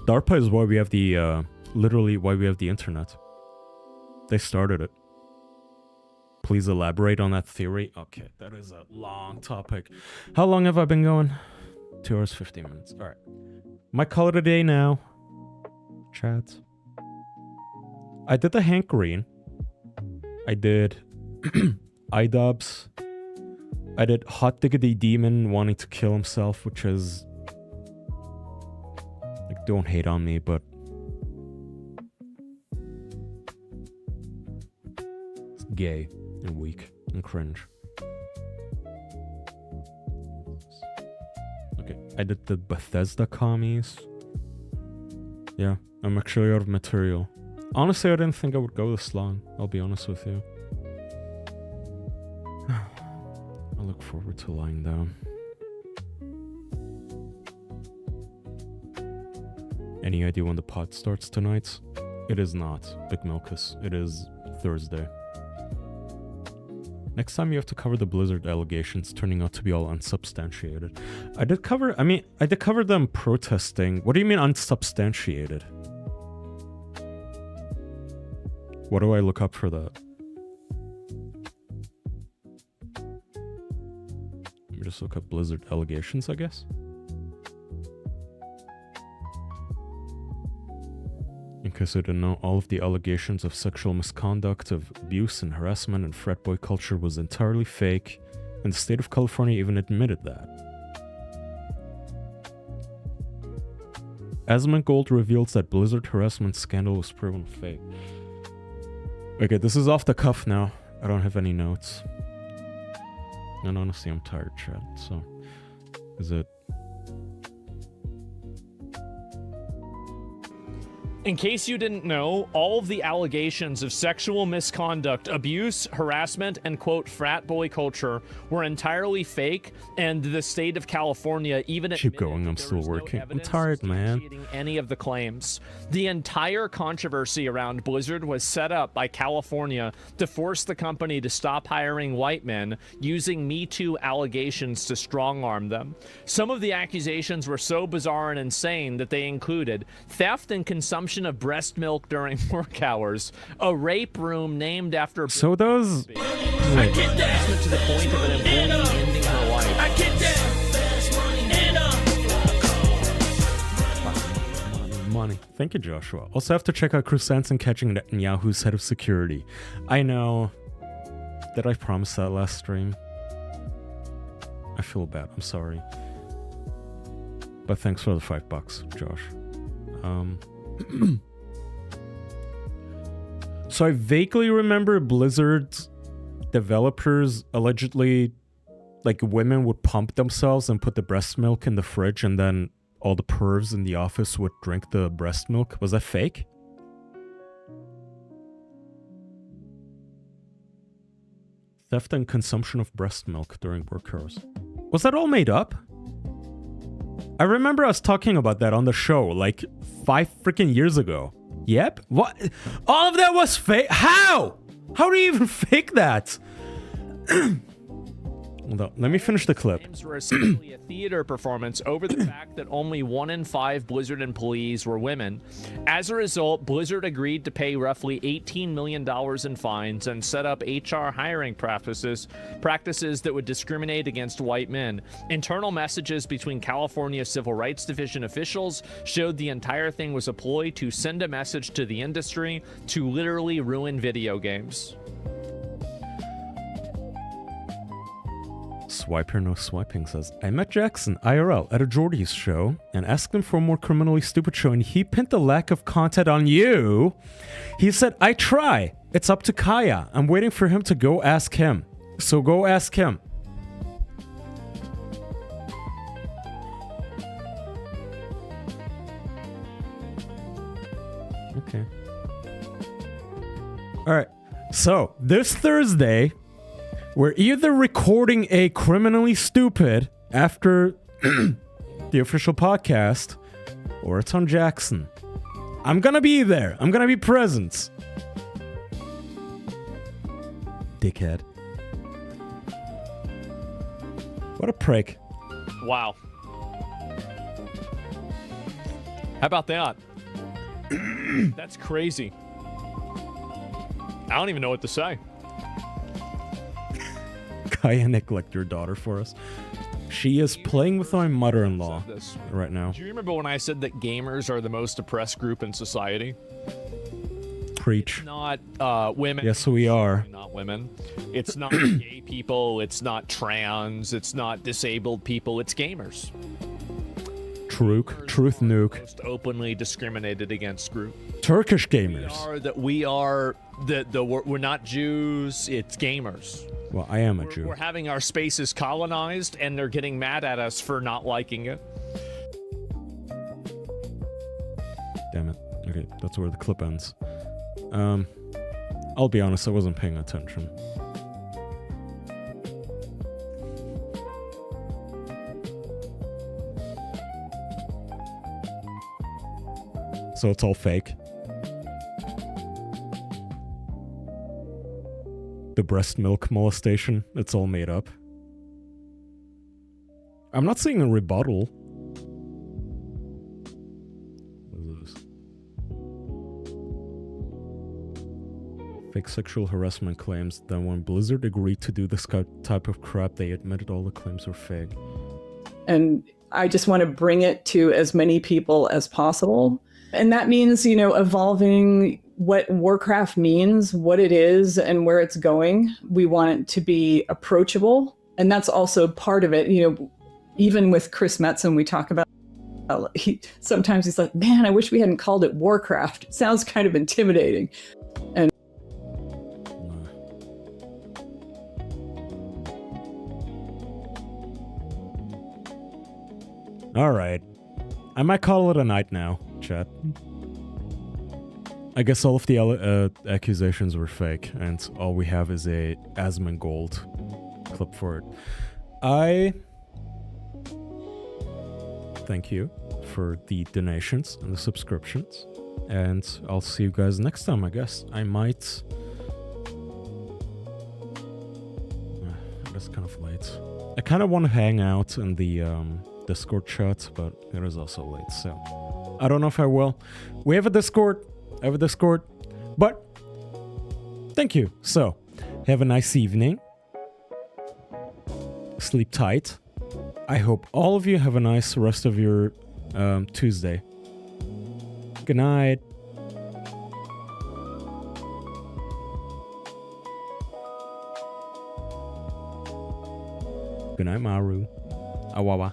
DARPA is why we have the, literally why we have the internet. They started it. Please elaborate on that theory. Okay, that is a long topic. How long have I been going? 2 hours, 15 minutes. All right. Might call it a day now. Chat. I did the Hank Green. I did iDubbbz. I did Hot Diggity Demon wanting to kill himself, which is... Like, don't hate on me, but... It's gay and weak and cringe. Okay, I did the Bethesda commies. Yeah, I'm actually out of material. Honestly, I didn't think I would go this long. I'll be honest with you. I look forward to lying down. Any idea when the pod starts tonight? It is not, Big Milkus. It is Thursday. Next time you have to cover the Blizzard allegations turning out to be all unsubstantiated. I did cover them protesting. What do you mean unsubstantiated? What do I look up for that? Let me just look up Blizzard allegations, I guess. In case I didn't know, all of the allegations of sexual misconduct, of abuse and harassment and frat boy culture was entirely fake, and the state of California even admitted that. Asmongold reveals that Blizzard harassment scandal was proven fake. Okay, this is off the cuff now. I don't have any notes. And honestly, I'm tired, chat, so... Is it... In case you didn't know, all of the allegations of sexual misconduct, abuse, harassment, and quote, frat boy culture were entirely fake, and the state of California even keep going, I'm still working. I'm tired, man. Any of the claims. The entire controversy around Blizzard was set up by California to force the company to stop hiring white men using Me Too allegations to strong-arm them. Some of the accusations were so bizarre and insane that they included theft and consumption of breast milk during work hours, a rape room named after... So those... to the point of an employee ending her life. Money. Thank you, Joshua. Also have to check out Chris Hansen catching Netanyahu's head of security. I know. Did I promise that last stream? I feel bad. I'm sorry. But thanks for the $5, Josh. So I vaguely remember Blizzard's developers allegedly, like, women would pump themselves and put the breast milk in the fridge, and then all the pervs in the office would drink the breast milk. Was that fake? Theft and consumption of breast milk during work hours. Was that all made up? I remember us talking about that on the show like 5 freaking years ago. Yep. What? All of that was fake? How? How do you even fake that? Hold on. Let me finish the clip. Claims were essentially a theater performance over the fact that only 1 in 5 Blizzard employees were women. As a result, Blizzard agreed to pay roughly $18 million in fines and set up HR hiring practices that would discriminate against white men. Internal messages between California Civil Rights Division officials showed the entire thing was a ploy to send a message to the industry to literally ruin video games. Swiper No Swiping says, I met Jackson IRL at a Jordy's show and asked him for a more criminally stupid show, and he pinned the lack of content on you. He said, I try. It's up to Kaya. I'm waiting for him to go ask him. So go ask him. Okay. Alright. So, this Thursday... we're either recording a Criminally Stupid after the official podcast, or it's on Jackson. I'm gonna be there. I'm gonna be present. Dickhead. What a prick. Wow. How about that? That's crazy. I don't even know what to say. Kaya neglect your daughter for us. She is playing with my mother-in-law right now. Do you remember when I said that gamers are the most oppressed group in society? Preach. It's not women. Yes, we are. Not women. It's not gay people. It's not trans. It's not disabled people. It's gamers. Truth nuke. Most openly discriminated against group. Turkish gamers. We're not Jews. It's gamers. Well, I am a Jew. We're having our spaces colonized, and they're getting mad at us for not liking it. Damn it. Okay, that's where the clip ends. I'll be honest, I wasn't paying attention. So it's all fake. The breast milk molestation, it's all made up. I'm not seeing a rebuttal. What is this? Fake sexual harassment claims. Then when Blizzard agreed to do this type of crap, they admitted all the claims were fake. And I just want to bring it to as many people as possible. And that means, you know, evolving what Warcraft means, what it is, and where it's going. We want it to be approachable. And that's also part of it. You know, even with Chris Metzen, we talk about, sometimes he's like, man, I wish we hadn't called it Warcraft. It sounds kind of intimidating. And all right. I might call it a night now, chat. I guess all of the accusations were fake, and all we have is a Asmongold clip for it. I thank you for the donations and the subscriptions, and I'll see you guys next time, I guess. I might... It's kind of late. I kind of want to hang out in the Discord chat, but it is also late, so I don't know if I will. We have a Discord, but thank you. So, have a nice evening. Sleep tight. I hope all of you have a nice rest of your Tuesday. Good night. Good night, Maru. Awawa.